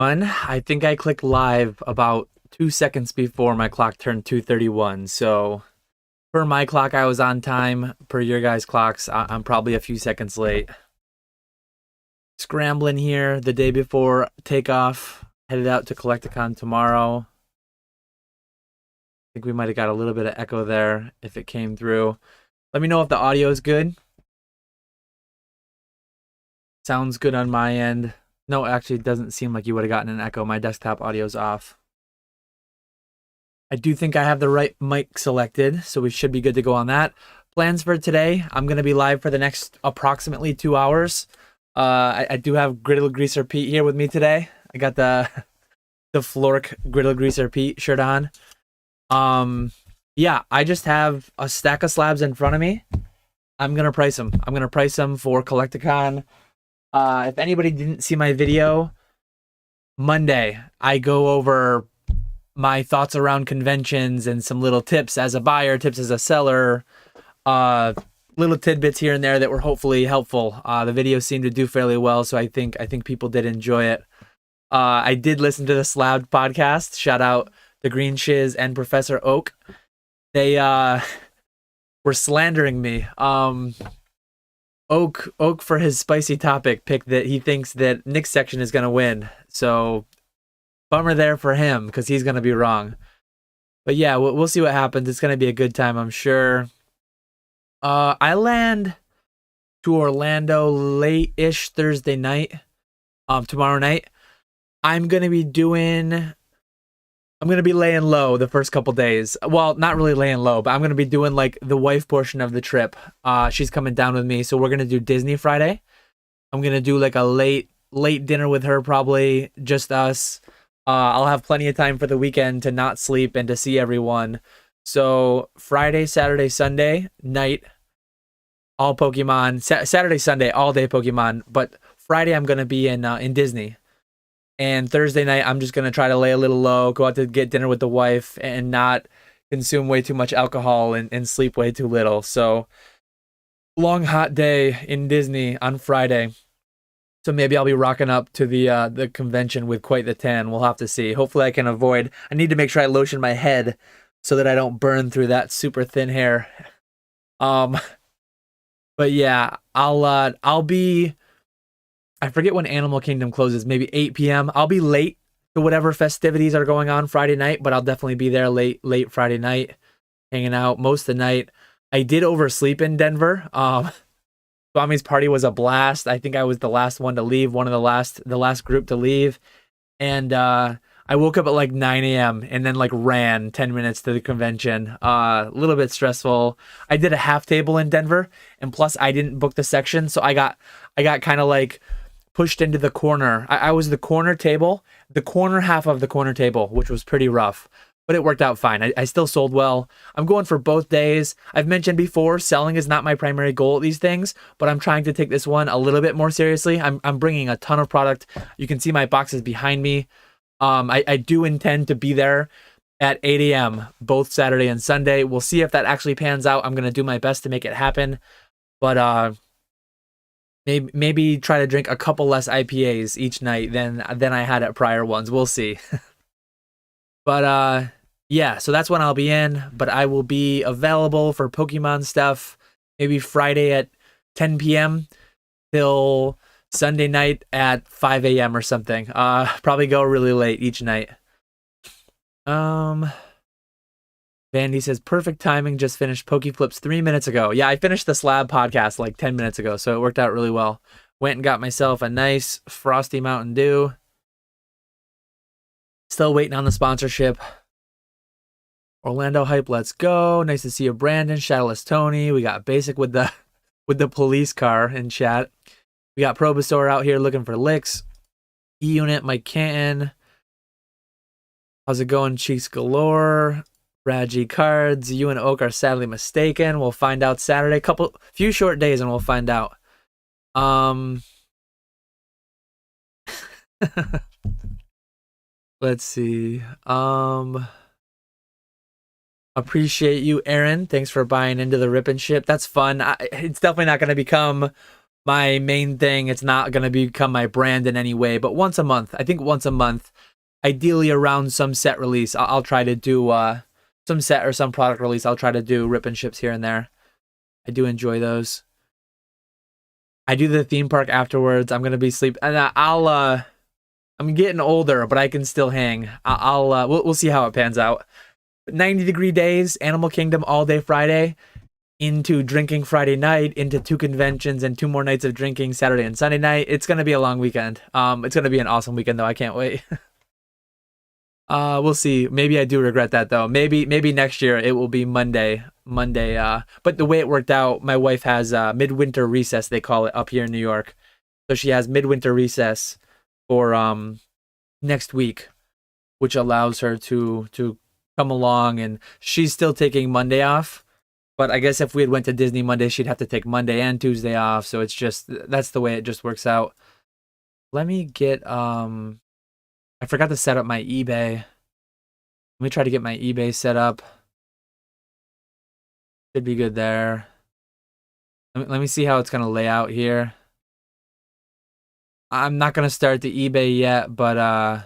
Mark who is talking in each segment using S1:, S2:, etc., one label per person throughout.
S1: I think I clicked live about 2 seconds before my clock turned 2:31. So per my clock, I was on time. Per your guys' clocks, I'm probably a few seconds late. Scrambling here the day before takeoff. Headed out to Collecticon tomorrow. I think we might have got a little bit of echo there if it came through. Let me know if the audio is good. Sounds good on my end. No, actually, it doesn't seem like you would have gotten an echo. My desktop audio's off. I do think I have the right mic selected, so we should be good to go on that. Plans for today, I'm going to be live for the next approximately 2 hours. I do have Griddle Greaser Pete here with me today. I got the Flork Griddle Greaser Pete shirt on. Yeah, I just have a stack of slabs in front of me. I'm going to price them. I'm going to price them for Collecticon. If anybody didn't see my video, Monday, I go over my thoughts around conventions and some little tips as a buyer, tips as a seller, little tidbits here and there that were hopefully helpful. The video seemed to do fairly well, so I think people did enjoy it. I did listen to the Slab podcast. Shout out the Green Shiz and Professor Oak. They were slandering me. Oak for his spicy topic picked that he thinks that Nick's section is going to win. So bummer there for him because he's going to be wrong. But yeah, we'll see what happens. It's going to be a good time, I'm sure. I land to Orlando late-ish Thursday night. Tomorrow night. I'm going to be laying low the first couple days. Well, not really laying low, but I'm going to be doing like the wife portion of the trip. She's coming down with me, so we're going to do Disney Friday. I'm going to do like a late dinner with her, probably just us. I'll have plenty of time for the weekend to not sleep and to see everyone. So Friday, Saturday, Sunday night, all Pokemon. Saturday, Sunday, all day Pokemon. But Friday, I'm going to be in Disney. And Thursday night, I'm just going to try to lay a little low, go out to get dinner with the wife, and not consume way too much alcohol and sleep way too little. So, long, hot day in Disney on Friday. So maybe I'll be rocking up to the convention with quite the tan. We'll have to see. Hopefully I can avoid. I need to make sure I lotion my head so that I don't burn through that super thin hair. But yeah, I'll be... I forget when Animal Kingdom closes, maybe 8 p.m. I'll be late to whatever festivities are going on Friday night, but I'll definitely be there late Friday night, hanging out most of the night. I did oversleep in Denver. Swami's party was a blast. I think I was the last one to leave, one of the last group to leave. And I woke up at like 9 a.m. and then like ran 10 minutes to the convention. A little bit stressful. I did a half table in Denver, and plus I didn't book the section, so I got kind of like pushed into the corner. I was the corner half of the corner table, which was pretty rough, but it worked out fine. I still sold well. I'm going for both days. I've mentioned before, selling is not my primary goal at these things, but I'm trying to take this one a little bit more seriously. I'm bringing a ton of product. You can see my boxes behind me. I do intend to be there at 8 a.m. both Saturday and Sunday. We'll see if that actually pans out. I'm going to do my best to make it happen, but maybe try to drink a couple less IPAs each night than I had at prior ones. We'll see. But yeah, so that's when I'll be in, but I will be available for Pokemon stuff maybe Friday at 10 p.m. till Sunday night at 5 a.m. or something. Probably go really late each night. Vandy says, perfect timing, just finished Pokeflips 3 minutes ago. Yeah, I finished the Slab podcast like 10 minutes ago, so it worked out really well. Went and got myself a nice Frosty Mountain Dew. Still waiting on the sponsorship. Orlando Hype, let's go. Nice to see you, Brandon. Shadowless Tony. We got Basic with the police car in chat. We got Probasaur out here looking for licks. E-Unit, Mike Canton. How's it going, Cheeks Galore? Brad G Cards, you and Oak are sadly mistaken. We'll find out Saturday. Few short days and we'll find out. Let's see. Appreciate you, Aaron. Thanks for buying into the Rip and Ship. That's fun. It's definitely not going to become my main thing. It's not going to become my brand in any way, but once a month, I think once a month, ideally around some set release, I'll try to do some set or some product release. I'll try to do rip and ships here and there. I do enjoy those. I do the theme park afterwards. I'm going to be sleep and I'm getting older, but I can still hang. We'll see how it pans out. 90-degree days, Animal Kingdom all day Friday, into drinking Friday night, into 2 conventions and 2 more nights of drinking Saturday and Sunday night. It's gonna be a long weekend. It's gonna be an awesome weekend though. I can't wait. We'll see. Maybe I do regret that though. Maybe next year it will be Monday. But the way it worked out, my wife has midwinter recess, they call it up here in New York. So she has midwinter recess for next week, which allows her to come along, and she's still taking Monday off. But I guess if we had went to Disney Monday, she'd have to take Monday and Tuesday off. So it's just, that's the way it just works out. Let me get I forgot to set up my eBay. Let me try to get my eBay set up. Should be good there. Let me see how it's gonna lay out here. I'm not gonna start the eBay yet, but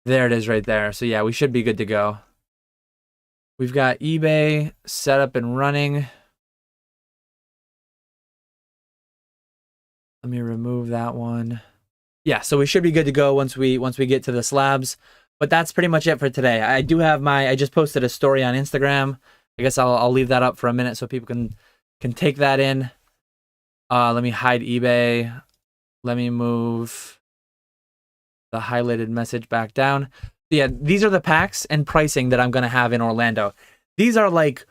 S1: there it is right there. So yeah, we should be good to go. We've got eBay set up and running. Let me remove that one. Yeah, so we should be good to go once we get to the slabs. But that's pretty much it for today. I do have I just posted a story on Instagram. I guess I'll leave that up for a minute so people can take that in. Let me hide eBay. Let me move the highlighted message back down. Yeah, these are the packs and pricing that I'm going to have in Orlando. These are like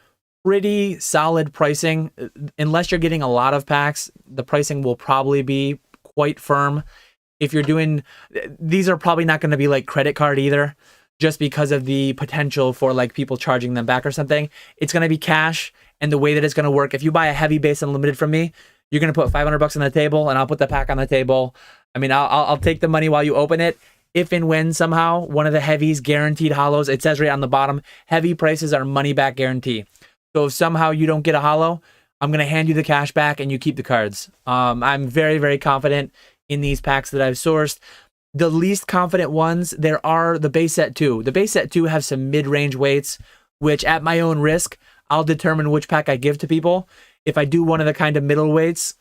S1: pretty solid pricing. Unless you're getting a lot of packs, the pricing will probably be quite firm. If you're doing, these are probably not going to be like credit card either, just because of the potential for like people charging them back or something. It's going to be cash, and the way that it's going to work, if you buy a heavy base unlimited from me, you're going to put $500 on the table, and I'll put the pack on the table. I mean, I'll take the money while you open it. If and when somehow one of the heavies guaranteed hollows, it says right on the bottom, heavy prices are money back guarantee. So if somehow you don't get a hollow, I'm going to hand you the cash back and you keep the cards. I'm very, very confident in these packs that I've sourced. The least confident ones, there are the base set 2. The base set 2 have some mid-range weights, which at my own risk, I'll determine which pack I give to people. If I do one of the kind of middle weights,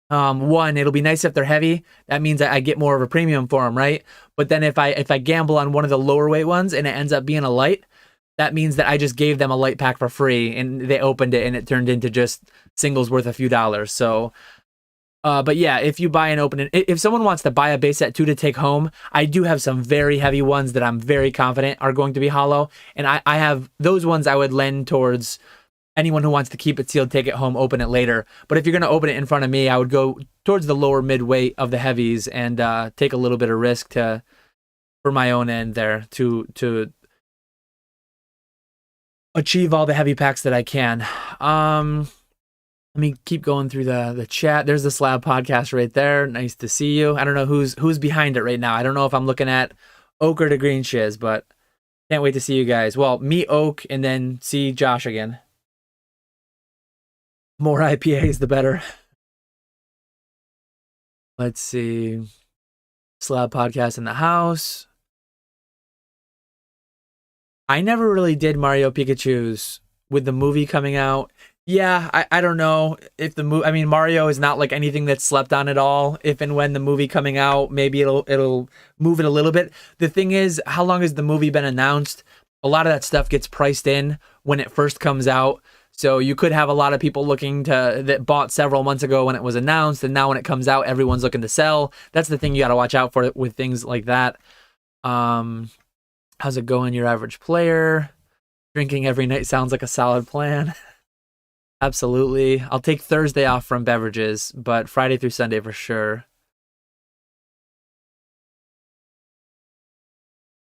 S1: one, it'll be nice if they're heavy. That means I get more of a premium for them, right? But then if I gamble on one of the lower weight ones and it ends up being a light, that means that I just gave them a light pack for free and they opened it and it turned into just singles worth a few dollars. So, but yeah, if you buy and open it, if someone wants to buy a base set 2 to take home, I do have some very heavy ones that I'm very confident are going to be hollow. And I have those ones I would lend towards anyone who wants to keep it sealed, take it home, open it later. But if you're going to open it in front of me, I would go towards the lower mid-weight of the heavies and take a little bit of risk for my own end there to achieve all the heavy packs that I can. Let me keep going through the chat. There's the Slab podcast right there. Nice to see you. I don't know who's behind it right now. I don't know if I'm looking at Oak or the Green Shiz, but can't wait to see you guys. Well, meet Oak and then see Josh again. More IPAs, the better. Let's see. Slab podcast in the house. I never really did Mario Pikachu's with the movie coming out. Yeah, I don't know if the movie. I mean, Mario is not like anything that's slept on at all. If and when the movie coming out, maybe it'll move it a little bit. The thing is, how long has the movie been announced? A lot of that stuff gets priced in when it first comes out. So you could have a lot of people that bought several months ago when it was announced, and now when it comes out, everyone's looking to sell. That's the thing you got to watch out for with things like that. How's it going, your average player? Drinking every night sounds like a solid plan. Absolutely. I'll take Thursday off from beverages, but Friday through Sunday for sure.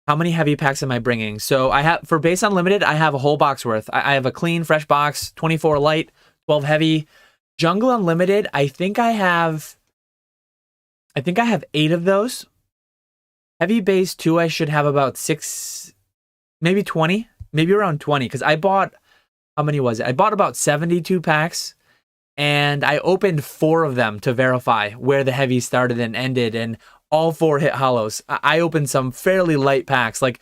S1: How many heavy packs am I bringing? So I have, for base unlimited, I have a whole box worth. I have a clean, fresh box, 24 light, 12 heavy. Jungle Unlimited, I think I have 8 of those. Heavy base 2, I should have about 6, maybe 20, maybe around 20, because I bought how many was it? I bought about 72 packs, and I opened 4 of them to verify where the heavy started and ended, and all 4 hit hollows. I opened some fairly light packs. Like,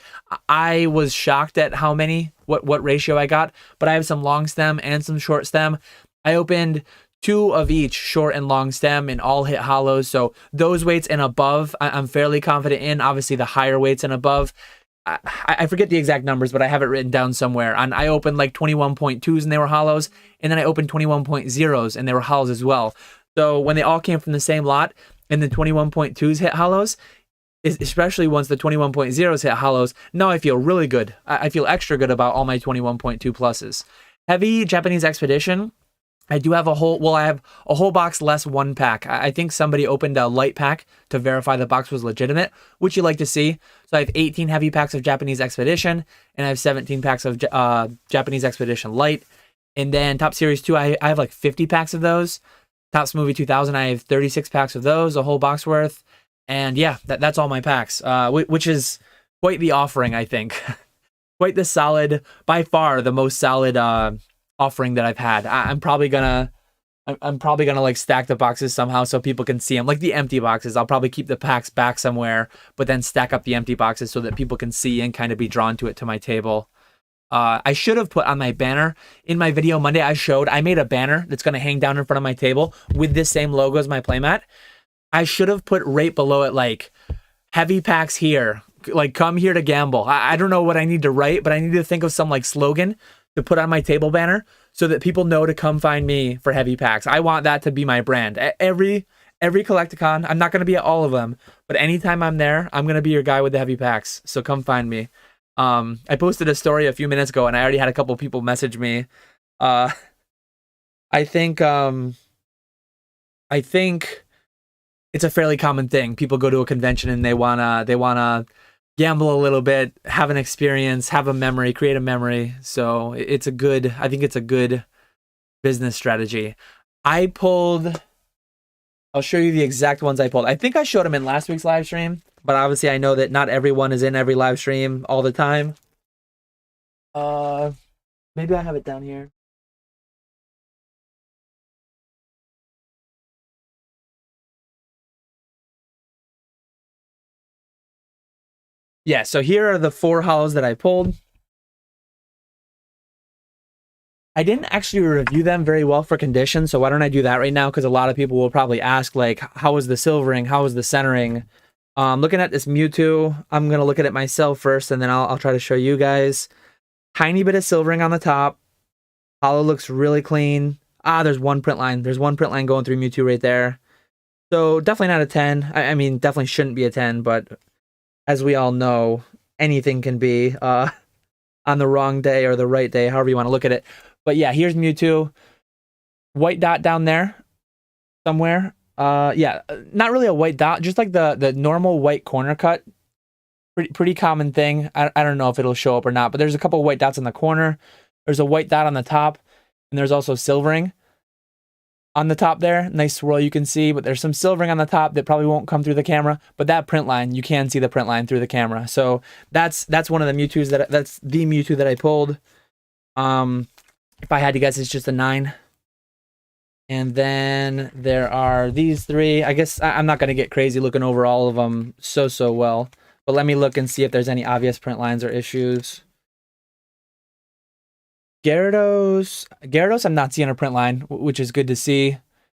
S1: I was shocked at how many, what ratio I got, but I have some long stem and some short stem. I opened 2 of each, short and long stem, and all hit hollows. So those weights and above, I'm fairly confident in. Obviously, the higher weights and above, I forget the exact numbers, but I have it written down somewhere. And I opened like 21.2s and they were hollows, and then I opened 21.0s and they were hollows as well. So when they all came from the same lot and the 21.2s hit hollows, especially once the 21.0s hit hollows, now I feel really good. I feel extra good about all my 21.2 pluses. Heavy Japanese Expedition, I do have I have a whole box less 1 pack. I think somebody opened a light pack to verify the box was legitimate, which you like to see. So I have 18 heavy packs of Japanese Expedition, and I have 17 packs of Japanese Expedition Light. And then Top Series 2, I have like 50 packs of those. Topps Movie 2000, I have 36 packs of those, a whole box worth. And yeah, that's all my packs, which is quite the offering, I think. Quite the solid, by far the most solid offering that I've had. I'm probably gonna like stack the boxes somehow so people can see them, like the empty boxes. I'll probably keep the packs back somewhere, but then stack up the empty boxes so that people can see and kind of be drawn to it to my table. I should have put on my banner in my video Monday. I made a banner that's gonna hang down in front of my table with this same logo as my playmat. I should have put right below it like heavy packs here, like come here to gamble. I don't know what I need to write, but I need to think of some like slogan to put on my table banner so that people know to come find me for heavy packs. I want that to be my brand. Every Collecticon, I'm not going to be at all of them, but anytime I'm there, I'm going to be your guy with the heavy packs. So come find me. I posted a story a few minutes ago and I already had a couple people message me. I think it's a fairly common thing. People go to a convention and they wanna gamble a little bit, have an experience, have a memory, create a memory. So I think it's a good business strategy. I'll show you the exact ones I pulled. I think I showed them in last week's live stream, but obviously I know that not everyone is in every live stream all the time. Maybe I have it down here. Yeah, so here are the 4 hollows that I pulled. I didn't actually review them very well for condition, so why don't I do that right now? Because a lot of people will probably ask, like, how was the silvering? How was the centering? Looking at this Mewtwo, I'm going to look at it myself first, and then I'll try to show you guys. Tiny bit of silvering on the top. Hollow looks really clean. There's one print line. There's one print line going through Mewtwo right there. So definitely not a 10. I mean, definitely shouldn't be a 10, but as we all know, anything can be on the wrong day or the right day, however you want to look at it. But yeah, here's Mewtwo. White dot down there somewhere. Yeah, not really a white dot, just like the normal white corner cut. Pretty common thing. I don't know if it'll show up or not, but there's a couple white dots on the corner. There's a white dot on the top, and there's also silvering on the top there. Nice swirl you can see, but there's some silvering on the top that probably won't come through the camera, but that print line, you can see the print line through the camera. So that's one of the Mewtwo's that's the Mewtwo that I pulled. If I had to guess, it's just a 9. And then there are these 3. I guess I'm not going to get crazy looking over all of them so well, but let me look and see if there's any obvious print lines or issues. Gyarados, I'm not seeing a print line, which is good to see.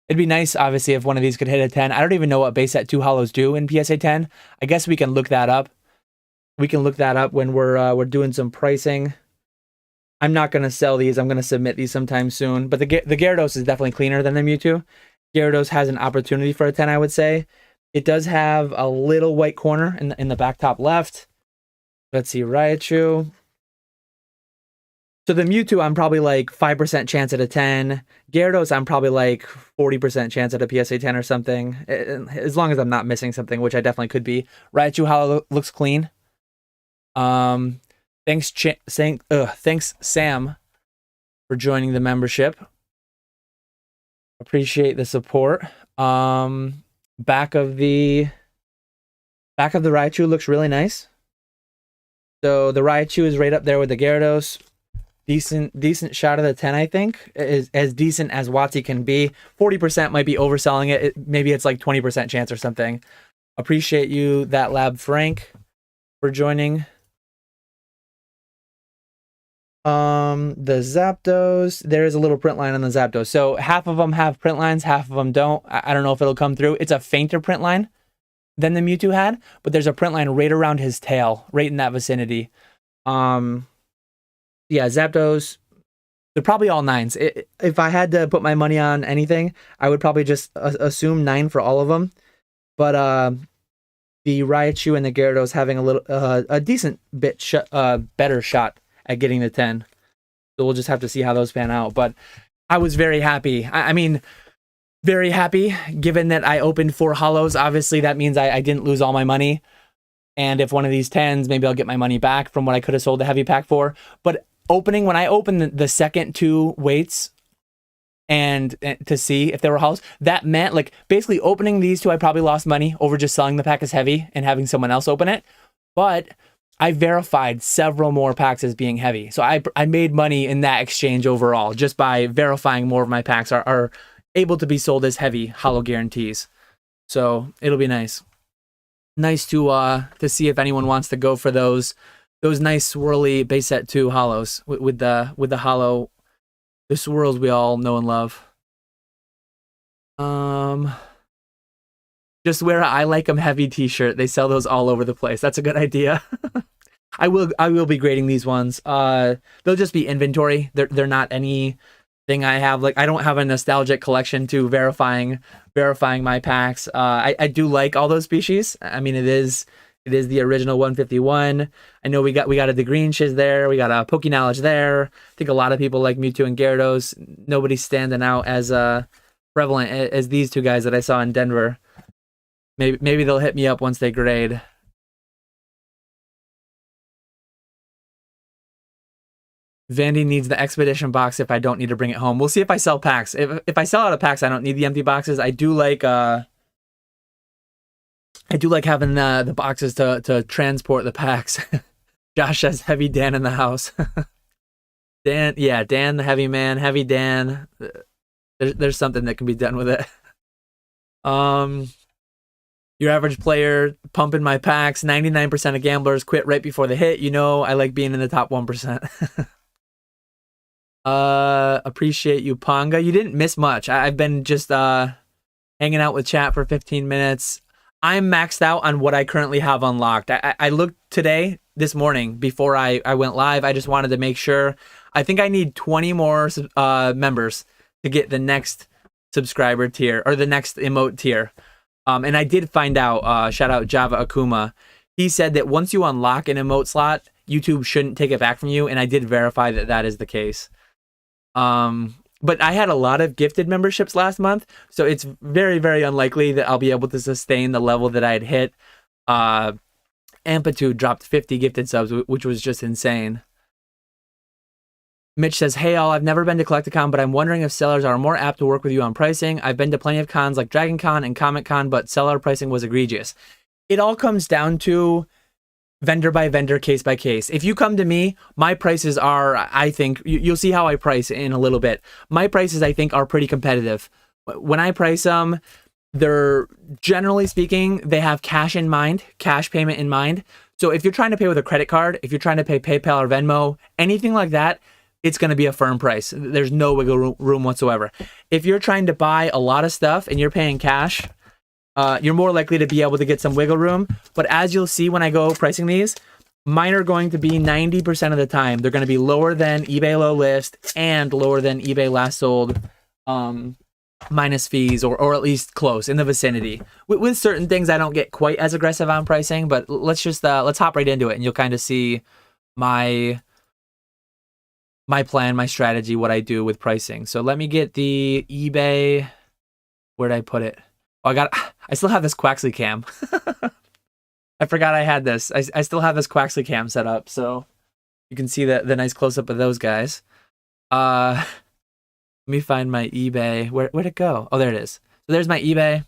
S1: It'd be nice, obviously, if one of these could hit a 10. I don't even know what base set 2 hollows do in PSA 10. I guess we can look that up. We can look that up when we're doing some pricing. I'm not going to sell these. I'm going to submit these sometime soon. But the Gyarados is definitely cleaner than the Mewtwo. Gyarados has an opportunity for a 10, I would say. It does have a little white corner in the back top left. Let's see, Raichu. So the Mewtwo, I'm probably like 5% chance at a 10. Gyarados, I'm probably like 40% chance at a PSA 10 or something. As long as I'm not missing something, which I definitely could be. Raichu hollow looks clean. Thanks Sam for joining the membership. Appreciate the support. Back of the Raichu looks really nice. So the Raichu is right up there with the Gyarados. decent shot of the 10, I think. Is as decent as Watsy can be. 40% might be overselling it. Maybe it's like 20% chance or something. Appreciate you, that lab Frank, for joining. The Zapdos, there is a little print line on the Zapdos. So half of them have print lines, half of them don't. I don't know if it'll come through. It's a fainter print line than the Mewtwo had, but there's a print line right around his tail, right in that vicinity. Yeah, Zapdos, they're probably all 9s. If I had to put my money on anything, I would probably just assume 9 for all of them. But the Raichu and the Gyarados having a decent bit better shot at getting the 10. So we'll just have to see how those pan out. But I was very happy. I mean, very happy, given that I opened 4 holos. Obviously, that means I didn't lose all my money. And if one of these 10s, maybe I'll get my money back from what I could have sold the heavy pack for. But when I opened the second 2 weights and to see if they were holos, that meant, like, basically opening these 2, I probably lost money over just selling the pack as heavy and having someone else open it. But I verified several more packs as being heavy. So I made money in that exchange overall, just by verifying more of my packs are able to be sold as heavy holo guarantees. So it'll be nice. Nice to see if anyone wants to go for those nice swirly base set 2 holos with the holo, the swirls we all know and love. Just wear a I Like 'em Heavy t-shirt. They sell those all over the place. That's a good idea. I will be grading these ones. They'll just be inventory. They're not anything I have. Like, I don't have a nostalgic collection to verifying my packs. I do like all those species. I mean, it is the original 151. I know we got a Degreenshiz there. We got a Pokeknowledge there. I think a lot of people like Mewtwo and Gyarados. Nobody's standing out as prevalent as these 2 guys that I saw in Denver. Maybe they'll hit me up once they grade. Vandy needs the expedition box if I don't need to bring it home. We'll see if I sell packs. If I sell out of packs, I don't need the empty boxes. I do like having the boxes to transport the packs. Josh has Heavy Dan in the house. Dan the heavy man, Heavy Dan. There's something that can be done with it. Your average player pumping my packs. 99% of gamblers quit right before the hit. You know, I like being in the top 1%. Appreciate you, Ponga. You didn't miss much. I've been just hanging out with chat for 15 minutes. I'm maxed out on what I currently have unlocked. I looked this morning before I went live. I just wanted to make sure. I think I need 20 more members to get the next subscriber tier, or the next emote tier. And I did find out, shout out Java Akuma. He said that once you unlock an emote slot, YouTube shouldn't take it back from you. And I did verify that is the case. But I had a lot of gifted memberships last month, so it's very, very unlikely that I'll be able to sustain the level that I had hit. Amplitude dropped 50 gifted subs, which was just insane. Mitch says, hey all, I've never been to Collecticon, but I'm wondering if sellers are more apt to work with you on pricing. I've been to plenty of cons like Dragon Con and Comic Con, but seller pricing was egregious. It all comes down to vendor by vendor, case by case. If you come to me, my prices are, I think, you'll see how I price in a little bit. My prices, I think, are pretty competitive. When I price them, they're, generally speaking, they have cash in mind, cash payment in mind. So if you're trying to pay with a credit card, if you're trying to pay PayPal or Venmo, anything like that, it's going to be a firm price. There's no wiggle room whatsoever. If you're trying to buy a lot of stuff and you're paying cash, you're more likely to be able to get some wiggle room. But as you'll see when I go pricing these, mine are going to be 90% of the time. They're going to be lower than eBay low list and lower than eBay last sold, minus fees, or at least close in the vicinity. With certain things, I don't get quite as aggressive on pricing, but let's hop right into it, and you'll kind of see my plan, my strategy, what I do with pricing. So let me get the eBay. Where'd I put it? Oh, I still have this Quaxley cam. I forgot I had this. I still have this Quaxley cam set up, so you can see the nice close-up of those guys. Let me find my eBay. Where'd it go? Oh, there it is. So there's my eBay.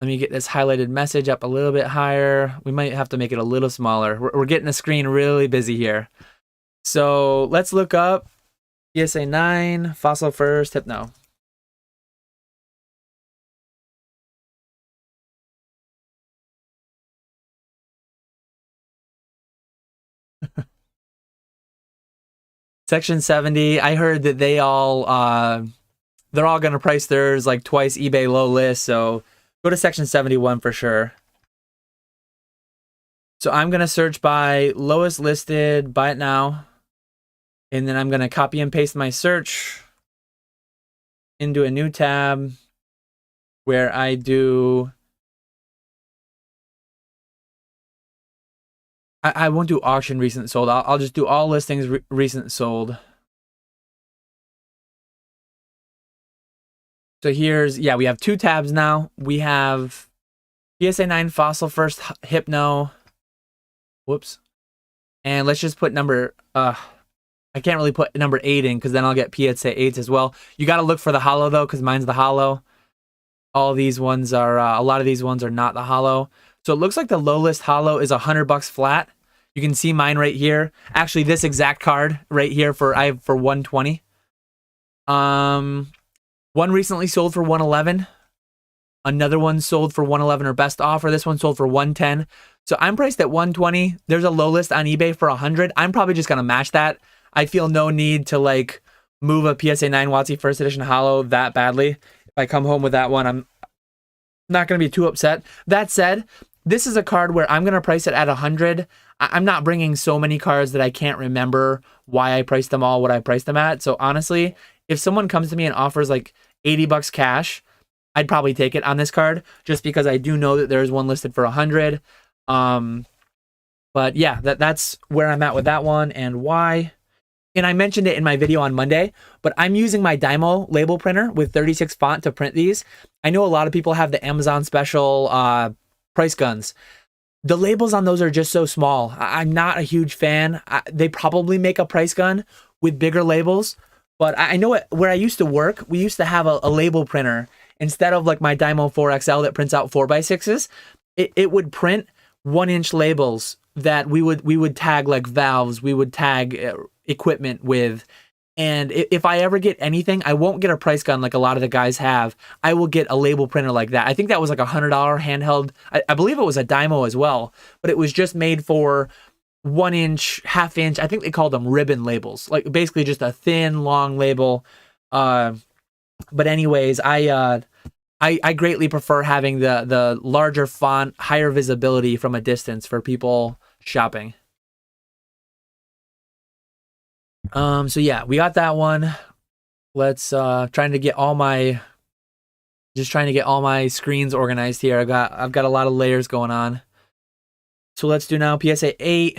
S1: Let me get this highlighted message up a little bit higher. We might have to make it a little smaller. We're getting the screen really busy here. So let's look up PSA 9, Fossil first, Hypno. Section 70, I heard that they're all going to price theirs like twice eBay low list, so go to section 71 for sure. So I'm going to search by lowest listed, buy it now. And then I'm going to copy and paste my search into a new tab where I do... I won't do auction recent sold. I'll just do all listings recent sold. So here's, yeah, we have two tabs now. We have PSA 9 Fossil first, Hypno. Whoops. And let's just put number, I can't really put number 8 in because then I'll get PSA 8s as well. You got to look for the hollow though, because mine's the hollow. All these ones are, a lot of these ones are not the hollow. So it looks like the low list hollow is $100 flat. You can see mine right here. Actually, this exact card right here I have for 120. One recently sold for 111. Another one sold for 111 or best offer. This one sold for 110. So I'm priced at 120. There's a low list on eBay for 100. I'm probably just gonna match that. I feel no need to like move a PSA 9 WotC first edition hollow that badly. If I come home with that one, I'm not gonna be too upset. That said, this is a card where I'm gonna price it at 100. I'm not bringing so many cards that I can't remember why I priced them all, what I priced them at. So honestly, if someone comes to me and offers like $80 cash, I'd probably take it on this card just because I do know that there's one listed for 100. But yeah, that's where I'm at with that one and why. And I mentioned it in my video on Monday, but I'm using my Dymo label printer with 36 font to print these. I know a lot of people have the Amazon special price guns. The labels on those are just so small. I'm not a huge fan. They probably make a price gun with bigger labels, but I know where I used to work, we used to have a label printer. Instead of like my Dymo 4XL that prints out 4x6s, it would print 1-inch labels that we would tag like valves, we would tag equipment with. And if I ever get anything, I won't get a price gun like a lot of the guys have. I will get a label printer like that. I think that was like a $100 handheld. I believe it was a Dymo as well, but it was just made for 1-inch, half-inch. I think they called them ribbon labels, like basically just a thin, long label. But anyways, I greatly prefer having the larger font, higher visibility from a distance for people shopping. So yeah, we got that one. Let's trying to get all my screens organized here. I've got a lot of layers going on. So let's do now PSA 8.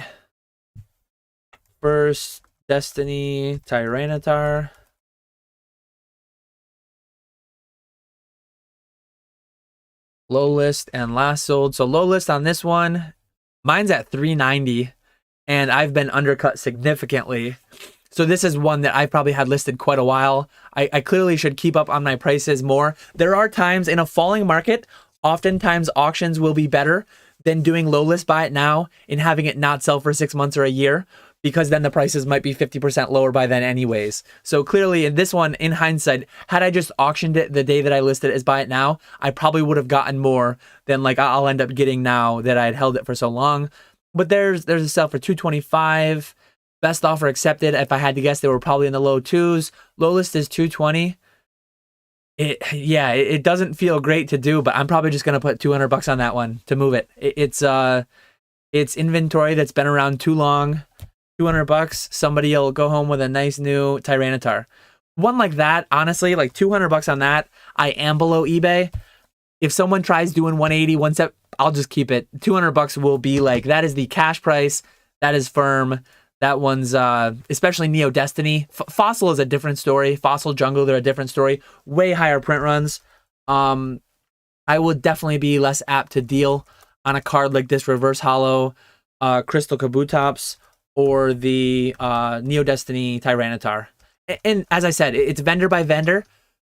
S1: First Destiny Tyranitar. Low list and last sold. So low list on this one, mine's at 390 and I've been undercut significantly. So this is one that I probably had listed quite a while. I clearly should keep up on my prices more. There are times in a falling market, oftentimes auctions will be better than doing low list buy it now and having it not sell for 6 months or a year, because then the prices might be 50% lower by then anyways. So clearly in this one, in hindsight, had I just auctioned it the day that I listed it as buy it now, I probably would have gotten more than like I'll end up getting now that I had held it for so long. But there's a sell for 225. Best offer accepted. If I had to guess, they were probably in the low 2s. Low list is 220. It doesn't feel great to do, but I'm probably just gonna put $200 on that one to move it. It's inventory that's been around too long. $200. Somebody will go home with a nice new Tyranitar. One like that, honestly, like $200 on that. I am below eBay. If someone tries doing 180, 170, I'll just keep it. $200 will be like, that is the cash price. That is firm. That one's, especially Neo Destiny. Fossil is a different story. Fossil Jungle, they're a different story. Way higher print runs. I would definitely be less apt to deal on a card like this Reverse Hollow, Crystal Kabutops, or the Neo Destiny Tyranitar. And as I said, it's vendor by vendor.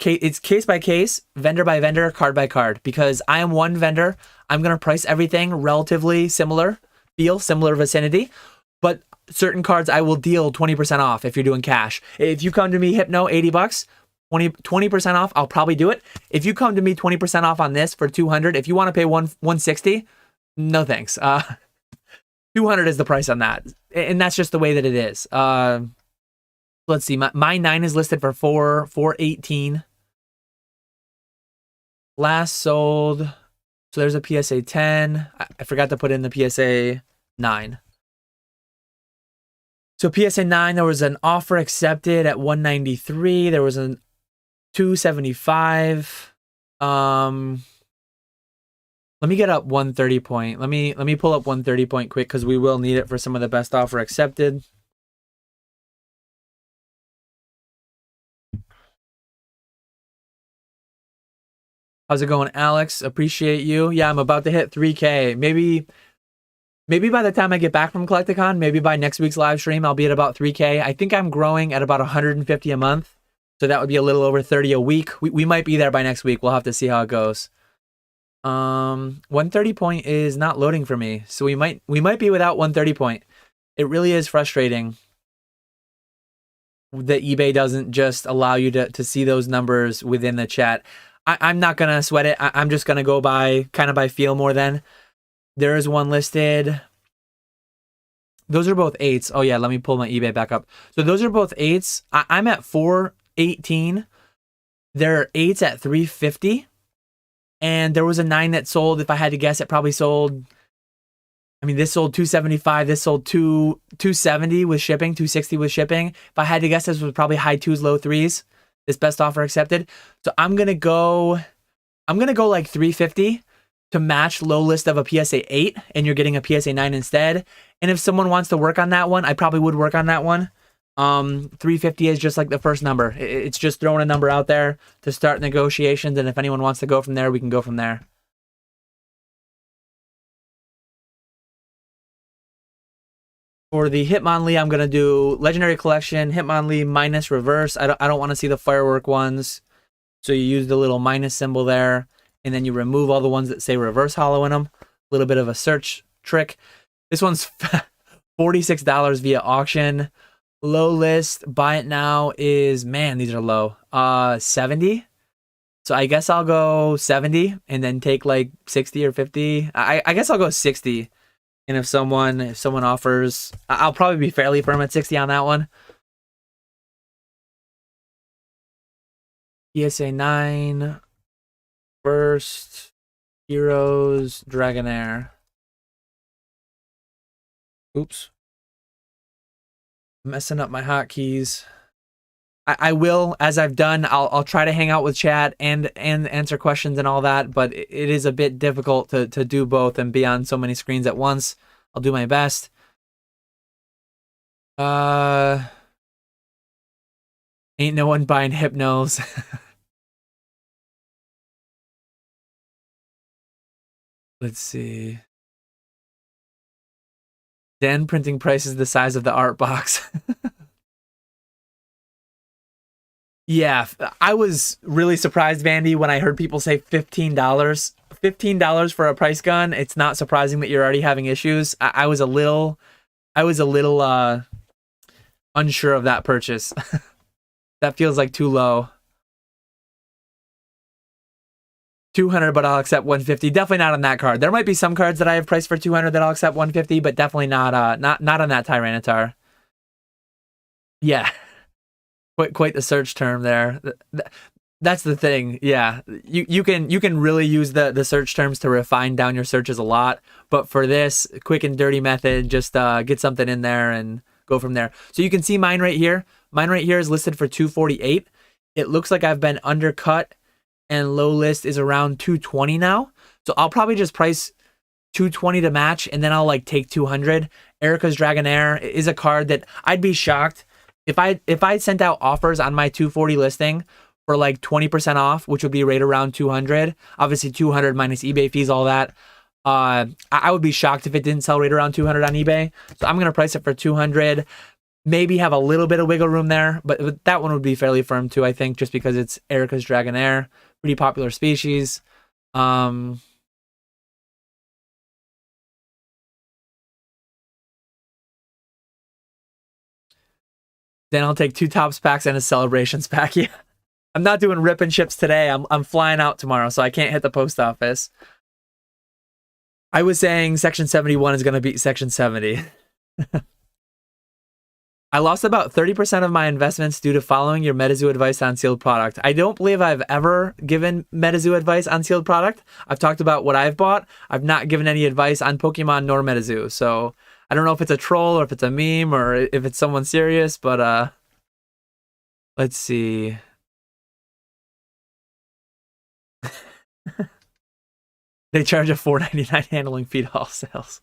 S1: It's case by case, vendor by vendor, card by card. Because I am one vendor, I'm going to price everything relatively similar, similar vicinity. But certain cards I will deal 20% off if you're doing cash. If you come to me, Hypno, $80, 20% off, I'll probably do it. If you come to me 20% off on this for 200, if you want to pay 160, no thanks. 200 is the price on that. And that's just the way that it is. Let's see. My 9 is listed for 418. Last sold. So there's a PSA 10. I forgot to put in the PSA 9. So PSA 9, there was an offer accepted at 193. There was a 275. Let me get up 130 point. Let me pull up 130 point quick because we will need it for some of the best offer accepted. How's it going, Alex? Appreciate you. Yeah, I'm about to hit 3K. Maybe by the time I get back from Collecticon, maybe by next week's live stream, I'll be at about 3K. I think I'm growing at about 150 a month. So that would be a little over 30 a week. We might be there by next week. We'll have to see how it goes. 130 point is not loading for me. So we might be without 130 point. It really is frustrating that eBay doesn't just allow you to see those numbers within the chat. I'm not going to sweat it. I'm just going to go by kind of by feel more than. There is one listed. Those are both 8s. Oh yeah, let me pull my eBay back up. So those are both 8s. I'm at 418. There are 8s at 350. And there was a 9 that sold. If I had to guess, it probably sold. I mean, this sold 275. This sold 270 with shipping, 260 with shipping. If I had to guess, this was probably high 2s, low 3s. This best offer accepted. So I'm gonna go like 350 to match low list of a PSA 8, and you're getting a PSA 9 instead. And if someone wants to work on that one, I probably would work on that one. 350 is just like the first number. It's just throwing a number out there to start negotiations, and if anyone wants to go from there, we can go from there. For the Hitmonlee, I'm gonna do Legendary Collection, Hitmonlee minus reverse. I don't want to see the firework ones, so you use the little minus symbol there, and then you remove all the ones that say reverse holo in them. A little bit of a search trick. This one's $46 via auction. Low list, buy it now is, man, these are low. 70. So I guess I'll go 70 and then take like 60 or 50. I guess I'll go 60. And if someone offers, I'll probably be fairly firm at 60 on that one. PSA 9, first, Heroes, Dragonair. Oops. Messing up my hotkeys. I will, as I've done, I'll try to hang out with chat and answer questions and all that, but it is a bit difficult to do both and be on so many screens at once. I'll do my best. Ain't no one buying Hypnos. Let's see. Den printing price is the size of the art box. Yeah, I was really surprised, Vandy, when I heard people say $15. $15 for a price gun. It's not surprising that you're already having issues. I was a little unsure of that purchase. That feels like too low. 200, but I'll accept 150. Definitely not on that card. There might be some cards that I have priced for 200 that I'll accept 150, but definitely not on that Tyranitar. Yeah. Quite the search term there. That's the thing. Yeah, you can really use the search terms to refine down your searches a lot. But for this quick and dirty method, just get something in there and go from there. So you can see mine right here. Mine right here is listed for 248. It looks like I've been undercut, and low list is around 220 now. So I'll probably just price 220 to match, and then I'll like take 200. Erica's Dragonair is a card that I'd be shocked if I sent out offers on my 240 listing for like 20% off, which would be right around 200. Obviously 200 minus eBay fees, all that. I would be shocked if it didn't sell right around 200 on eBay. So I'm going to price it for 200. Maybe have a little bit of wiggle room there, but that one would be fairly firm too, I think, just because it's Erica's Dragonair, pretty popular species. Then I'll take 2 tops packs and a celebrations pack. Yeah. I'm not doing rip and ships today. I'm flying out tomorrow, so I can't hit the post office. I was saying Section 71 is going to beat Section 70. I lost about 30% of my investments due to following your MetaZoo advice on sealed product. I don't believe I've ever given MetaZoo advice on sealed product. I've talked about what I've bought. I've not given any advice on Pokemon nor MetaZoo. So I don't know if it's a troll or if it's a meme or if it's someone serious, but let's see. They charge a $4.99 handling fee to all sales.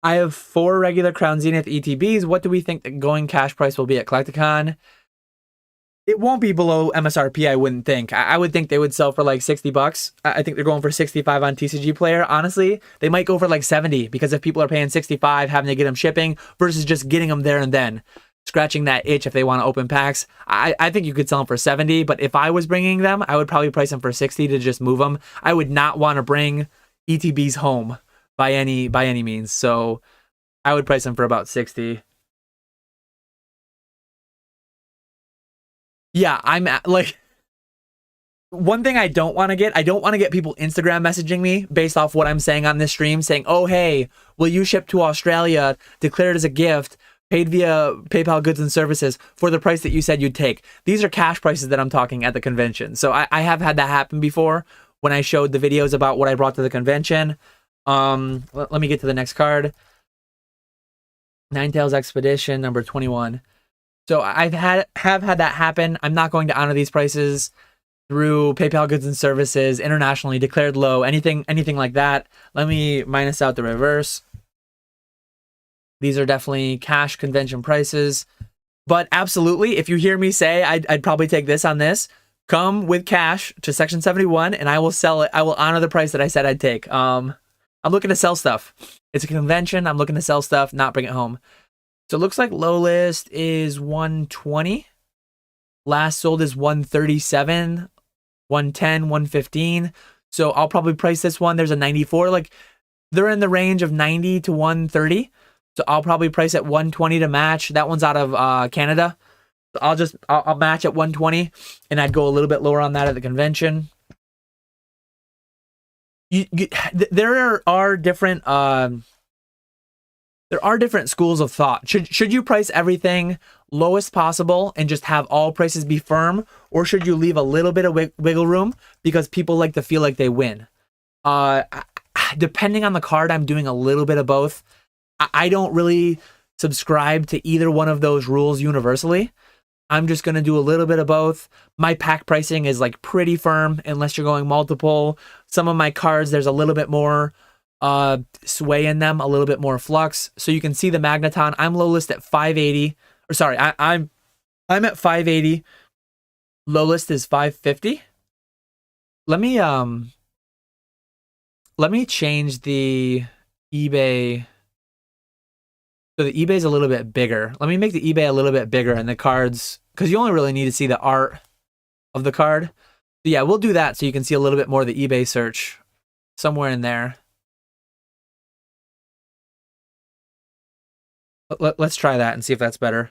S1: I have 4 regular Crown Zenith ETBs. What do we think the going cash price will be at Collecticon? It won't be below MSRP, I wouldn't think. I would think they would sell for like $60. I think they're going for 65 on TCG Player. Honestly, they might go for like 70 because if people are paying 65, having to get them shipping versus just getting them there and then, scratching that itch if they want to open packs. I think you could sell them for 70, but if I was bringing them, I would probably price them for 60 to just move them. I would not want to bring ETBs home by any means. So I would price them for about 60. Yeah, I'm like, one thing I don't want to get people Instagram messaging me based off what I'm saying on this stream, saying, oh, hey, will you ship to Australia, declare it as a gift, paid via PayPal goods and services for the price that you said you'd take. These are cash prices that I'm talking at the convention. So I have had that happen before when I showed the videos about what I brought to the convention. Let me get to the next card. Ninetales Expedition, number 21. So have had that happen. I'm not going to honor these prices through PayPal goods and services, internationally declared low, anything like that. Let me minus out the reverse. These are definitely cash convention prices. But absolutely, if you hear me say I'd probably take this on this, come with cash to Section 71 and I will sell it. I will honor the price that I said I'd take. I'm looking to sell stuff. It's a convention. I'm looking to sell stuff, not bring it home. So it looks like low list is 120. Last sold is 137, 110, 115. So I'll probably price this one. There's a 94. Like, they're in the range of 90 to 130. So I'll probably price at 120 to match. That one's out of Canada. So I'll match at 120, and I'd go a little bit lower on that at the convention. There are different schools of thought. Should you price everything lowest possible and just have all prices be firm, or should you leave a little bit of wiggle room because people like to feel like they win? Depending on the card, I'm doing a little bit of both. I don't really subscribe to either one of those rules universally. I'm just going to do a little bit of both. My pack pricing is like pretty firm unless you're going multiple. Some of my cards, there's a little bit more sway in them, a little bit more flux. So you can see the Magneton. I'm low list at 580. Or sorry, I'm at 580. Low list is 550. Let me change the eBay. So the eBay is a little bit bigger. Let me make the eBay a little bit bigger and the cards, because you only really need to see the art of the card. So yeah, we'll do that so you can see a little bit more of the eBay search somewhere in there. Let's try that and see if that's better.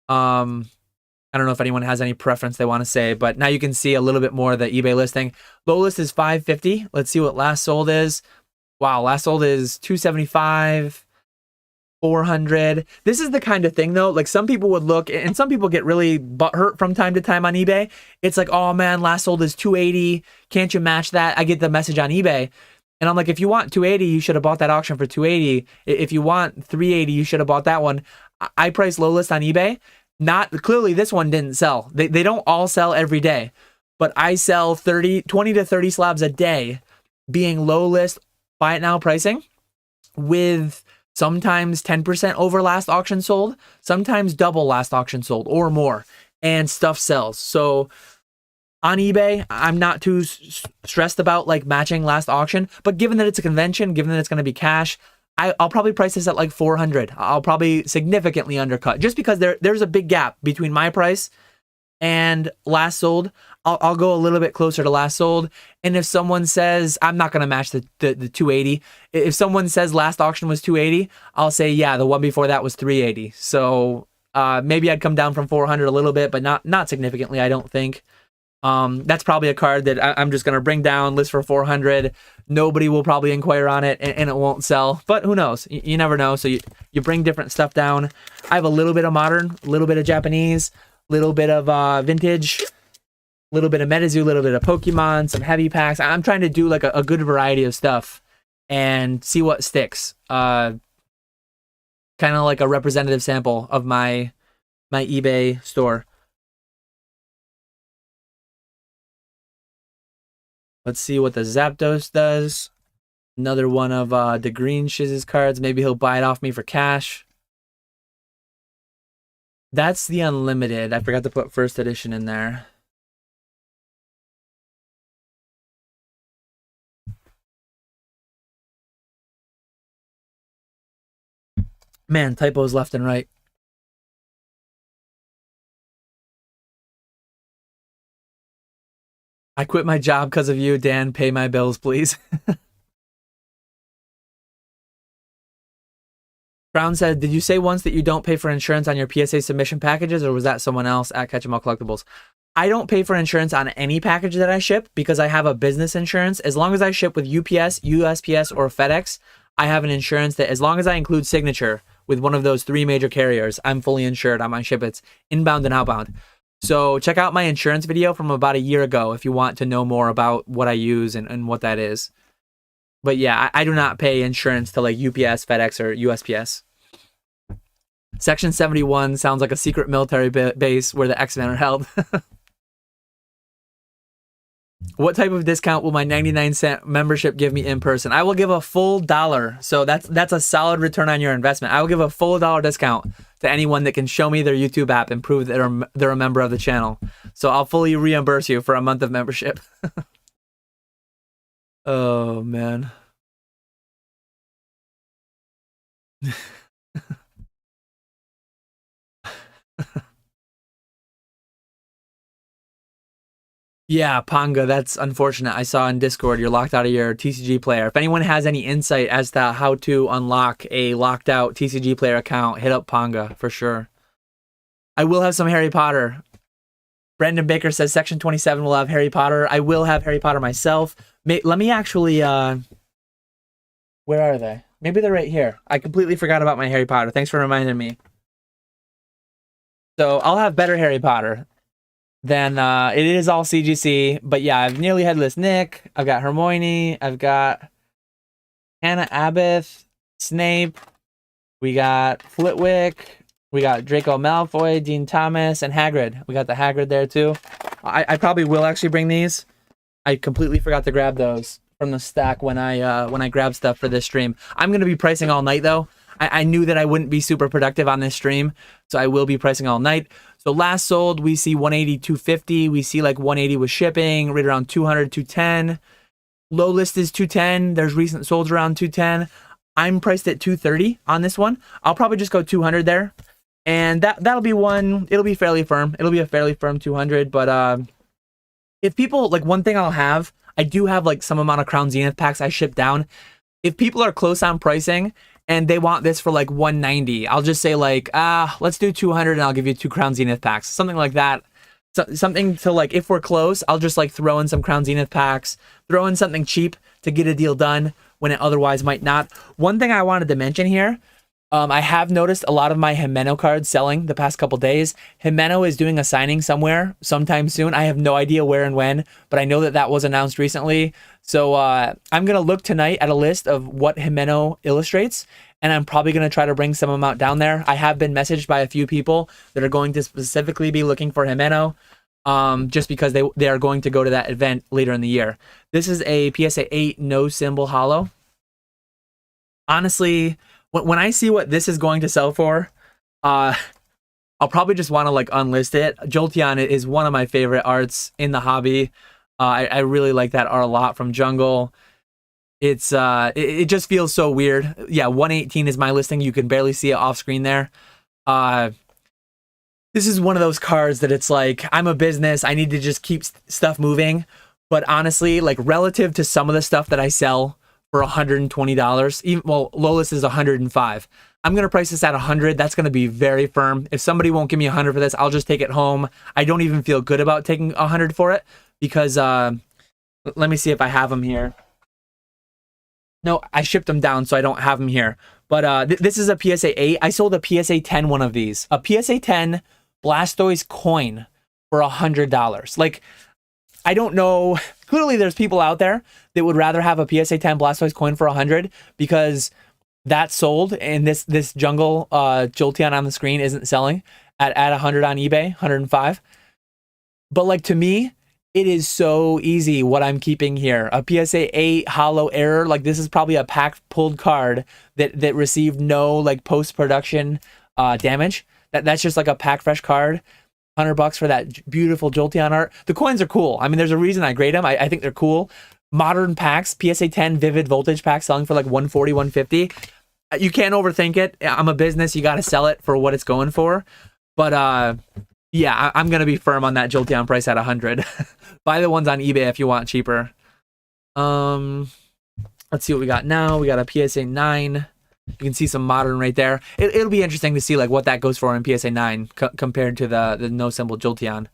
S1: I don't know if anyone has any preference they want to say, but now you can see a little bit more of the eBay listing. Low list is 550. Let's see what last sold is. Wow, last sold is 275. 400. This is the kind of thing though, like some people would look, and some people get really butthurt from time to time on eBay. It's like, oh man, last sold is 280. Can't you match that? I get the message on eBay. And I'm like, if you want 280, you should have bought that auction for 280. If you want 380, you should have bought that one. I price low list on eBay. Clearly this one didn't sell. They don't all sell every day, but I sell 20 to 30 slabs a day being low list, buy it now pricing with sometimes 10% over last auction sold, sometimes double last auction sold or more, and stuff sells. So on eBay, I'm not too stressed about like matching last auction, but given that it's a convention, given that it's going to be cash, I'll probably price this at like 400. I'll probably significantly undercut just because there's a big gap between my price and last sold, I'll go a little bit closer to last sold. And if someone says, I'm not going to match the 280. If someone says last auction was 280, I'll say, yeah, the one before that was 380. So maybe I'd come down from 400 a little bit, but not significantly, I don't think. That's probably a card that I'm just going to bring down, list for 400. Nobody will probably inquire on it, and it won't sell. But who knows? You never know. So you bring different stuff down. I have a little bit of modern, a little bit of Japanese, little bit of vintage, little bit of Metazoo, little bit of Pokemon, some heavy packs. I'm trying to do like a good variety of stuff and see what sticks. Kind of like a representative sample of my eBay store. Let's see what the Zapdos does. Another one of the Green Shiz's cards. Maybe he'll buy it off me for cash. That's the Unlimited. I forgot to put first edition in there. Man, typos left and right. I quit my job because of you, Dan. Pay my bills, please. Brown said, did you say once that you don't pay for insurance on your PSA submission packages, or was that someone else at Catch 'em All Collectibles? I don't pay for insurance on any package that I ship because I have a business insurance. As long as I ship with UPS, USPS, or FedEx, I have an insurance that as long as I include signature with one of those 3 major carriers, I'm fully insured on my ship. It's inbound and outbound. So check out my insurance video from about a year ago if you want to know more about what I use and what that is. But yeah, I do not pay insurance to like UPS, FedEx, or USPS. Section 71 sounds like a secret military base where the X-Men are held. What type of discount will my 99-cent membership give me in person? I will give a full $1. So that's a solid return on your investment. I will give a full $1 discount to anyone that can show me their YouTube app and prove that they're a member of the channel. So I'll fully reimburse you for a month of membership. Oh, man. Yeah, Panga, that's unfortunate. I saw in Discord you're locked out of your TCG player. If anyone has any insight as to how to unlock a locked out TCG player account, hit up Panga for sure. I will have some Harry Potter. Brandon Baker says Section 27 will have Harry Potter. I will have Harry Potter myself. Let me actually... where are they? Maybe they're right here. I completely forgot about my Harry Potter. Thanks for reminding me. So I'll have better Harry Potter than it is all CGC. But yeah, I've Nearly Headless Nick. I've got Hermione. I've got Hannah Abbott, Snape. We got Flitwick. We got Draco Malfoy, Dean Thomas, and Hagrid. We got the Hagrid there too. I probably will actually bring these. I completely forgot to grab those from the stack when I grab stuff for this stream. I'm gonna be pricing all night though. I knew that I wouldn't be super productive on this stream, so I will be pricing all night. So last sold, we see 180, 250. We see like 180 with shipping, right around 200, 210. Low list is 210. There's recent solds around 210. I'm priced at 230 on this one. I'll probably just go 200 there. And that'll be one, it'll be fairly firm. It'll be a fairly firm 200, but if people, like one thing I do have like some amount of Crown Zenith packs I ship down. If people are close on pricing and they want this for like 190, I'll just say like, let's do 200 and I'll give you 2 Crown Zenith packs. Something like that. So, something to like, if we're close, I'll just like throw in some Crown Zenith packs, throw in something cheap to get a deal done when it otherwise might not. One thing I wanted to mention here, I have noticed a lot of my Himeno cards selling the past couple days. Himeno is doing a signing somewhere sometime soon. I have no idea where and when, but I know that was announced recently. So I'm going to look tonight at a list of what Himeno illustrates, and I'm probably going to try to bring some of them out down there. I have been messaged by a few people that are going to specifically be looking for Himeno, just because they are going to go to that event later in the year. This is a PSA 8 no symbol holo. Honestly, when I see what this is going to sell for, I'll probably just want to like unlist it. Jolteon is one of my favorite arts in the hobby. I really like that art a lot from Jungle. It's it just feels so weird. Yeah, 118 is my listing. You can barely see it off screen there. This is one of those cards that it's like, I'm a business, I need to just keep stuff moving. But honestly, like relative to some of the stuff that I sell for $120, even, well, lowest is 105. I'm going to price this at 100. That's going to be very firm. If somebody won't give me 100 for this, I'll just take it home. I don't even feel good about taking 100 for it because let me see if I have them here. No, I shipped them down, so I don't have them here. But this is a PSA 8. I sold a PSA 10 one of these. A PSA 10 Blastoise coin for $100. Like, I don't know. Clearly, there's people out there that would rather have a PSA 10 Blastoise coin for 100 because that's sold, and this jungle Jolteon on the screen isn't selling at 100 on eBay, 105. But like to me, it is so easy what I'm keeping here. A PSA 8 hollow error, like this is probably a pack pulled card that received no like post-production damage. That's just like a pack fresh card. $100 for that beautiful Jolteon art. The coins are cool. I mean, there's a reason I grade them. I think they're cool. Modern packs, PSA 10 Vivid Voltage pack selling for like 140, 150. You can't overthink it. I'm a business. You got to sell it for what it's going for. But yeah, I'm going to be firm on that Jolteon price at 100. Buy the ones on eBay if you want cheaper. Let's see what we got now. We got a PSA 9. You can see some modern right there. It'll be interesting to see like what that goes for in PSA 9 compared to the no symbol Jolteon.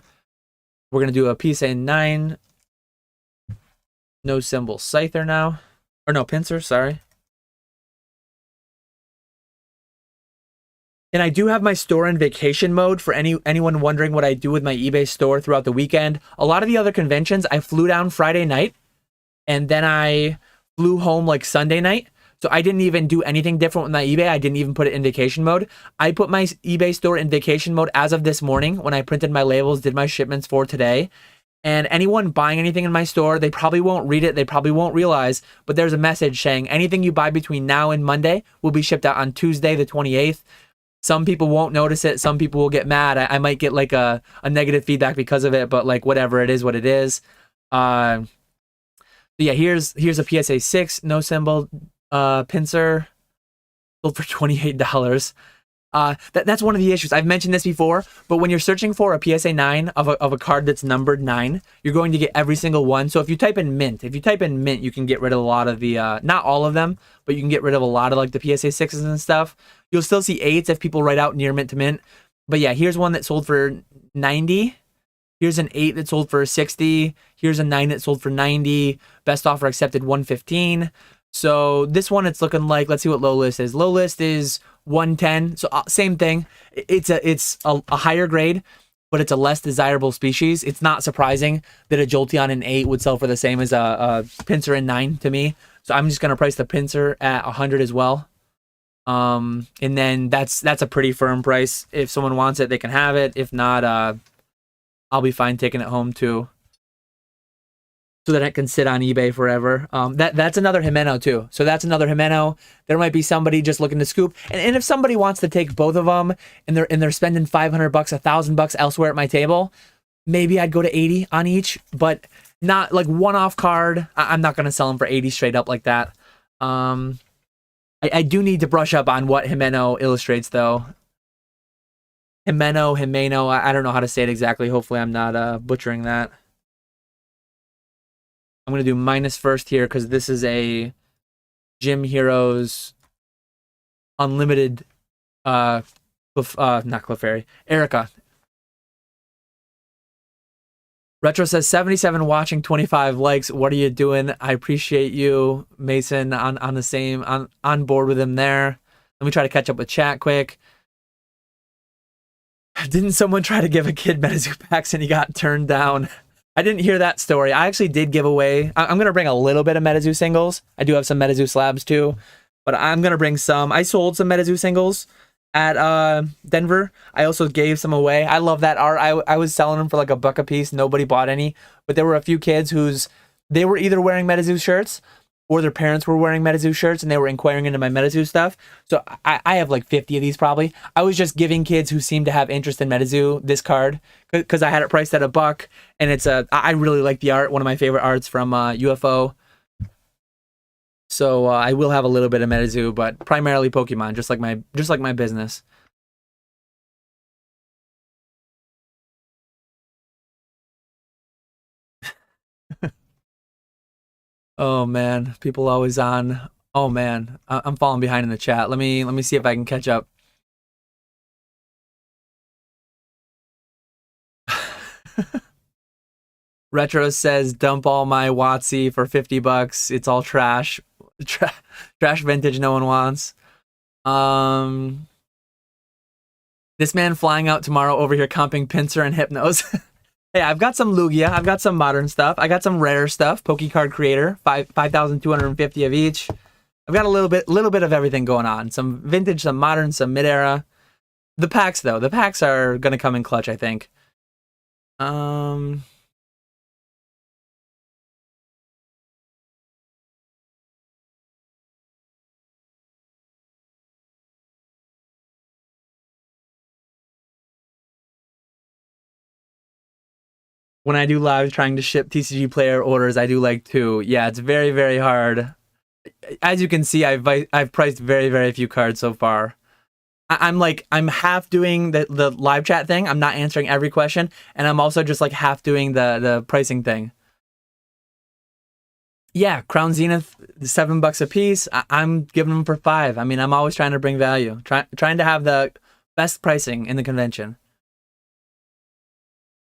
S1: We're going to do a PSA 9 no symbol Scyther now. Or no, Pinsir, sorry. And I do have my store in vacation mode for anyone wondering what I do with my eBay store throughout the weekend. A lot of the other conventions, I flew down Friday night, and then I flew home like Sunday night. So I didn't even do anything different with my eBay. I didn't even put it in vacation mode. I put my eBay store in vacation mode as of this morning when I printed my labels, did my shipments for today. And anyone buying anything in my store, they probably won't read it. They probably won't realize, but there's a message saying anything you buy between now and Monday will be shipped out on Tuesday, the 28th. Some people won't notice it. Some people will get mad. I might get like a negative feedback because of it, but like whatever, it is what it is. Yeah, here's a PSA 6 no symbol Pinsir sold for $28. That's one of the issues. I've mentioned this before, but when you're searching for a PSA 9 of a card that's numbered 9, you're going to get every single one. So if you type in mint, you can get rid of a lot of the, not all of them, but you can get rid of a lot of like the PSA 6s and stuff. You'll still see 8s if people write out near mint to mint. But yeah, here's one that sold for 90. Here's an 8 that sold for 60. Here's a 9 that sold for 90. Best offer accepted 115. So this one, it's looking like, let's see what low list is. Low list is 110. So same thing. It's a higher grade, but it's a less desirable species. It's not surprising that a Jolteon in 8 would sell for the same as a Pinsir in 9 to me. So I'm just going to price the Pinsir at 100 as well. And then that's a pretty firm price. If someone wants it, they can have it. If not, I'll be fine taking it home too, so that it can sit on eBay forever. That's another Himeno too. So that's another Himeno. There might be somebody just looking to scoop. And if somebody wants to take both of them and they're spending $500, $1,000 elsewhere at my table, maybe I'd go to 80 on each, but not like one-off card. I'm not going to sell them for 80 straight up like that. I do need to brush up on what Himeno illustrates though. Himeno, I don't know how to say it exactly. Hopefully I'm not butchering that. I'm going to do minus first here because this is a Gym Heroes Unlimited, not Clefairy, Erica. Retro says 77 watching, 25 likes. What are you doing? I appreciate you, Mason, on the same, on board with him there. Let me try to catch up with chat quick. Didn't someone try to give a kid Metazoo packs and he got turned down? I didn't hear that story. I actually did give away. I'm going to bring a little bit of Metazoo singles. I do have some Metazoo slabs too, but I'm going to bring some. I sold some Metazoo singles at Denver. I also gave some away. I love that art. I was selling them for like $1 a piece. Nobody bought any, but there were a few kids they were either wearing Metazoo shirts or their parents were wearing Metazoo shirts and they were inquiring into my Metazoo stuff. So I have like 50 of these probably. I was just giving kids who seemed to have interest in Metazoo this card because I had it priced at $1, and I really like the art. One of my favorite arts from UFO. So I will have a little bit of Metazoo, but primarily Pokemon, just like my business. Oh man, people always on. Oh man, I'm falling behind in the chat. Let me see if I can catch up. Retro says dump all my Watsy for 50 bucks. It's all trash. Trash vintage no one wants. Um this man flying out tomorrow over here comping Pinsir and Hypnos. Hey, I've got some Lugia, I've got some modern stuff, I got some rare stuff, Pokecard Creator, 5,250 of each. I've got a little bit of everything going on. Some vintage, some modern, some mid-era. The packs though, the packs are gonna come in clutch, I think. Um when I do live trying to ship TCG player orders, I do like 2. Yeah, it's very, very hard. As you can see, I've priced very, very few cards so far. I'm half doing the live chat thing. I'm not answering every question, and I'm also just like half doing the pricing thing. Yeah, Crown Zenith, $7 a piece. I'm giving them for 5. I mean, I'm always trying to bring value, trying to have the best pricing in the convention.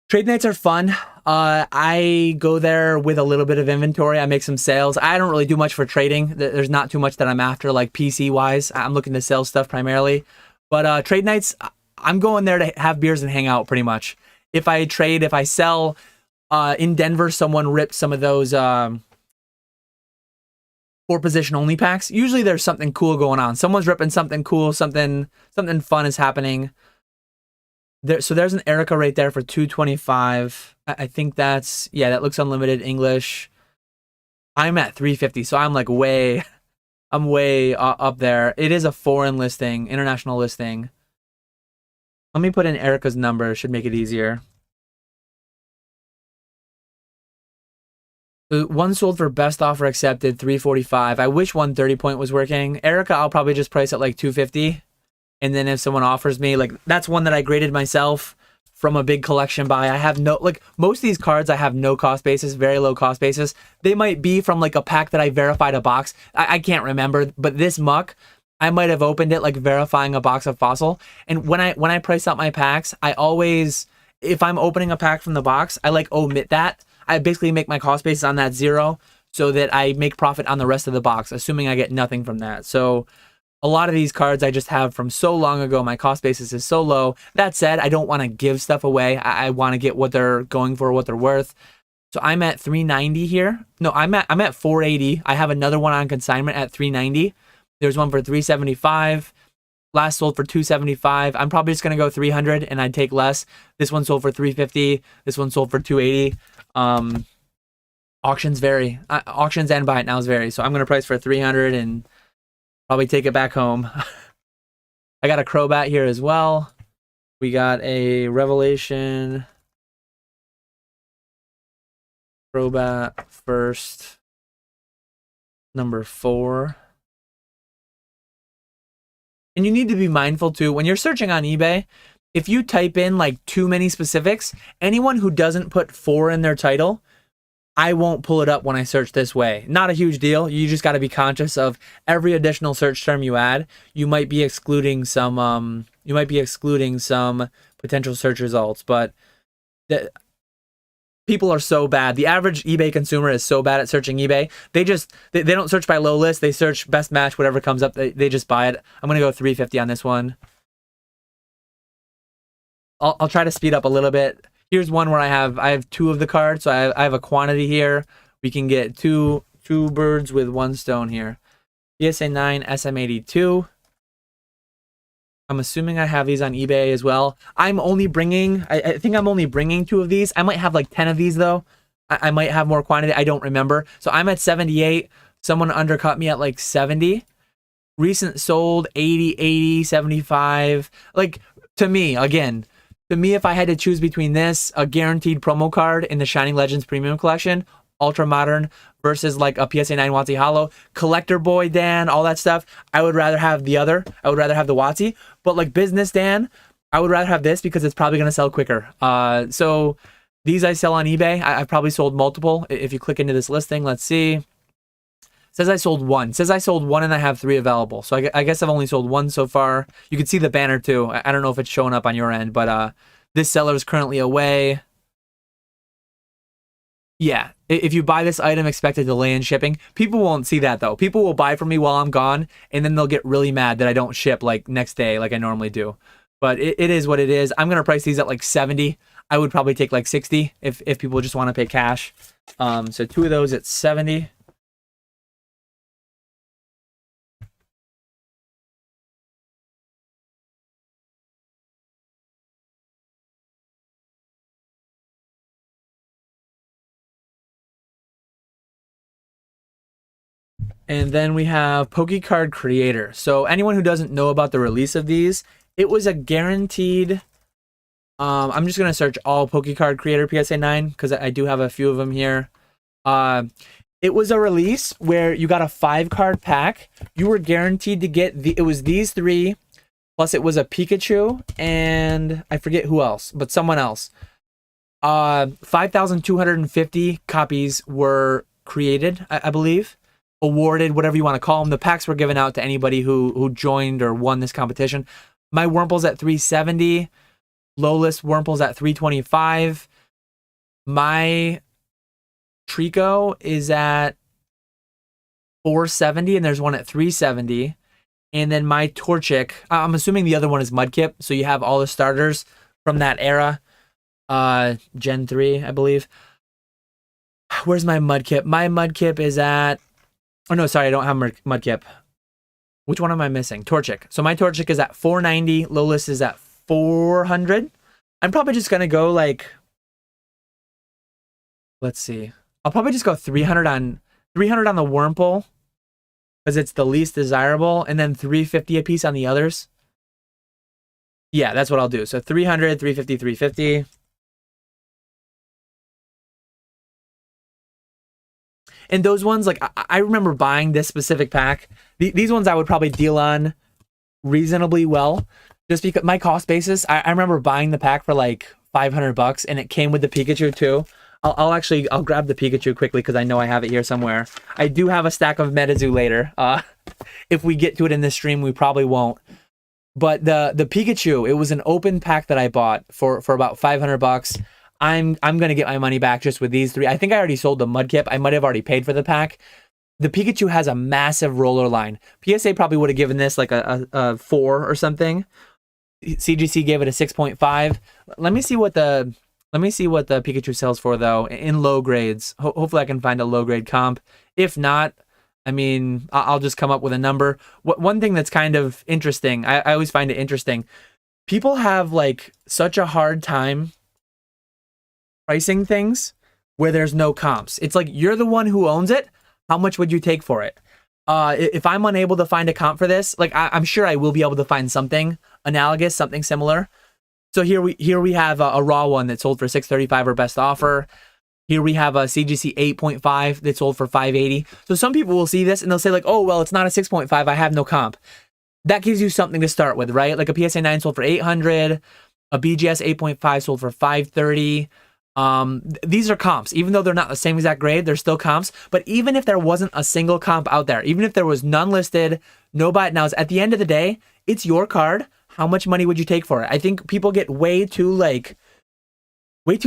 S1: Trade nights are fun. I go there with a little bit of inventory. I make some sales. I don't really do much for trading. There's not too much that I'm after, like PC wise. I'm looking to sell stuff primarily. But trade nights, I'm going there to have beers and hang out pretty much. If I trade, if I sell, in Denver, someone ripped some of those 4-position only packs. Usually there's something cool going on. Someone's ripping something cool, something fun is happening. So there's an Erica right there for 225. I think that's, yeah, that looks unlimited English. I'm at 350, so I'm like I'm way up there. It is a foreign listing, international listing. Let me put in Erica's number, should make it easier. One sold for best offer accepted, 345. I wish 130 point was working. Erica, I'll probably just price at like 250. And then if someone offers me, like, that's one that I graded myself from a big collection buy. I have no, like, most of these cards, I have no cost basis, very low cost basis. They might be from like a pack that I verified a box. I can't remember, but this muck, I might have opened it like verifying a box of Fossil. And when I price out my packs, I always, if I'm opening a pack from the box, I like omit that. I basically make my cost basis on that 0 so that I make profit on the rest of the box, assuming I get nothing from that. So a lot of these cards I just have from so long ago. My cost basis is so low. That said, I don't want to give stuff away. I want to get what they're going for, what they're worth. So I'm at 390 here. No, I'm at 480. I have another one on consignment at 390. There's one for 375. Last sold for 275. I'm probably just gonna go 300 and I'd take less. This one sold for 350. This one sold for 280. Auctions vary. Auctions and buy it nows vary. So I'm gonna price for 300 and probably take it back home. I got a Crobat here as well. We got a Revelation Crobat first, number 4. And you need to be mindful too, when you're searching on eBay, if you type in like too many specifics, anyone who doesn't put 4 in their title, I won't pull it up when I search this way. Not a huge deal. You just got to be conscious of every additional search term you add. You might be excluding some potential search results, but people are so bad. The average eBay consumer is so bad at searching eBay. They don't search by low list. They search best match, whatever comes up, they just buy it. I'm going to go 350 on this one. I'll try to speed up a little bit. Here's one where I have 2 of the cards, so I have a quantity here. We can get two birds with 1 stone here. PSA 9, SM82. I'm assuming I have these on eBay as well. I'm only bringing, I think I'm only bringing 2 of these. I might have like 10 of these though. I might have more quantity. I don't remember. So I'm at 78. Someone undercut me at like 70. Recent sold 80, 80, 75. Like, to me, again, if I had to choose between this, a guaranteed promo card in the Shining Legends Premium Collection, Ultra Modern, versus like a PSA 9 WotC Hollow, Collector Boy Dan, all that stuff, I would rather have the other. I would rather have the WotC. But like Business Dan, I would rather have this because it's probably going to sell quicker. So these I sell on eBay. I've probably sold multiple. If you click into this listing, let's see. Says I sold one. Says I sold one and I have 3 available. So I guess I've only sold one so far. You can see the banner too. I don't know if it's showing up on your end, but this seller is currently away. Yeah, if you buy this item, expect a delay in shipping. People won't see that though. People will buy from me while I'm gone, and then they'll get really mad that I don't ship like next day like I normally do. But it is what it is. I'm gonna price these at like 70. I would probably take like 60 if people just want to pay cash. So 2 of those at 70. And then we have PokeCard Creator. So anyone who doesn't know about the release of these, it was a guaranteed. I'm just gonna search all PokeCard Creator PSA 9 because I do have a few of them here. It was a release where you got a 5-card pack. You were guaranteed to get it was these 3, plus it was a Pikachu and I forget who else, but someone else. 5,250 copies were created, I believe. Awarded, whatever you want to call them. The packs were given out to anybody who joined or won this competition. My Wurmple's at 370. Low list Wurmple's at 325. My Trico is at 470, and there's one at 370. And then my Torchic, I'm assuming the other one is Mudkip, so you have all the starters from that era. Gen 3, I believe. Where's my Mudkip? My Mudkip is at... Oh, no, sorry, I don't have Mudkip. Which one am I missing? Torchic. So my Torchic is at 490. Low list is at 400. I'm probably just going to go like... Let's see. I'll probably just go 300 on the Wurmple because it's the least desirable, and then 350 a piece on the others. Yeah, that's what I'll do. So 300, 350, 350. And those ones, like, I remember buying this specific pack. These ones I would probably deal on reasonably well. Just because my cost basis, I remember buying the pack for like $500 and it came with the Pikachu too. I'll grab the Pikachu quickly because I know I have it here somewhere. I do have a stack of Metazoo later. If we get to it in this stream, we probably won't. But the Pikachu, it was an open pack that I bought for about $500. I'm gonna get my money back just with these 3. I think I already sold the Mudkip. I might have already paid for the pack. The Pikachu has a massive roller line. PSA probably would have given this like a 4 or something. CGC gave it a 6.5. Let me see what the Pikachu sells for though in low grades. Hopefully I can find a low grade comp. If not, I mean, I'll just come up with a number. One thing that's kind of interesting, I always find it interesting. People have like such a hard time pricing things where there's no comps. It's like, you're the one who owns it. How much would you take for it? If I'm unable to find a comp for this, like I'm sure I will be able to find something analogous, something similar. So here we have a raw one that sold for $635 or best offer. Here we have a CGC 8.5 that sold for $580. So some people will see this and they'll say like, oh, well, it's not a 6.5. I have no comp. That gives you something to start with, right? Like a PSA 9 sold for $800. A BGS 8.5 sold for $530. These are comps. Even though they're not the same exact grade, they're still comps. But even if there wasn't a single comp out there, even if there was none listed, no buy it nows, at the end of the day, it's your card. How much money would you take for it? I think people get way too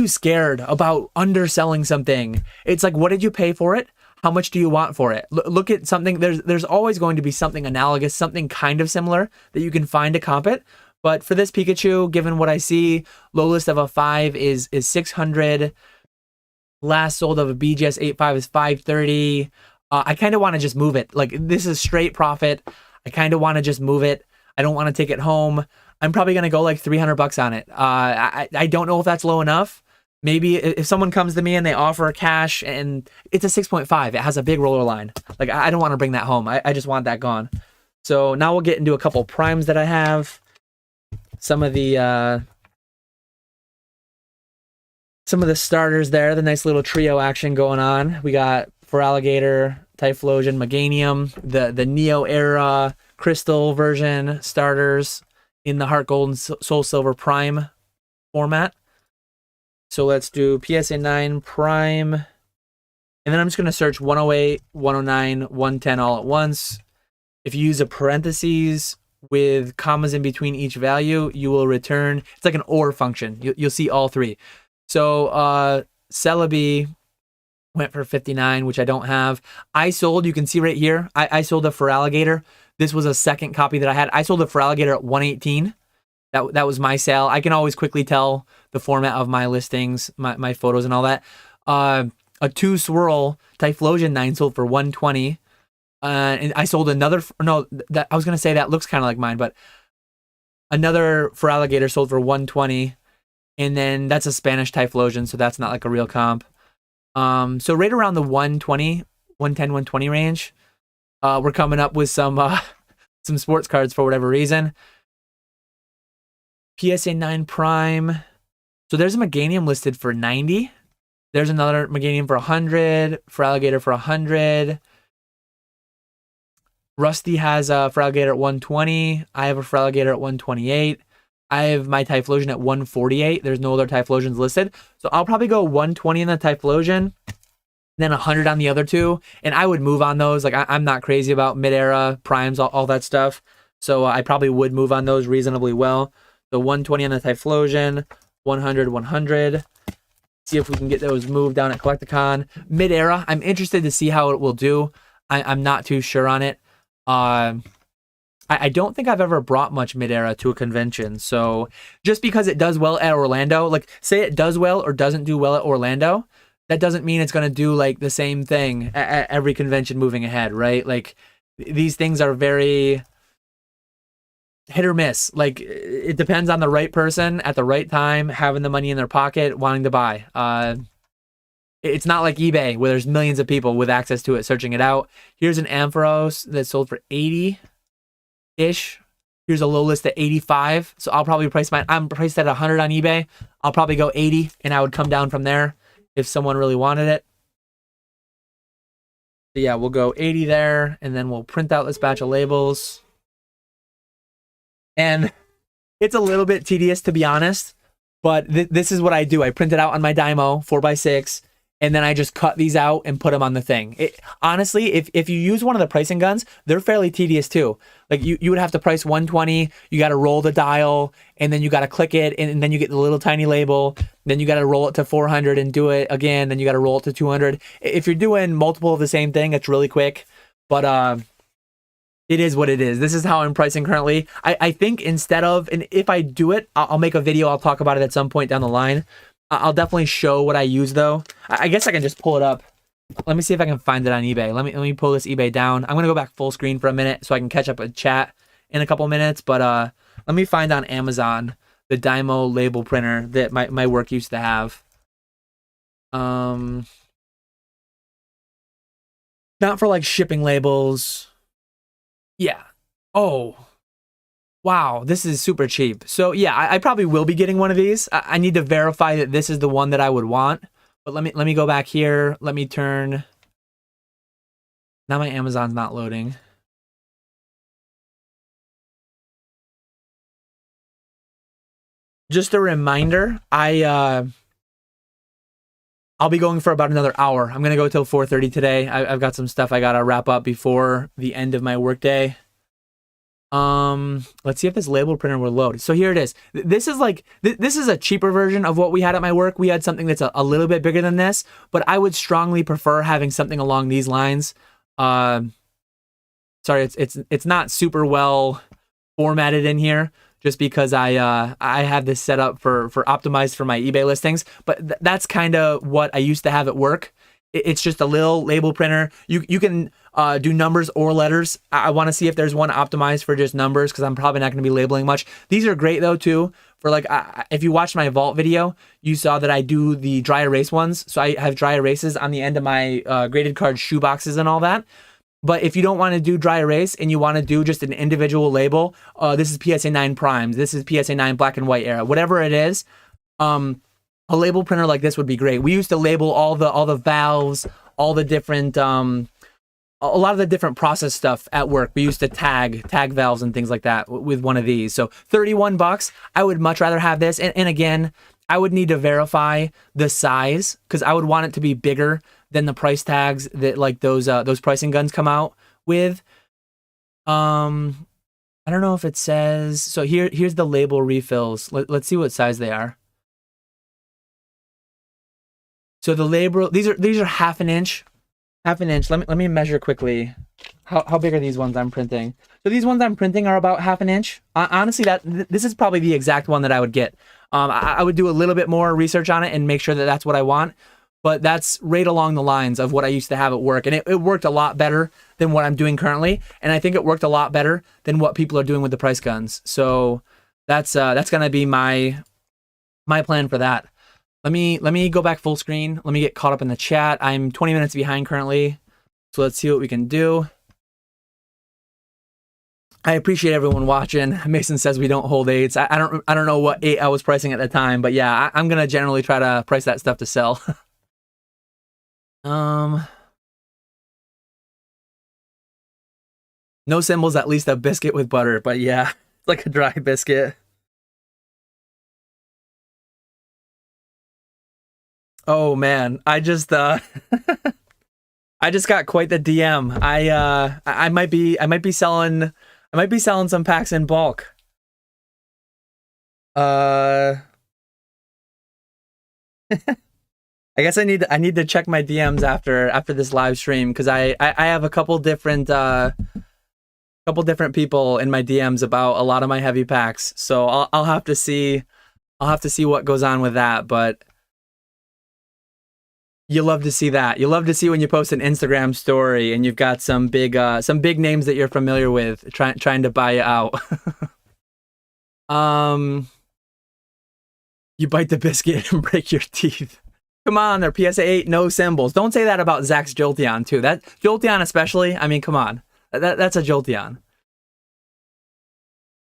S1: scared about underselling something. It's like, what did you pay for it? How much do you want for it? Look at something. There's always going to be something analogous, something kind of similar that you can find to comp it. But for this Pikachu, given what I see, low list of a 5 is 600. Last sold of a BGS 8.5 is 530. I kind of want to just move it. Like, this is straight profit. I kind of want to just move it. I don't want to take it home. I'm probably going to go like $300 on it. I don't know if that's low enough. Maybe if someone comes to me and they offer cash and it's a 6.5, it has a big roller line. Like, I don't want to bring that home. I just want that gone. So now we'll get into a couple primes that I have. Some of the starters there, the nice little trio action going on. We got Feraligatr, Typhlosion, Meganium, the Neo era Crystal version starters in the Heart Gold and Soul Silver Prime format. So let's do PSA 9 Prime And then I'm just going to search 108, 109, 110 all at once. If you use a parentheses with commas in between each value, you will return. It's like an OR function. You'll see all three. So Celebi went for 59, which I don't have. I sold, you can see right here, I sold a Feraligatr. This was a second copy that I had. I sold a Feraligatr at 118. That was my sale. I can always quickly tell the format of my listings, my photos and all that. A 2-swirl Typhlosion 9 sold for 120. And I sold another, no, that I was going to say that looks kind of like mine, but another Feraligatr sold for 120. And then that's a Spanish Typhlosion, so that's not like a real comp. So right around the 120, 110, 120 range, we're coming up with some sports cards for whatever reason. PSA 9 Prime. So there's a Meganium listed for 90. There's another Meganium for 100. Feraligatr for 100. Rusty has a Feraligatr at 120. I have a Feraligatr at 128. I have my Typhlosion at 148. There's no other Typhlosions listed. So I'll probably go 120 in the Typhlosion, then 100 on the other two. And I would move on those. Like I'm not crazy about mid-era, primes, all that stuff. So I probably would move on those reasonably well. So 120 on the Typhlosion, 100, 100. See if we can get those moved down at Collecticon. Mid-era, I'm interested to see how it will do. I'm not too sure on it. I don't think I've ever brought much mid-era to a convention. So just because it does well at Orlando, like say it does well or doesn't do well at Orlando, that doesn't mean it's going to do like the same thing at every convention moving ahead, right? Like these things are very hit or miss. Like it depends on the right person at the right time, having the money in their pocket, wanting to buy. It's not like eBay where there's millions of people with access to it searching it out. Here's an Ampharos that sold for 80-ish. Here's a low list at 85. So I'll probably price mine. I'm priced at 100 on eBay. I'll probably go 80 and I would come down from there if someone really wanted it. So yeah, we'll go 80 there and then we'll print out this batch of labels. And it's a little bit tedious to be honest, but this is what I do. I print it out on my Dymo 4x6. And then I just cut these out and put them on the thing. Honestly, if you use one of the pricing guns, they're fairly tedious too. Like you would have to price 120, you got to roll the dial, and then you got to click it, and then you get the little tiny label. Then you got to roll it to 400 and do it again. Then you got to roll it to 200. If you're doing multiple of the same thing, it's really quick. But it is what it is. This is how I'm pricing currently. I think instead of, and if I do it, I'll make a video. I'll talk about it at some point down the line. I'll definitely show what I use though. I guess I can just pull it up. Let me see if I can find it on eBay. Let me pull this eBay down. I'm gonna go back full screen for a minute so I can catch up with chat in a couple minutes. But let me find on Amazon the Dymo label printer that my work used to have. Not for like shipping labels. Yeah. Oh. Wow, this is super cheap. So yeah, I probably will be getting one of these. I need to verify that this is the one that I would want. But let me go back here. Let me turn. Now my Amazon's not loading. Just a reminder, I'll be going for about another hour. I'm gonna go till 4:30 today. I've got some stuff I gotta wrap up before the end of my workday. Let's see if this label printer will load. So here it is. This is like, this is a cheaper version of what we had at my work. We had something that's a little bit bigger than this, but I would strongly prefer having something along these lines. Sorry, it's not super well formatted in here just because I have this set up for optimized for my eBay listings, but that's kind of what I used to have at work. It's just a little label printer. You can do numbers or letters. I want to see if there's one optimized for just numbers because I'm probably not going to be labeling much. These are great though too for like if you watched my vault video, you saw that I do the dry erase ones. So I have dry erases on the end of my graded card shoe boxes and all that. But if you don't want to do dry erase and you want to do just an individual label, this is PSA 9 primes. This is PSA 9 black and white era. Whatever it is, a label printer like this would be great. We used to label all the valves, all the different a lot of the different process stuff at work. We used to tag valves and things like that with one of these. So $31. I would much rather have this. And again, I would need to verify the size because I would want it to be bigger than the price tags that like those pricing guns come out with. I don't know if it says. So here's the label refills. Let's see what size they are. So the label, these are half an inch. Half an inch. Let me measure quickly. How big are these ones I'm printing? So these ones I'm printing are about half an inch. Honestly, this is probably the exact one that I would get. I would do a little bit more research on it and make sure that that's what I want. But that's right along the lines of what I used to have at work. And it worked a lot better than what I'm doing currently. And I think it worked a lot better than what people are doing with the price guns. So that's going to be my plan for that. Let me go back full screen. Let me get caught up in the chat. I'm 20 minutes behind currently. So let's see what we can do. I appreciate everyone watching. Mason says we don't hold 8s. I don't know what 8 I was pricing at the time, but yeah, I'm going to generally try to price that stuff to sell. No symbols, at least a biscuit with butter, but yeah, like a dry biscuit. Oh man, I just got quite the DM. I might be selling some packs in bulk. I guess I need to check my DMs after this live stream, because I have a couple different people in my DMs about a lot of my heavy packs. So I'll have to see what goes on with that, but you love to see that. You love to see when you post an Instagram story and you've got some big names that you're familiar with trying to buy you out. You bite the biscuit and break your teeth. Come on, they're PSA 8, no symbols. Don't say that about Zach's Jolteon too. That Jolteon especially, I mean, come on. That's a Jolteon.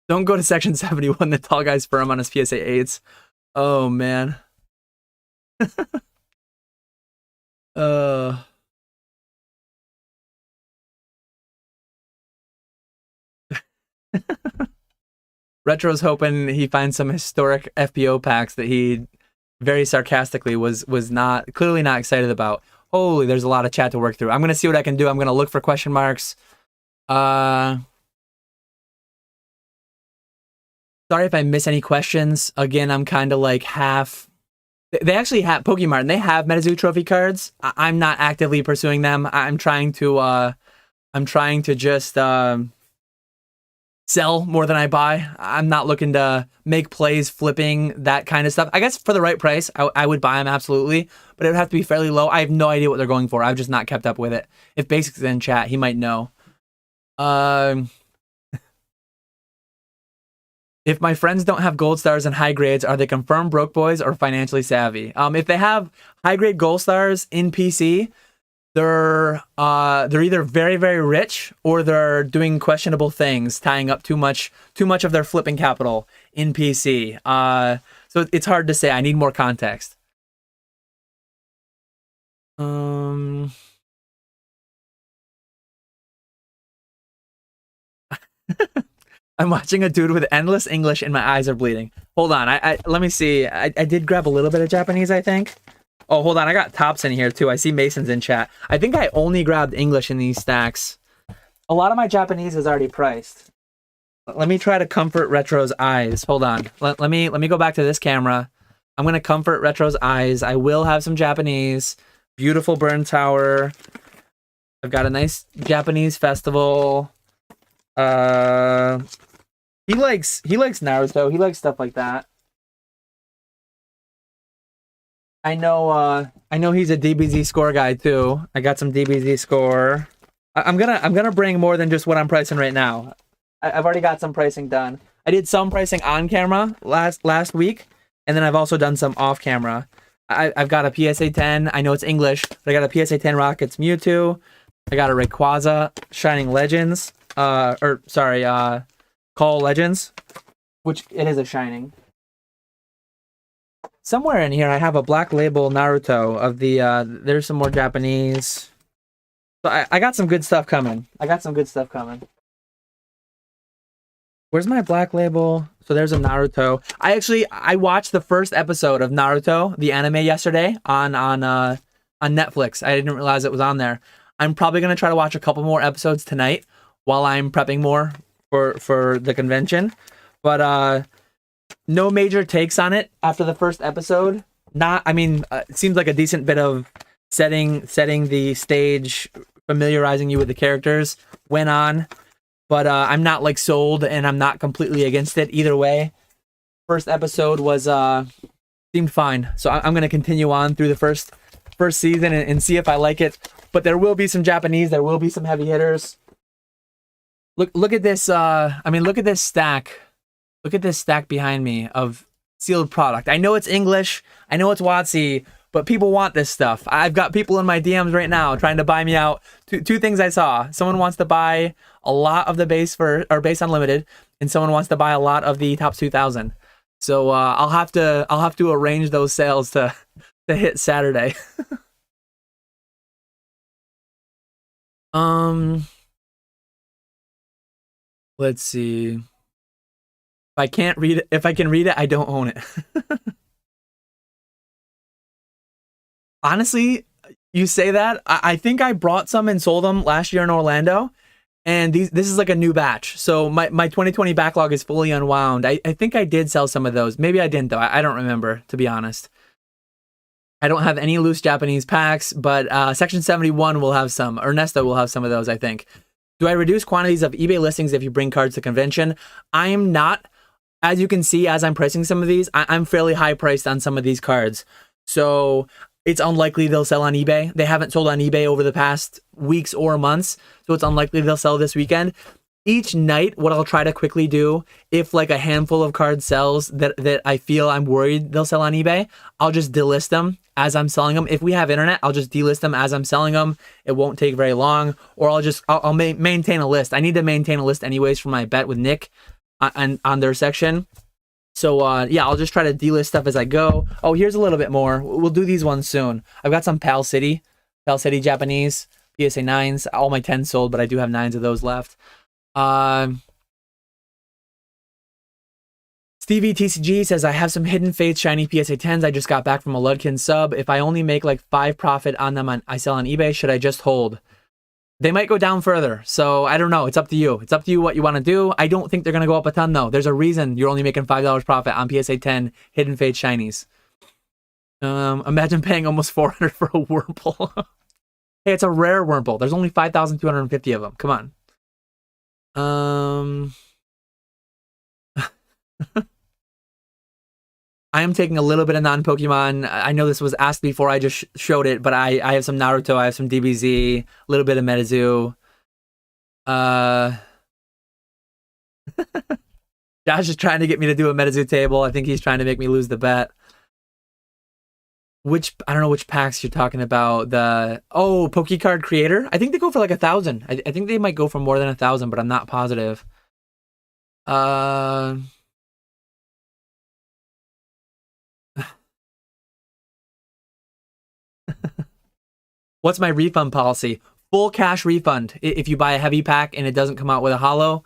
S1: Don't go to section 71, the tall guy's firm on his PSA 8s. Oh man. Retro's hoping he finds some historic FPO packs that he very sarcastically was clearly not excited about. Holy, there's a lot of chat to work through. I'm gonna see what I can do. I'm gonna look for question marks. Sorry if I miss any questions. Again, I'm kind of like half. They actually have Pokemon. They have Metazoo trophy cards. I'm not actively pursuing them. I'm trying to just sell more than I buy. I'm not looking to make plays flipping that kind of stuff. I guess for the right price, I would buy them absolutely, but it would have to be fairly low. I have no idea what they're going for. I've just not kept up with it. If Basics is in chat, he might know. If my friends don't have gold stars and high grades, are they confirmed broke boys or financially savvy? If they have high grade gold stars in PC, they're either very, very rich or they're doing questionable things, tying up too much of their flipping capital in PC. So it's hard to say. I need more context. I'm watching a dude with endless English and my eyes are bleeding. Hold on, let me see. I did grab a little bit of Japanese, I think. Oh, hold on, I got Tops in here too. I see Mason's in chat. I think I only grabbed English in these stacks. A lot of my Japanese is already priced. Let me try to comfort Retro's eyes. Hold on. Let me go back to this camera. I'm gonna comfort Retro's eyes. I will have some Japanese. Beautiful burn tower. I've got a nice Japanese festival. He likes Naruto. He likes stuff like that. I know he's a DBZ score guy too. I got some DBZ score. I'm gonna bring more than just what I'm pricing right now. I've already got some pricing done. I did some pricing on camera last week, and then I've also done some off camera. I've got a PSA 10. I know it's English, but I got a PSA 10 Rockets Mewtwo. I got a Rayquaza Shining Legends. Call Legends, which it is a Shining. Somewhere in here, I have a black label Naruto of the. There's some more Japanese. So I got some good stuff coming. Where's my black label? So there's a Naruto. I watched the first episode of Naruto, the anime, yesterday on on Netflix. I didn't realize it was on there. I'm probably gonna try to watch a couple more episodes tonight while I'm prepping more for the convention. But no major takes on it after the first episode. It seems like a decent bit of setting the stage, familiarizing you with the characters went on. But I'm not like sold, and I'm not completely against it either way. First episode was seemed fine, so I'm gonna continue on through the first season and see if I like it. But there will be some Japanese, there will be some heavy hitters. Look at this. Look at this stack. Look at this stack behind me of sealed product. I know it's English, I know it's WotC, but people want this stuff. I've got people in my DMs right now trying to buy me out. Two things I saw. Someone wants to buy a lot of the base unlimited, and someone wants to buy a lot of the top 2000. So I'll have to arrange those sales to hit Saturday. Let's see. If I can read it, I don't own it. Honestly, you say that. I think I brought some and sold them last year in Orlando, and this is like a new batch. So my 2020 backlog is fully unwound. I think I did sell some of those. Maybe I didn't though. I don't remember, to be honest. I don't have any loose Japanese packs, but Section 71 will have some. Ernesto will have some of those, I think. Do I reduce quantities of eBay listings if you bring cards to convention? I am not. As you can see, as I'm pricing some of these, I'm fairly high priced on some of these cards. So it's unlikely they'll sell on eBay. They haven't sold on eBay over the past weeks or months, so it's unlikely they'll sell this weekend. Each night, what I'll try to quickly do, if like a handful of cards sells that I feel I'm worried they'll sell on eBay, I'll just delist them as I'm selling them. If we have internet, I'll just delist them as I'm selling them. It won't take very long, or I'll maintain a list. I need to maintain a list anyways for my bet with Nick on their section. So yeah, I'll just try to delist stuff as I go. Oh, here's a little bit more. We'll do these ones soon. I've got some Pal City Japanese, PSA 9s. All my 10s sold, but I do have 9s of those left. Stevie TCG says, I have some Hidden Fates shiny PSA 10s. I just got back from a Ludkin sub. If I only make like 5 profit on them I sell on eBay, should I just hold? They might go down further, so I don't know. It's up to you. It's up to you what you want to do. I don't think they're going to go up a ton, though. There's a reason you're only making $5 profit on PSA 10 Hidden Fate Shinies. Imagine paying almost $400 for a Wurmple. Hey, it's a rare Wurmple. There's only 5,250 of them. Come on. I am taking a little bit of non-Pokemon. I know this was asked before I just showed it, but I have some Naruto, I have some DBZ, a little bit of Metazoo. Josh is trying to get me to do a Metazoo table. I think he's trying to make me lose the bet. I don't know which packs you're talking about. Pokecard Creator? I think they go for like 1,000. I think they might go for more than 1,000, but I'm not positive. What's my refund policy? Full cash refund if you buy a heavy pack and it doesn't come out with a holo.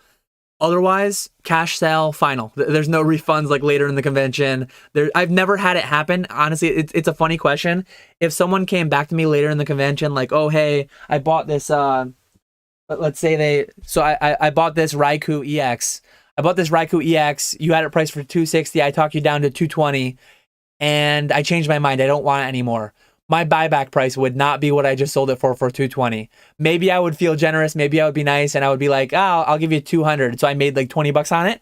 S1: Otherwise, cash sale, final. There's no refunds like later in the convention. I've never had it happen. Honestly, it's a funny question. If someone came back to me later in the convention like, oh, hey, I bought this, let's say I bought this Raikou EX. I bought this Raikou EX. You had it priced for $260. I talked you down to $220, and I changed my mind. I don't want it anymore. My buyback price would not be what I just sold it for $220. Maybe I would feel generous. Maybe I would be nice, and I would be like, oh, I'll give you $200. So I made like $20 on it.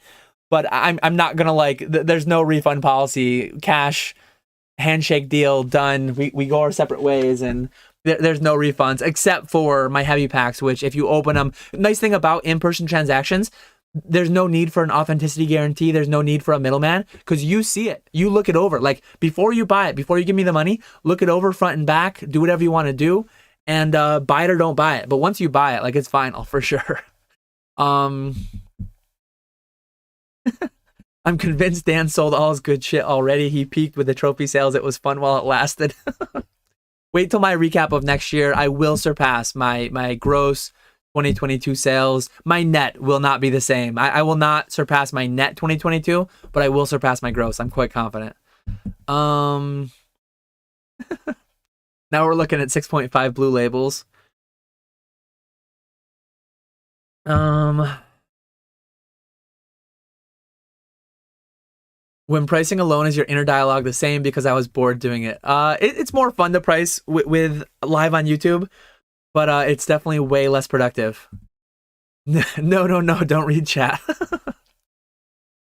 S1: But I'm not gonna like. There's no refund policy. Cash, handshake deal, done. We go our separate ways, and there's no refunds except for my heavy packs. Which if you open them, nice thing about in-person transactions, there's no need for an authenticity guarantee. There's no need for a middleman because you see it. You look it over. Like before you buy it, before you give me the money, look it over front and back. Do whatever you want to do, and buy it or don't buy it. But once you buy it, like it's final for sure. I'm convinced Dan sold all his good shit already. He peaked with the trophy sales. It was fun while it lasted. Wait till my recap of next year. I will surpass my gross 2022 sales. My net will not be the same. I will not surpass my net 2022, but I will surpass my gross. I'm quite confident. Now Now we're looking at 6.5 blue labels. When pricing alone, is your inner dialogue the same? Because I was bored doing it. It's more fun to price with live on YouTube, but it's definitely way less productive. No, don't read chat.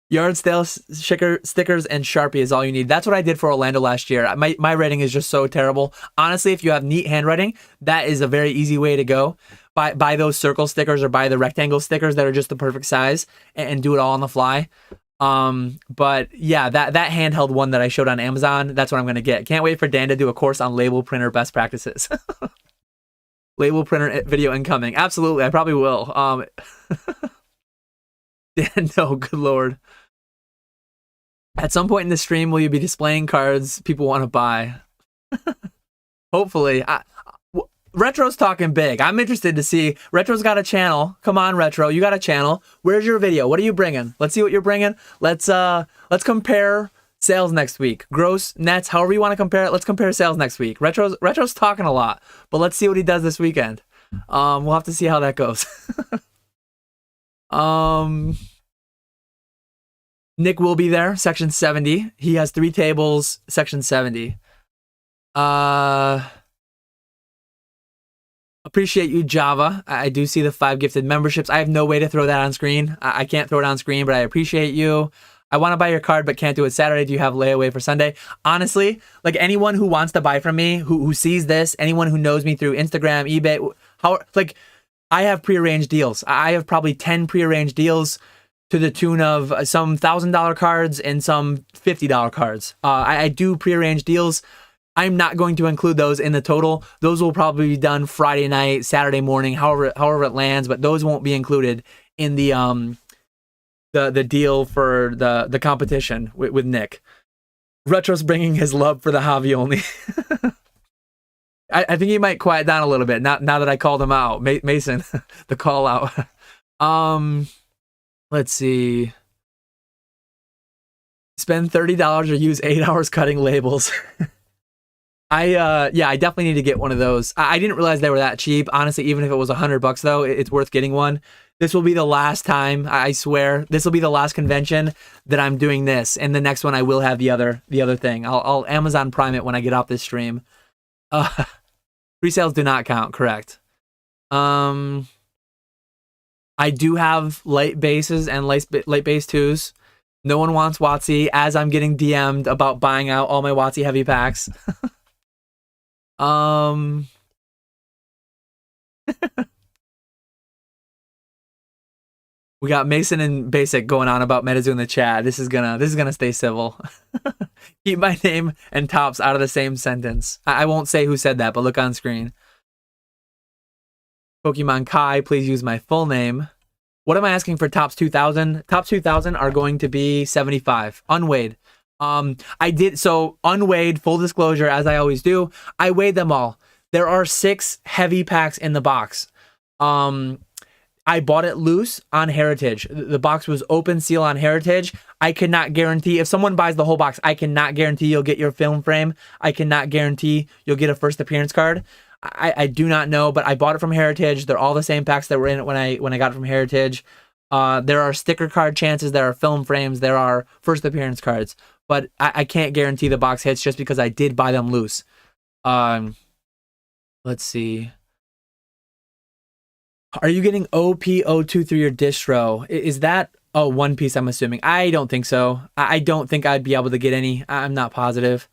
S1: Yard sale stickers and Sharpie is all you need. That's what I did for Orlando last year. My writing is just so terrible. Honestly, if you have neat handwriting, that is a very easy way to go. Buy those circle stickers or buy the rectangle stickers that are just the perfect size and do it all on the fly. But yeah, that handheld one that I showed on Amazon, that's what I'm going to get. Can't wait for Dan to do a course on label printer best practices. Label printer video incoming. Absolutely. I probably will. Dan, no, good Lord. At some point in the stream, will you be displaying cards people want to buy? Hopefully. Retro's talking big. I'm interested to see. Retro's got a channel. Come on, Retro. You got a channel. Where's your video? What are you bringing? Let's see what you're bringing. Let's compare sales next week. Gross, nets, however you want to compare it. Let's compare sales next week. Retro's talking a lot, but let's see what he does this weekend. We'll have to see how that goes. Nick will be there, section 70. He has 3 tables, section 70. Appreciate you, Java. I do see the 5 gifted memberships. I have no way to throw that on screen. I can't throw it on screen, but I appreciate you. I want to buy your card, but can't do it Saturday. Do you have layaway for Sunday? Honestly, like anyone who wants to buy from me, who sees this, anyone who knows me through Instagram, eBay, I have prearranged deals. I have probably 10 prearranged deals to the tune of some $1,000 cards and some $50 cards. I do prearranged deals. I'm not going to include those in the total. Those will probably be done Friday night, Saturday morning, however it lands, but those won't be included in the deal for the competition with Nick. Retro's bringing his love for the hobby only. I think he might quiet down a little bit now that I called him out. Mason, the call out. Let's see. Spend $30 or use 8 hours cutting labels. I definitely need to get one of those. I didn't realize they were that cheap. Honestly, even if it was $100 though, it's worth getting one. This will be the last time, I swear. This will be the last convention that I'm doing this. And the next one I will have the other thing. I'll Amazon Prime it when I get off this stream. Resales do not count, correct. I do have light bases and light base 2s. No one wants WotC, as I'm getting DM'd about buying out all my WotC heavy packs. We got Mason and Basic going on about MetaZoo in the chat. This is gonna stay civil. Keep my name and Tops out of the same sentence. I won't say who said that, but look on screen. Pokemon Kai, please use my full name. What am I asking for Tops 2000? Tops 2000 are going to be 75, unweighed. I did, so unweighed, full disclosure, as I always do, I weighed them all. There are 6 heavy packs in the box. I bought it loose on Heritage. The box was open seal on Heritage. I cannot guarantee, if someone buys the whole box, I cannot guarantee you'll get your film frame. I cannot guarantee you'll get a first appearance card. I do not know, but I bought it from Heritage. They're all the same packs that were in it when I got it from Heritage. There are sticker card chances, there are film frames, there are first appearance cards, but I can't guarantee the box hits just because I did buy them loose. Let's see. Are you getting OP02 through your distro? Is that a One Piece, I'm assuming? I don't think so. I don't think I'd be able to get any. I'm not positive.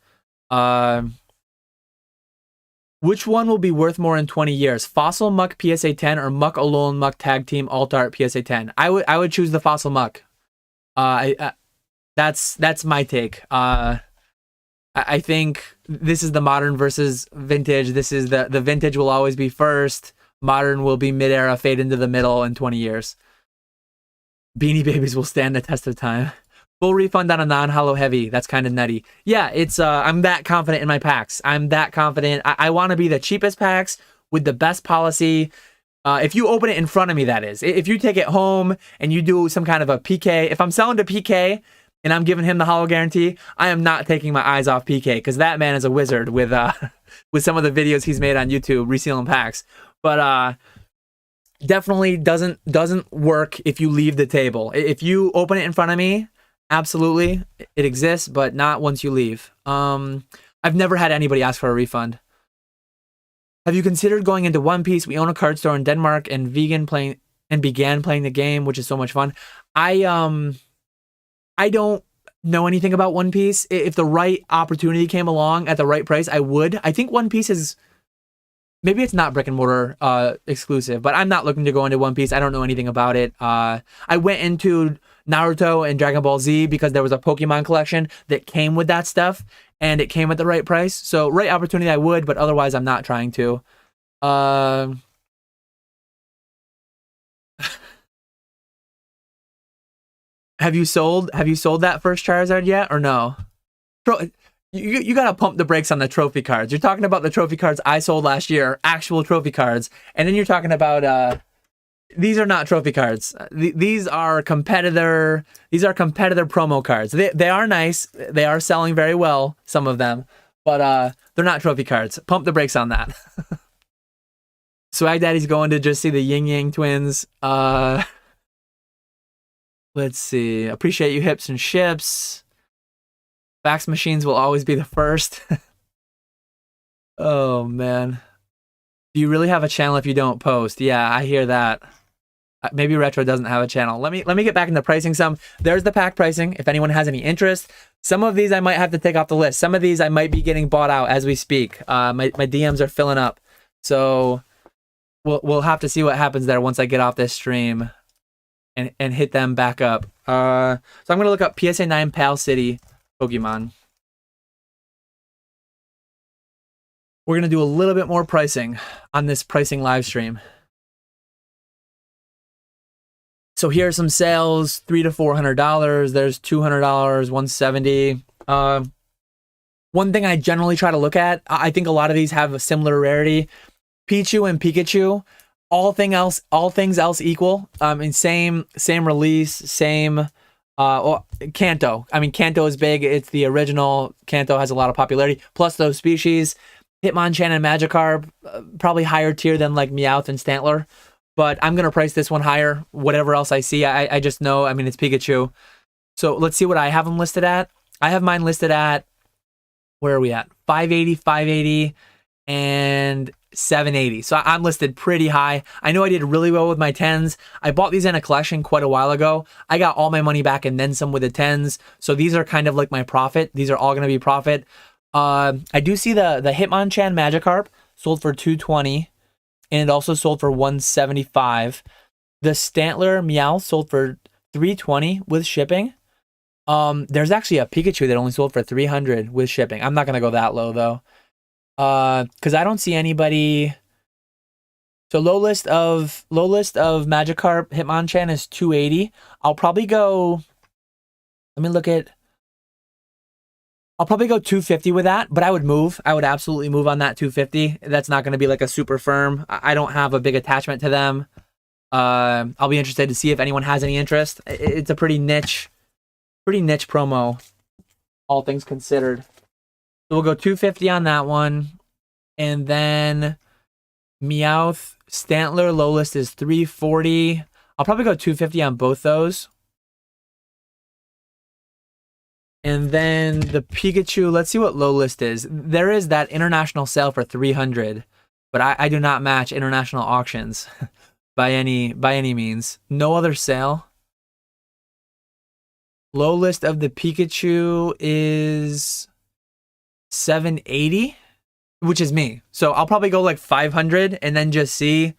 S1: Which one will be worth more in 20 years? Fossil Muck PSA 10 or Muck Alone Muck Tag Team Alt Art PSA 10? I would choose the Fossil Muck. That's my take. I think this is the modern versus vintage. This is the vintage will always be first. Modern will be mid-era, fade into the middle in 20 years. Beanie Babies will stand the test of time. Full refund on a non-hollow heavy. That's kind of nutty. Yeah, it's I'm that confident in my packs. I'm that confident. I want to be the cheapest packs with the best policy. If you open it in front of me, that is. If you take it home and you do some kind of a PK, if I'm selling to PK and I'm giving him the holo guarantee, I am not taking my eyes off PK, because that man is a wizard with with some of the videos he's made on YouTube resealing packs. But definitely doesn't work if you leave the table. If you open it in front of me, absolutely it exists, but not once you leave. I've never had anybody ask for a refund. Have you considered going into One Piece? We own a card store in Denmark and began playing the game, which is so much fun. I don't know anything about One Piece. If the right opportunity came along at the right price, I would. I think One Piece is, maybe it's not brick and mortar exclusive, but I'm not looking to go into One Piece. I don't know anything about it. I went into Naruto and Dragon Ball Z because there was a Pokemon collection that came with that stuff, and it came at the right price. So right opportunity I would, but otherwise I'm not trying to. Have you sold that first Charizard yet or no? You gotta pump the brakes on the trophy cards. You're talking about the trophy cards I sold last year, actual trophy cards, and then you're talking about these are not trophy cards. These are competitor promo cards. They are nice. They are selling very well, some of them, but they're not trophy cards. Pump the brakes on that. Swag Daddy's going to just see the Yin Yang twins. Let's see. Appreciate you, hips and ships. Fax machines will always be the first. Oh man. Do you really have a channel if you don't post? Yeah, I hear that. Maybe Retro doesn't have a channel. Let me get back into pricing some. There's the pack pricing. If anyone has any interest, some of these I might have to take off the list. Some of these I might be getting bought out as we speak. My DMs are filling up, so we'll have to see what happens there once I get off this stream and hit them back up. So I'm gonna look up PSA 9 Pal City Pokemon. We're gonna do a little bit more pricing on this pricing live stream. So here are some sales: $300 to $400. There's $200, $170. One thing I generally try to look at, I think a lot of these have a similar rarity. Pichu and Pikachu, all things else equal. And same release, same. Kanto. I mean, Kanto is big. It's the original. Kanto has a lot of popularity. Plus those species, Hitmonchan and Magikarp, probably higher tier than like Meowth and Stantler. But I'm going to price this one higher. Whatever else I see, I just know, I mean, it's Pikachu. So let's see what I have them listed at. I have mine listed at, where are we at? 580, and 780. So I'm listed pretty high. I know I did really well with my 10s. I bought these in a collection quite a while ago. I got all my money back and then some with the 10s. So these are kind of like my profit. These are all going to be profit. I do see the Hitmonchan Magikarp sold for $220. And it also sold for $175. The Stantler Meowth sold for $320 with shipping. There's actually a Pikachu that only sold for $300 with shipping. I'm not gonna go that low though, because I don't see anybody. So low list of Magikarp Hitmonchan is $280. I'll probably go. Let me look at. I'll probably go $250 with that, but I would move. I would absolutely move on that $250. That's not going to be like a super firm. I don't have a big attachment to them. I'll be interested to see if anyone has any interest. It's a pretty niche promo, all things considered. So we'll go $250 on that one. And then Meowth Stantler low list is $340. I'll probably go $250 on both those. And then the Pikachu, let's see what low list is. There is that international sale for $300, but I do not match international auctions by any means. No other sale. Low list of the Pikachu is $780, which is me. So I'll probably go like $500 and then just see.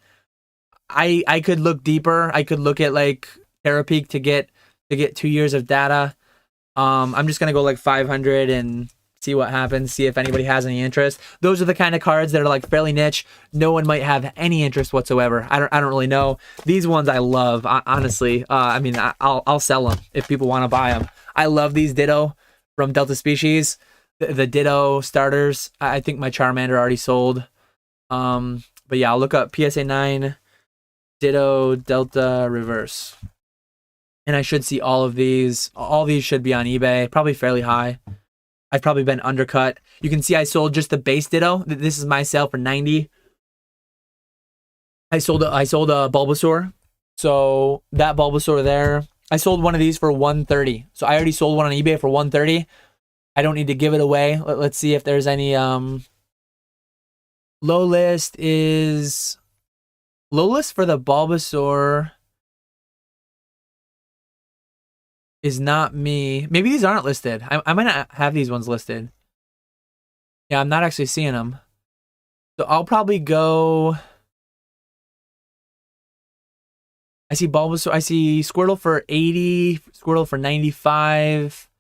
S1: I could look deeper. I could look at like Terapeak to get 2 years of data. I'm just gonna go like $500 and see what happens. See if anybody has any interest. Those are the kind of cards that are like fairly niche. No one might have any interest whatsoever. I don't really know. These ones I love, honestly. I mean, I'll sell them if people want to buy them. I love these Ditto from Delta Species. The Ditto starters. I think my Charmander already sold. But yeah, I'll look up PSA 9 Ditto Delta Reverse. And I should see all of these. All these should be on eBay, probably fairly high. I've probably been undercut. You can see I sold just the base Ditto. This is my sale for 90. I sold a Bulbasaur. So that Bulbasaur there, I sold one of these for 130. So I already sold one on eBay for 130. I don't need to give it away. Let's see if there's any low list for the Bulbasaur is not me. Maybe these aren't listed. I might not have these ones listed. Yeah, I'm not actually seeing them. So I'll probably go. I see Bulbasaur. I see Squirtle for 80. Squirtle for 95.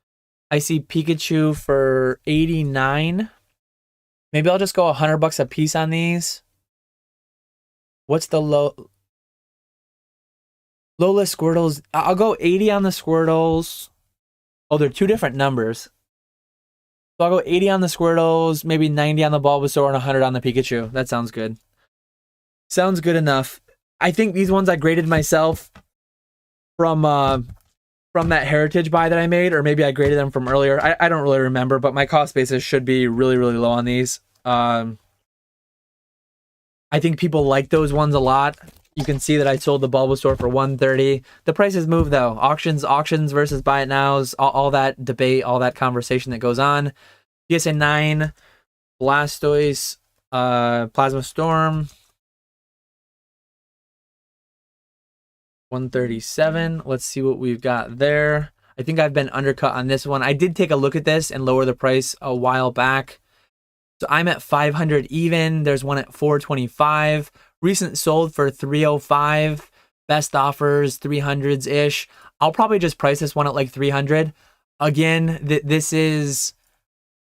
S1: I see Pikachu for 89. Maybe I'll just go $100 a piece on these. What's the low list Squirtles? I'll go 80 on the Squirtles. Oh, they're two different numbers. So I'll go 80 on the Squirtles, maybe 90 on the Bulbasaur, and 100 on the Pikachu. That sounds good. Sounds good enough. I think these ones I graded myself from that heritage buy that I made, or maybe I graded them from earlier. I don't really remember, but my cost basis should be really, really low on these. I think people like those ones a lot. You can see that I sold the Bulbasaur for 130. The prices move though. Auctions versus buy it nows, all that debate, all that conversation that goes on. PSA 9, Blastoise, Plasma Storm, 137. Let's see what we've got there. I think I've been undercut on this one. I did take a look at this and lower the price a while back. So I'm at 500 even. There's one at 425. Recent sold for 305. Best offers 300s-ish. I'll probably just price this one at like 300. Again, this is...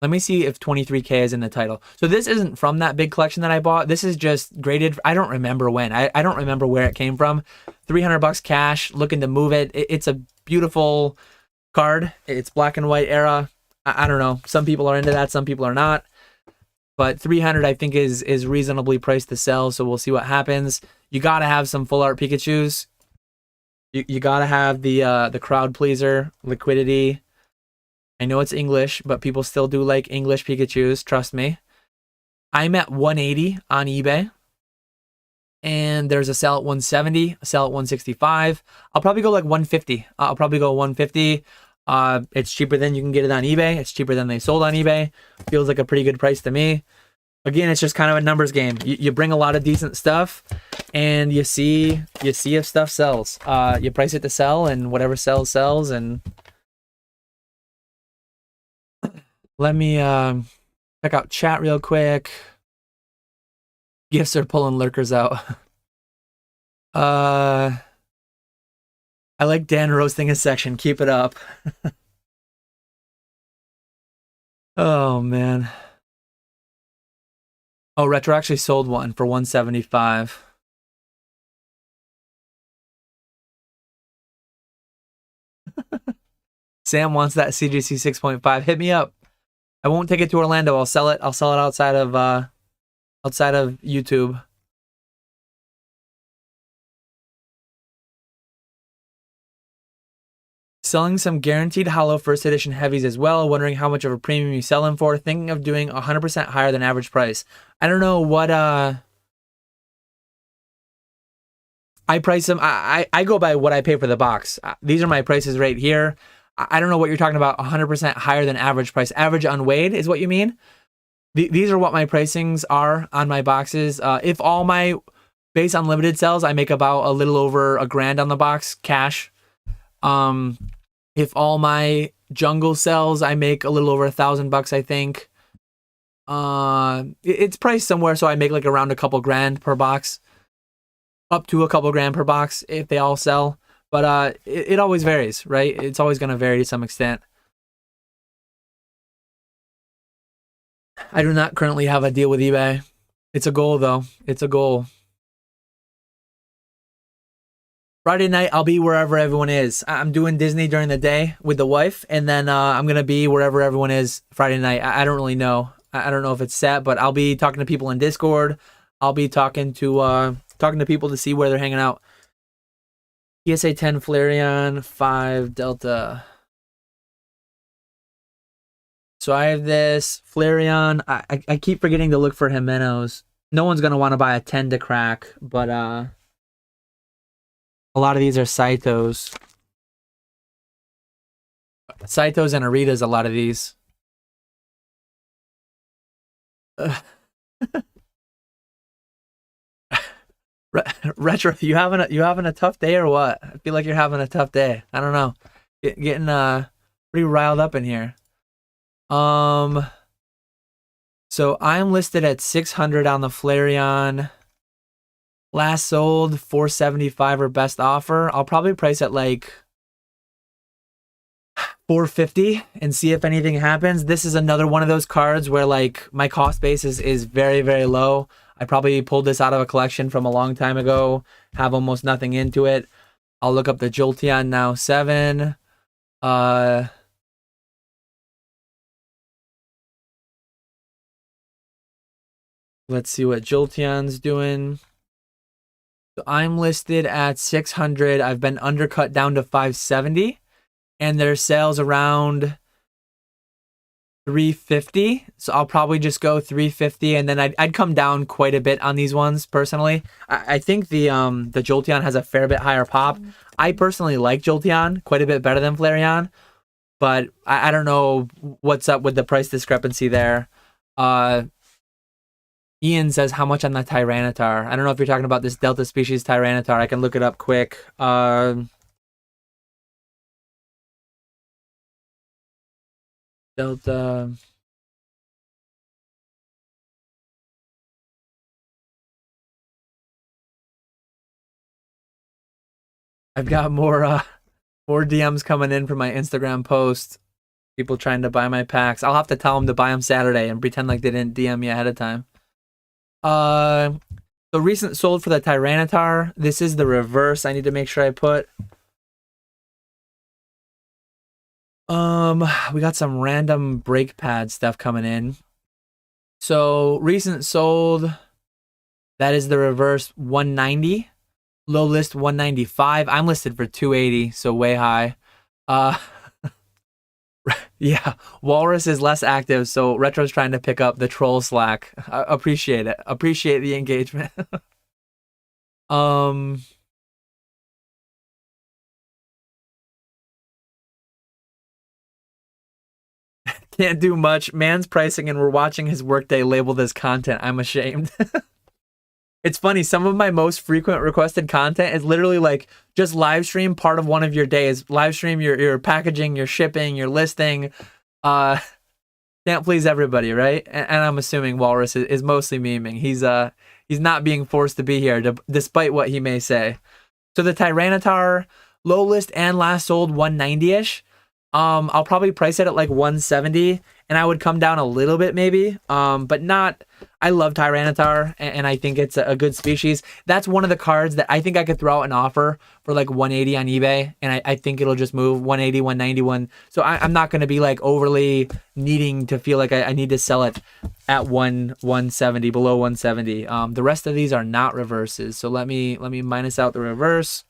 S1: Let me see if 23K is in the title. So this isn't from that big collection that I bought. This is just graded. I don't remember when. I don't remember where it came from. $300 cash. Looking to move it. It's a beautiful card. It's black and white era. I don't know. Some people are into that. Some people are not. But 300 I think is reasonably priced to sell, so we'll see what happens. You gotta have some full art Pikachus. You gotta have the crowd pleaser, liquidity. I know it's English, but people still do like English Pikachus, trust me. I'm at 180 on eBay. And there's a sell at 170, a sell at 165. I'll probably go like 150. I'll probably go 150. It's cheaper than you can get it on eBay. It's cheaper than they sold on eBay. Feels like a pretty good price to me. Again, it's just kind of a numbers game. You bring a lot of decent stuff, and you see if stuff sells. You price it to sell, and whatever sells. And let me check out chat real quick. Gifts are pulling lurkers out. I like Dan roasting his section. Keep it up. Oh, man. Oh, Retro actually sold one for 175. Sam wants that CGC 6.5. Hit me up. I won't take it to Orlando. I'll sell it. I'll sell it outside of YouTube. Selling some guaranteed hollow first edition heavies as well. Wondering how much of a premium you sell them for. Thinking of doing 100% higher than average price. I don't know what I price them. I go by what I pay for the box. These are my prices right here. I don't know what you're talking about. 100% higher than average price. Average unweighed is what you mean? These are what my pricings are on my boxes. If all my base unlimited sells, I make about a little over $1,000 on the box cash. If all my jungle sells, I make a little over $1,000, I think. It's priced somewhere, so I make like around a couple grand per box, up to a couple grand per box if they all sell. But it always varies, right? It's always going to vary to some extent. I do not currently have a deal with eBay. It's a goal, though. It's a goal. Friday night, I'll be wherever everyone is. I'm doing Disney during the day with the wife, and then I'm going to be wherever everyone is Friday night. I don't really know. I don't know if it's set, but I'll be talking to people in Discord. I'll be talking to people to see where they're hanging out. PSA 10 Flareon, 5 Delta. So I have this Flareon. I keep forgetting to look for Jimenos. No one's gonna want to buy a 10 to crack, but a lot of these are Saitos. Saitos and Aritas, a lot of these. Retro, you having a tough day or what? I feel like you're having a tough day. I don't know. Getting pretty riled up in here. So I'm listed at 600 on the Flareon. Last sold 475 or best offer. I'll probably price at like 450 and see if anything happens. This is another one of those cards where like my cost basis is very, very low. I probably pulled this out of a collection from a long time ago, have almost nothing into it. I'll look up the Jolteon now 7. Let's see what Jolteon's doing. So I'm listed at 600. I've been undercut down to 570, and their sales around 350. So I'll probably just go 350, and then I'd come down quite a bit on these ones personally. I think the Jolteon has a fair bit higher pop. I personally like Jolteon quite a bit better than Flareon, but I don't know what's up with the price discrepancy there. Ian says, how much on the Tyranitar? I don't know if you're talking about this Delta species Tyranitar. I can look it up quick. Delta. I've got more DMs coming in from my Instagram post. People trying to buy my packs. I'll have to tell them to buy them Saturday and pretend like they didn't DM me ahead of time. The recent sold for the Tyranitar. This is the reverse. I need to make sure I put. We got some random brake pad stuff coming in. So recent sold. That is the reverse 190. Low list 195. I'm listed for 280, so way high. Yeah, Walrus is less active, so Retro's trying to pick up the troll slack. I appreciate it. Appreciate the engagement. Can't do much. Man's pricing and we're watching his workday labeled as content. I'm ashamed. It's funny, some of my most frequent requested content is literally like just live stream part of one of your days. Live stream your packaging, your shipping, your listing. Can't please everybody, right? And I'm assuming Walrus is mostly memeing. He's not being forced to be here despite what he may say. So the Tyranitar, low list and last sold 190-ish. I'll probably price it at like 170 and I would come down a little bit maybe. But not. I love Tyranitar, and I think it's a good species. That's one of the cards that I think I could throw out an offer for like 180 on eBay, and I think it'll just move 180, 191. So I'm not going to be like overly needing to feel like I need to sell it at 170, below 170. The rest of these are not reverses, so let me minus out the reverse.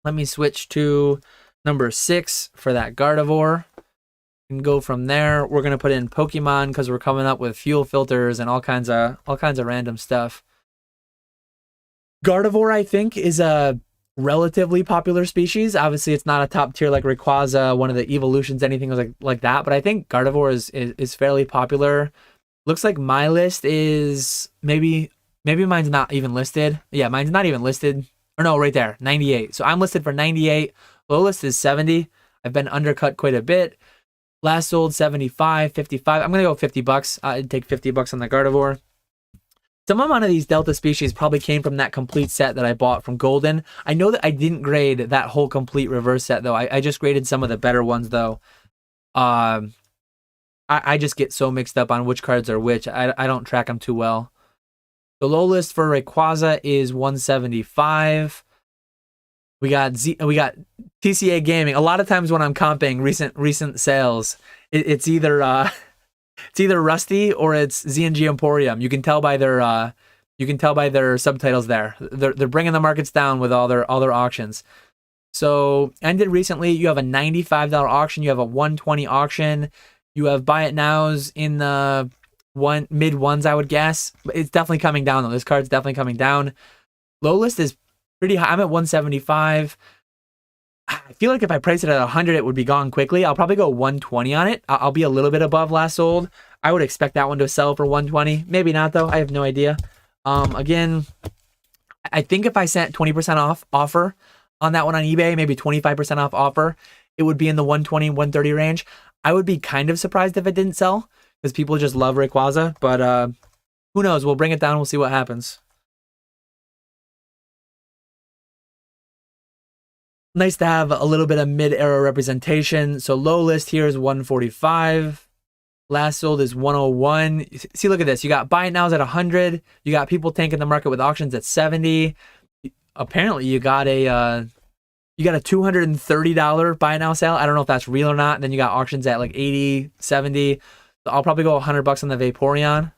S1: Let me switch to number 6 for that Gardevoir. And go from there. We're gonna put in Pokemon because we're coming up with fuel filters and all kinds of random stuff. Gardevoir, I think, is a relatively popular species. Obviously, it's not a top tier like Rayquaza, one of the evolutions, anything like that. But I think Gardevoir is fairly popular. Looks like my list is maybe mine's not even listed. Yeah, mine's not even listed. Or no, right there, 98. So I'm listed for 98. Low list is 70. I've been undercut quite a bit. Last sold 75, 55. I'm going to go $50. I'd take $50 on the Gardevoir. Some amount of these Delta species probably came from that complete set that I bought from Golden. I know that I didn't grade that whole complete reverse set, though. I just graded some of the better ones, though. I just get so mixed up on which cards are which. I don't track them too well. The low list for Rayquaza is 175. We got TCA Gaming. A lot of times when I'm comping recent sales, it's either Rusty or it's ZNG Emporium. You can tell by their subtitles there. They're bringing the markets down with all their auctions. So ended recently. You have a $95 auction. You have a $120 auction. You have buy it nows in the mid ones, I would guess. But it's definitely coming down though. This card's definitely coming down. Low list is pretty high. I'm at 175. I feel like if I price it at 100, it would be gone quickly. I'll probably go 120 on it. I'll be a little bit above last sold. I would expect that one to sell for 120. Maybe not though. I have no idea. Again, I think if I sent 20% off offer on that one on eBay, maybe 25% off offer, it would be in the 120, 130 range. I would be kind of surprised if it didn't sell because people just love Rayquaza, but who knows? We'll bring it down. We'll see what happens. Nice to have a little bit of mid-era representation. So low list here is 145. Last sold is 101. See, look at this. You got buy it nows at 100. You got people tanking the market with auctions at 70. Apparently, you got a $230 buy it now sale. I don't know if that's real or not. And then you got auctions at like 80, 70. So I'll probably go $100 on the Vaporeon,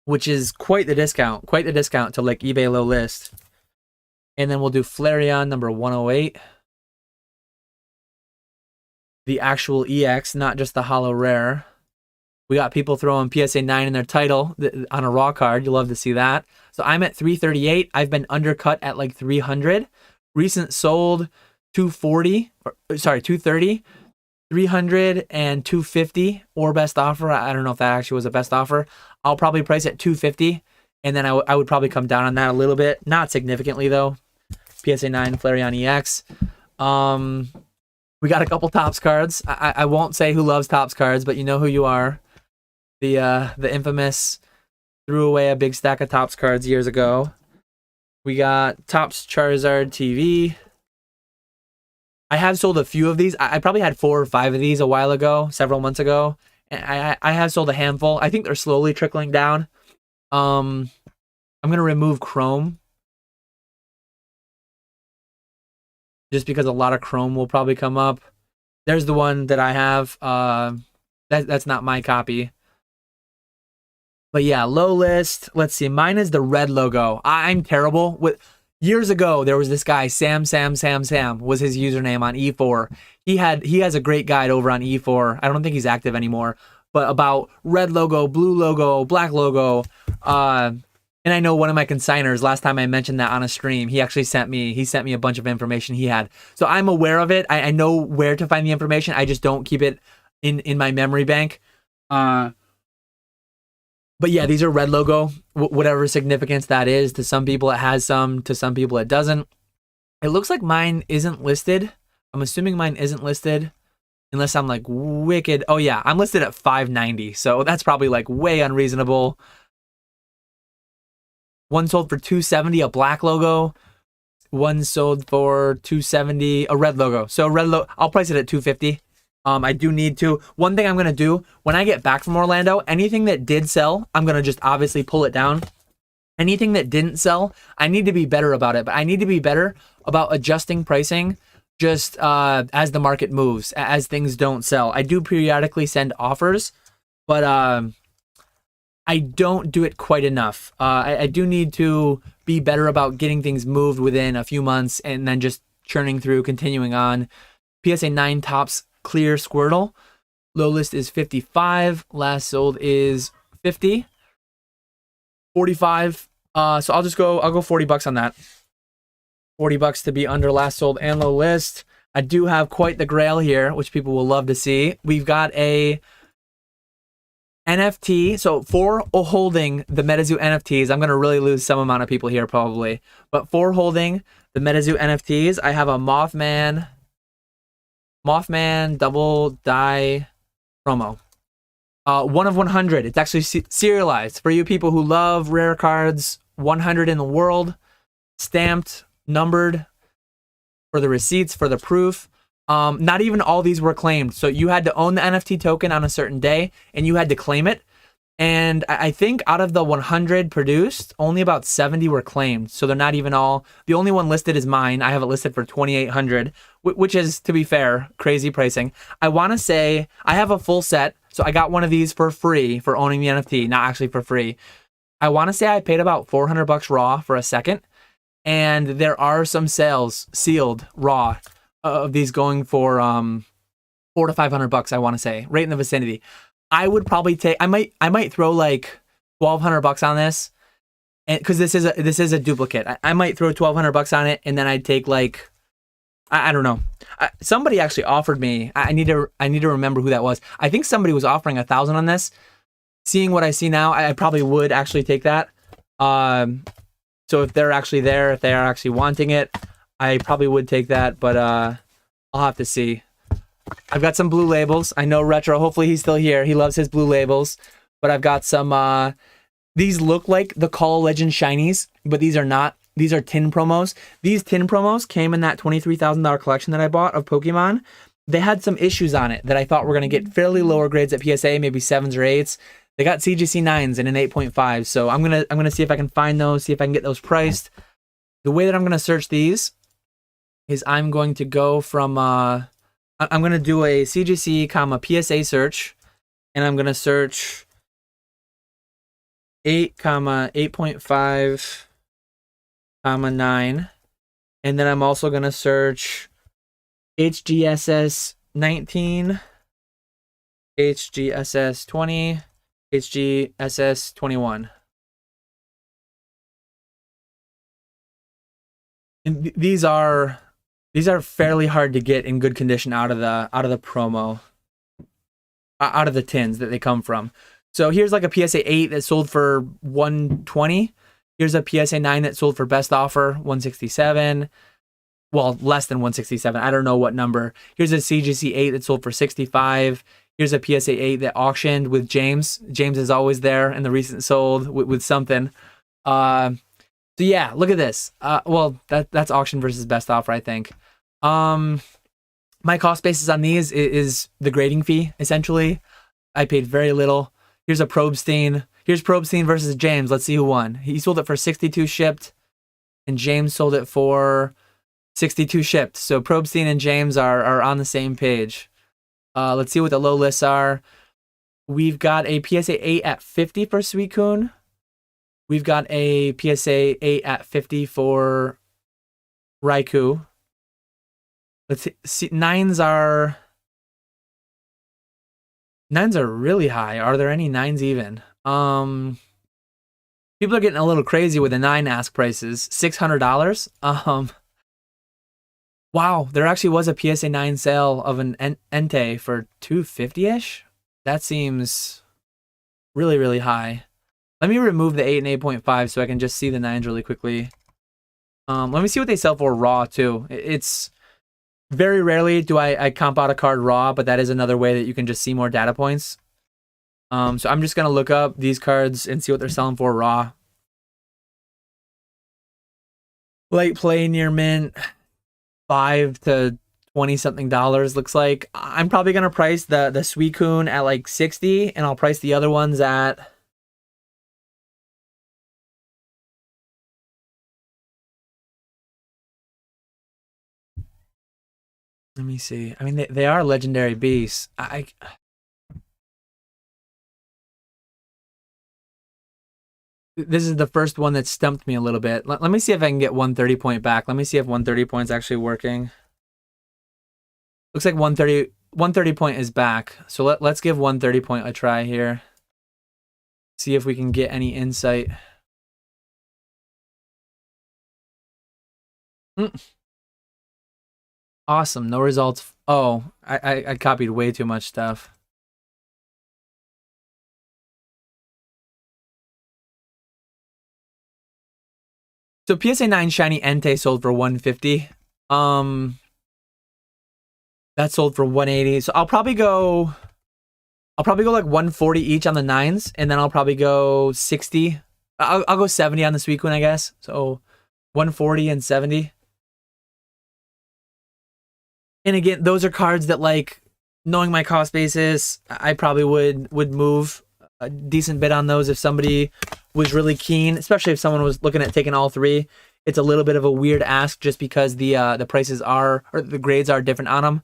S1: which is quite the discount. Quite the discount to like eBay low list. And then we'll do Flareon number 108. The actual EX, not just the holo rare. We got people throwing PSA 9 in their title on a raw card. You love to see that. So I'm at 338. I've been undercut at like 300. Recent sold 230, 300 and 250 or best offer. I don't know if that actually was a best offer. I'll probably price at 250 and then I would probably come down on that a little bit. Not significantly though. PSA 9 Flareon EX. We got a couple Topps cards. I won't say who loves Topps cards, but you know who you are. The infamous threw away a big stack of Topps cards years ago. We got Topps Charizard TV. I have sold a few of these. I probably had 4 or 5 of these a while ago, several months ago. And I have sold a handful. I think they're slowly trickling down. I'm gonna remove Chrome. Just because a lot of Chrome will probably come up. There's the one that I have. That's not my copy. But yeah, low list. Let's see. Mine is the red logo. I'm terrible with. Years ago, there was this guy, Sam was his username on E4. He has a great guide over on E4. I don't think he's active anymore. But about red logo, blue logo, black logo. And I know one of my consigners, last time I mentioned that on a stream, he actually sent me a bunch of information he had. So I'm aware of it. I know where to find the information. I just don't keep it in my memory bank. But yeah, these are red logo, whatever significance that is. To some people it has some, to some people it doesn't. It looks like mine isn't listed. I'm assuming mine isn't listed unless I'm like wicked. Oh yeah, I'm listed at 590. So that's probably like way unreasonable. One sold for 270, a black logo. One sold for 270, a red logo. So red logo, I'll price it at 250. I do need to. One thing I'm gonna do when I get back from Orlando, anything that did sell, I'm gonna just obviously pull it down. Anything that didn't sell, I need to be better about it. But I need to be better about adjusting pricing just as the market moves, as things don't sell. I do periodically send offers, but I don't do it quite enough. I do need to be better about getting things moved within a few months and then just churning through, continuing on. PSA 9 Topps Clear Squirtle. Low list is 55. Last sold is 50. 45. So I'll go $40 on that. $40 to be under last sold and low list. I do have quite the grail here, which people will love to see. We've got a NFT. So for holding the MetaZoo NFTs, I'm going to really lose some amount of people here probably. But for holding the MetaZoo NFTs, I have a Mothman double die promo. 1 of 100. It's actually serialized. For you people who love rare cards, 100 in the world, stamped, numbered, for the receipts, for the proof. Not even all these were claimed. So you had to own the NFT token on a certain day, and you had to claim it. And I think out of the 100 produced, only about 70 were claimed. So they're not even all. The only one listed is mine. I have it listed for $2,800, which is, to be fair, crazy pricing. I want to say I have a full set. So I got one of these for free for owning the NFT, not actually for free. I want to say I paid about $400 raw for a second. and there are some sales sealed raw of these going for $400 to $500. I want to say right in the vicinity. I would probably take. I might throw like $1,200 on this, and because this is a duplicate, I might throw $1,200 on it, and then I'd take like I don't know. Somebody actually offered me. I need to remember who that was. I think somebody was offering $1,000 on this. Seeing what I see now, I probably would actually take that. So if they're actually there, if they are actually wanting it, I probably would take that. But I'll have to see. I've got some blue labels. I know Retro. Hopefully he's still here. He loves his blue labels. But I've got some. These look like the Call of Legends shinies, but these are not. These are tin promos. These tin promos came in that $23,000 collection that I bought of Pokemon. They had some issues on it that I thought were going to get fairly lower grades at PSA, maybe 7s or 8s. They got CGC 9s and an 8.5. So I'm gonna see if I can find those, see if I can get those priced. The way that I'm gonna search these is I'm going to go from I'm gonna do a CGC, PSA search, and I'm gonna search 8, 8.5, 9, and then I'm also gonna search HGSS 19, HGSS 20, HGSS 21. And these are fairly hard to get in good condition out of the promo, out of the tins that they come from. So here's like a PSA 8 that sold for $120. Here's a PSA 9 that sold for best offer $167. Well, less than $167. I don't know what number. Here's a CGC 8 that sold for $65. Here's a PSA 8 that auctioned with James. James is always there in the recent sold with something. So yeah, look at this. Well, that's auction versus best offer, I think. My cost basis on these is the grading fee, essentially. I paid very little. Here's a Probstein. Here's Probstein versus James. Let's see who won. He sold it for 62 shipped, and James sold it for 62 shipped. So Probstein and James are on the same page. Let's see what the low lists are. We've got a PSA 8 at 50 for Suicune. We've got a PSA 8 at 50 for Raikou. Let's see. Nines are really high. Are there any 9s even? People are getting a little crazy with the 9 ask prices. $600. Wow, there actually was a PSA 9 sale of an Entei for $250-ish. That seems really, really high. Let me remove the 8 and 8.5 so I can just see the 9s really quickly. Let me see what they sell for raw, too. It's very rarely do I comp out a card raw, but that is another way that you can just see more data points. So I'm just going to look up these cards and see what they're selling for raw. Light play near mint. $5 to $20 something looks like. I'm probably gonna price the Suicune at like 60, and I'll price the other ones at let me see. I mean they are legendary beasts. This is the first one that stumped me a little bit. Let me see if I can get 130 point back. Let me see if 130 point's actually working. Looks like 130 point is back. So let's give 130 point a try here. See if we can get any insight. Awesome. No results. Oh, I copied way too much stuff. So PSA 9 Shiny Entei sold for $150. That sold for $180. So I'll probably go like $140 each on the 9s, and then I'll probably go 60. I'll go 70 on the Suicune, I guess. So $140 and $70. And again, those are cards that, like, knowing my cost basis, I probably would move a decent bit on those if somebody was really keen, especially if someone was looking at taking all 3. It's a little bit of a weird ask just because the prices are, or the grades are different on them.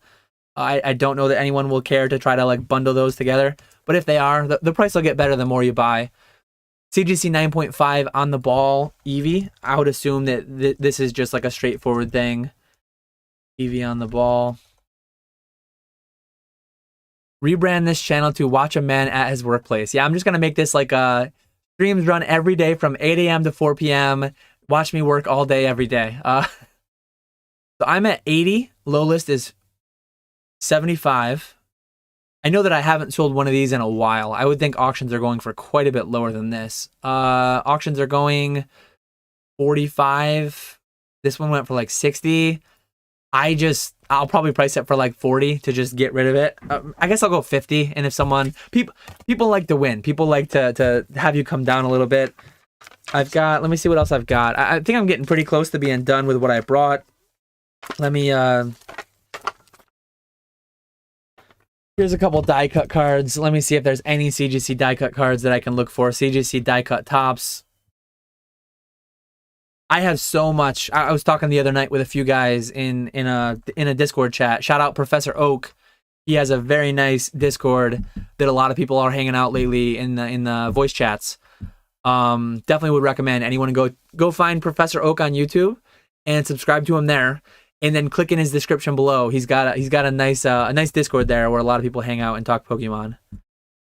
S1: I don't know that anyone will care to try to like bundle those together, but if they are, the price will get better the more you buy. CGC 9.5 on the ball Eevee. I would assume that this is just like a straightforward thing. Eevee on the ball. Rebrand this channel to Watch a Man at His Workplace. Yeah, I'm just going to make this like streams run every day from 8 a.m. to 4 p.m. Watch me work all day, every day. So I'm at 80. Low list is 75. I know that I haven't sold one of these in a while. I would think auctions are going for quite a bit lower than this. Auctions are going 45. This one went for like 60. I'll probably price it for like 40 to just get rid of it. I guess I'll go 50. And if someone, people like to win. People like to have you come down a little bit. I've got, let me see what else I've got. I think I'm getting pretty close to being done with what I brought. Let me, here's a couple die cut cards. Let me see if there's any CGC die cut cards that I can look for. CGC die cut tops. I have so much. I was talking the other night with a few guys in a Discord chat. Shout out Professor Oak. He has a very nice Discord that a lot of people are hanging out lately in the voice chats. Definitely would recommend anyone go find Professor Oak on YouTube and subscribe to him there. And then click in his description below. He's got a nice Discord there where a lot of people hang out and talk Pokemon.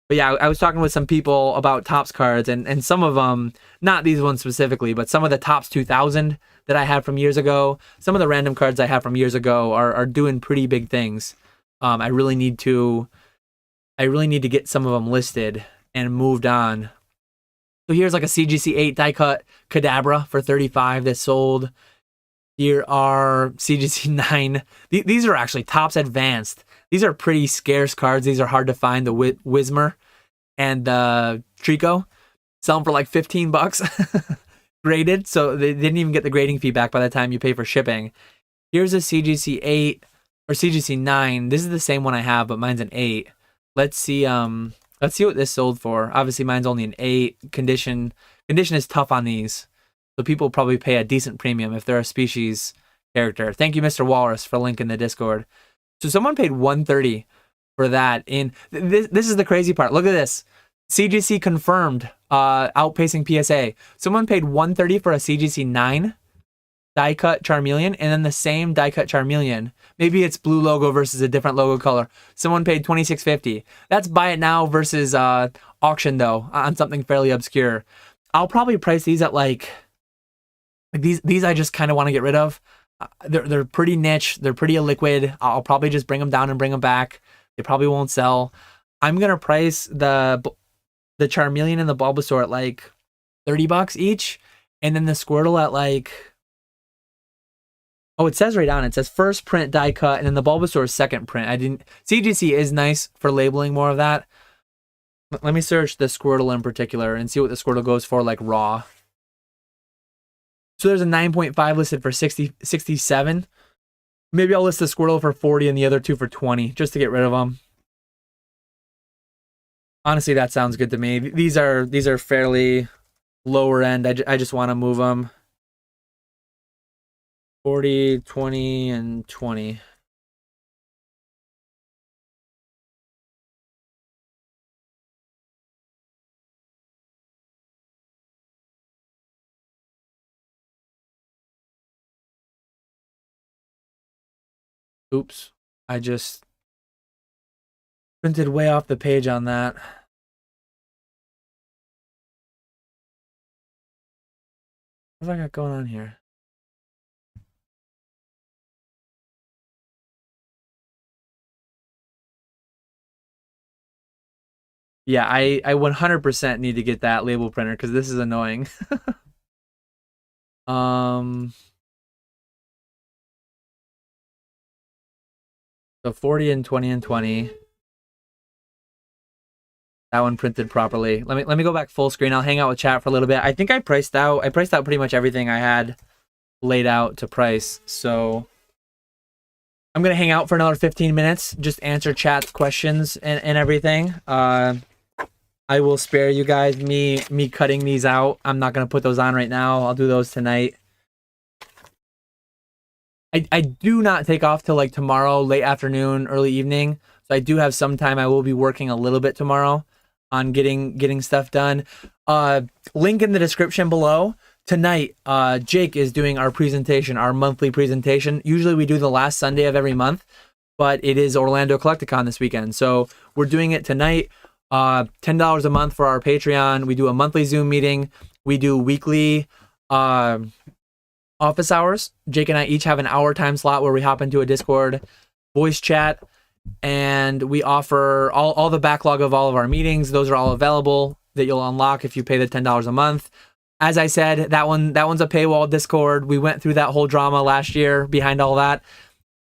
S1: But yeah, I was talking with some people about Topps cards, and some of them, not these ones specifically, but some of the Topps 2000 that I had from years ago, some of the random cards I had from years ago are doing pretty big things. I really need to get some of them listed and moved on. So here's like a CGC 8 die cut Kadabra for 35 that sold. Here are CGC 9. These are actually Topps Advanced. These are pretty scarce cards. These are hard to find. The Whismur and the Trico sell them for like 15 bucks graded. So they didn't even get the grading fee back by the time you pay for shipping. Here's a CGC 8 or CGC 9. This is the same one I have, but mine's an 8. Let's see what this sold for. Obviously mine's only an 8. Condition is tough on these. So people probably pay a decent premium if they're a species character. Thank you, Mr. Walrus, for linking the Discord. So someone paid $130 for that. This is the crazy part. Look at this. CGC confirmed, outpacing PSA. Someone paid $130 for a CGC 9 die cut Charmeleon, and then the same die cut Charmeleon. Maybe it's blue logo versus a different logo color. Someone paid $26.50. That's buy it now versus auction though on something fairly obscure. I'll probably price these at like these. I just kind of want to get rid of. They're pretty niche. They're pretty illiquid. I'll probably just bring them down and bring them back. They probably won't sell. I'm gonna price the Charmeleon and the Bulbasaur at like 30 bucks each, and then the Squirtle at like, oh, it says right on it. It says first print die cut, and then the Bulbasaur is second print. CGC is nice for labeling more of that. Let me search the Squirtle in particular and see what the Squirtle goes for like raw. So there's a 9.5 listed for 67. Maybe I'll list the Squirtle for 40 and the other two for 20 just to get rid of them. Honestly, that sounds good to me. These are fairly lower end. I just want to move them. 40, 20, and 20. Oops, I just printed way off the page on that. What have I got going on here? Yeah, I 100% need to get that label printer because this is annoying. So 40 and 20 and 20. That one printed properly. Let me go back full screen. I'll hang out with chat for a little bit. I think I priced out pretty much everything I had laid out to price. So I'm gonna hang out for another 15 minutes, just answer chat's questions and everything. I will spare you guys me cutting these out. I'm not gonna put those on right now. I'll do those tonight. I do not take off till like tomorrow, late afternoon, early evening. So I do have some time. I will be working a little bit tomorrow on getting stuff done. Link in the description below. Tonight, Jake is doing our presentation, our monthly presentation. Usually we do the last Sunday of every month, but it is Orlando Collecticon this weekend. So we're doing it tonight. $10 a month for our Patreon. We do a monthly Zoom meeting. We do weekly office hours. Jake and I each have an hour time slot where we hop into a Discord voice chat, and we offer all the backlog of all of our meetings. Those are all available that you'll unlock if you pay the $10 a month. As I said, that one's a paywall Discord. We went through that whole drama last year behind all that.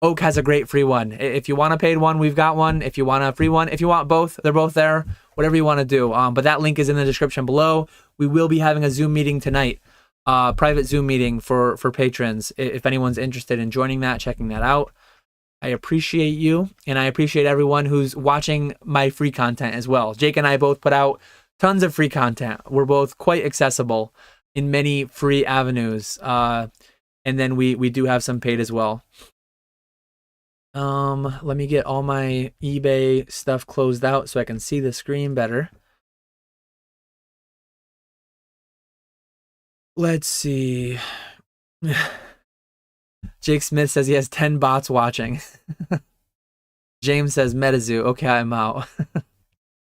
S1: Oak has a great free one. If you want a paid one, we've got one. If you want a free one, if you want both, they're both there. Whatever you want to do. But that link is in the description below. We will be having a Zoom meeting tonight. Private Zoom meeting for patrons. If anyone's interested in joining that, checking that out. I appreciate you, and I appreciate everyone who's watching my free content as well. Jake and I both put out tons of free content. We're both quite accessible in many free avenues. And then we do have some paid as well. Let me get all my eBay stuff closed out so I can see the screen better. Let's see. Jake Smith says he has 10 bots watching. James says MetaZoo. Okay, I'm out.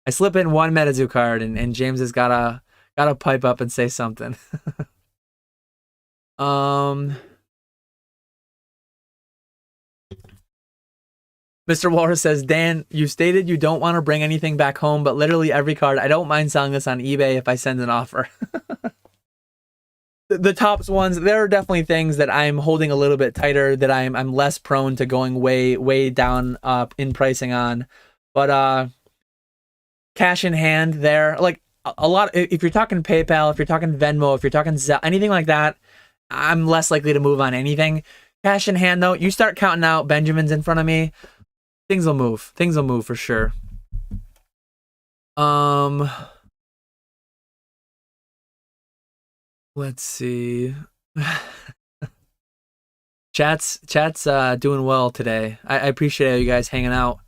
S1: I slip in one MetaZoo card, and James has gotta pipe up and say something. Mr. Walrus says, Dan, you stated you don't want to bring anything back home, but literally every card, I don't mind selling this on eBay if I send an offer. The tops ones, there are definitely things that I'm holding a little bit tighter, that I'm less prone to going way down in pricing on. But cash in hand there, like a lot, if you're talking PayPal, if you're talking Venmo, if you're talking Zelle, anything like that, I'm less likely to move on anything. Cash in hand though, you start counting out Benjamins in front of me, things will move. Things will move for sure. Let's see. Chat's doing well today. I appreciate you guys hanging out.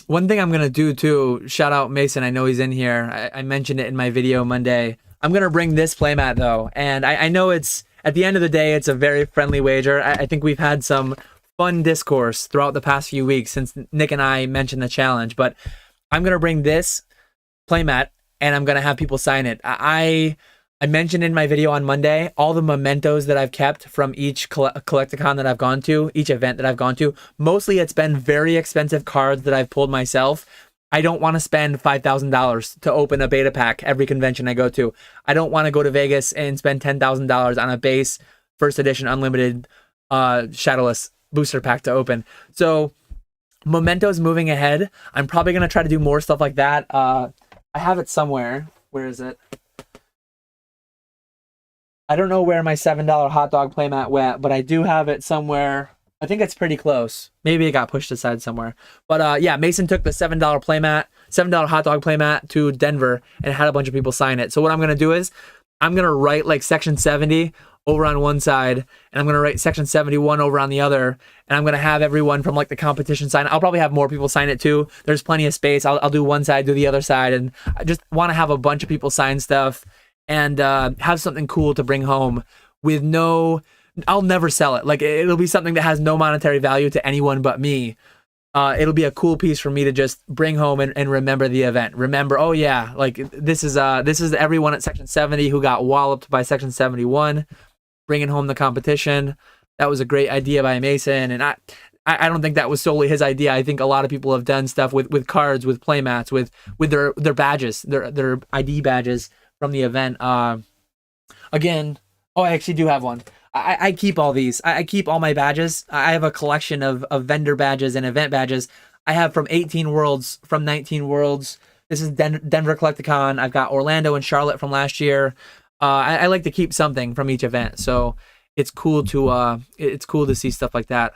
S1: One thing I'm gonna do too, shout out Mason, I know he's in here. I mentioned it in my video Monday. I'm gonna bring this playmat though, and I know it's, at the end of the day, it's a very friendly wager. I think we've had some fun discourse throughout the past few weeks since Nick and I mentioned the challenge, but I'm gonna bring this playmat and I'm gonna have people sign it. I mentioned in my video on Monday all the mementos that I've kept from each Collecticon that I've gone to, each event that I've gone to. Mostly it's been very expensive cards that I've pulled myself. I don't want to spend $5,000 to open a beta pack every convention I go to. I don't want to go to Vegas and spend $10,000 on a base first edition unlimited Shadowless booster pack to open. So mementos moving ahead. I'm probably gonna try to do more stuff like that. I have it somewhere. Where is it? I don't know where my $7 hot dog playmat went, but I do have it somewhere. I think it's pretty close. Maybe it got pushed aside somewhere. But yeah, Mason took the $7 playmat, $7 hot dog playmat to Denver and had a bunch of people sign it. So what I'm going to do is I'm going to write like section 70 over on one side, and I'm going to write section 71 over on the other, and I'm going to have everyone from like the competition sign. I'll probably have more people sign it too. There's plenty of space. I'll do one side, do the other side, and I just want to have a bunch of people sign stuff and have something cool to bring home with no... I'll never sell it. Like, it'll be something that has no monetary value to anyone but me. It'll be a cool piece for me to just bring home and remember the event. Remember, oh yeah, like this is everyone at section 70 who got walloped by section 71, bringing home the competition. That was a great idea by Mason, and I don't think that was solely his idea. I think a lot of people have done stuff with cards, with playmats, with their badges, their ID badges from the event. Again, oh, I actually do have one. I keep all these. I keep all my badges. I have a collection of vendor badges and event badges. I have from 18 Worlds, from 19 Worlds. This is Denver Collecticon. I've got Orlando and Charlotte from last year. I like to keep something from each event, so it's cool to see stuff like that.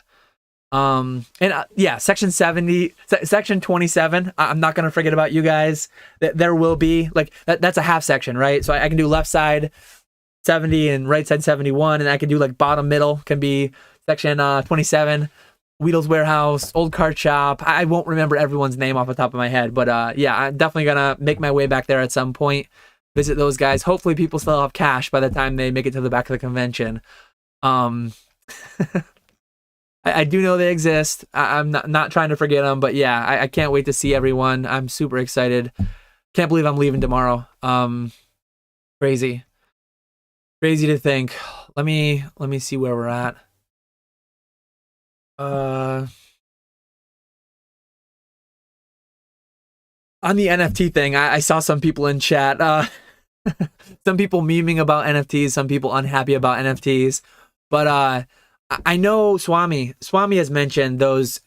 S1: Yeah, section 70, section 27. I'm not gonna forget about you guys. There will be like that's a half section, right? So I can do left side 70 and right side 71, and I can do like bottom middle can be section 27. Wheatl's Warehouse, Old Card Shop. I won't remember everyone's name off the top of my head, but yeah, I'm definitely gonna make my way back there at some point. Visit those guys. Hopefully, people still have cash by the time they make it to the back of the convention. Um, I do know they exist. I'm not trying to forget them, but yeah, I can't wait to see everyone. I'm super excited. Can't believe I'm leaving tomorrow. Crazy to think. Let me see where we're at. On the NFT thing, I saw some people in chat. Some people memeing about NFTs, some people unhappy about NFTs, but I know Swami has mentioned those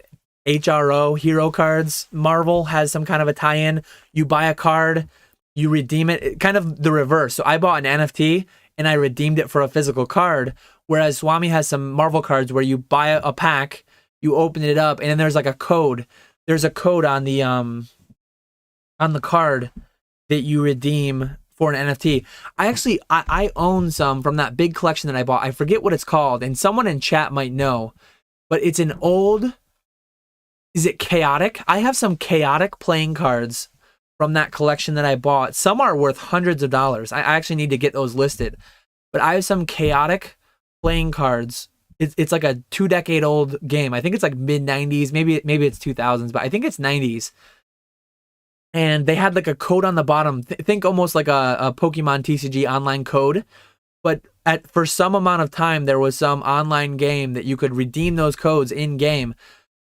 S1: HRO hero cards. Marvel has some kind of a tie-in. You buy a card, you redeem it, kind of the reverse. So I bought an NFT and I redeemed it for a physical card, whereas Swami has some Marvel cards where you buy a pack, you open it up, and then there's like a code. There's a code on the card that you redeem for an NFT. I own some from that big collection that I bought. I forget what it's called, and someone in chat might know, but it's an old, is it Chaotic? I have some Chaotic playing cards from that collection that I bought. Some are worth hundreds of dollars. I actually need to get those listed, but I have some Chaotic playing cards. It's like a 2-decade-old game. I think it's like mid-90s, maybe it's 2000s, but I think it's 90s. And they had like a code on the bottom. Think almost like a Pokemon TCG online code. But for some amount of time, there was some online game that you could redeem those codes in game.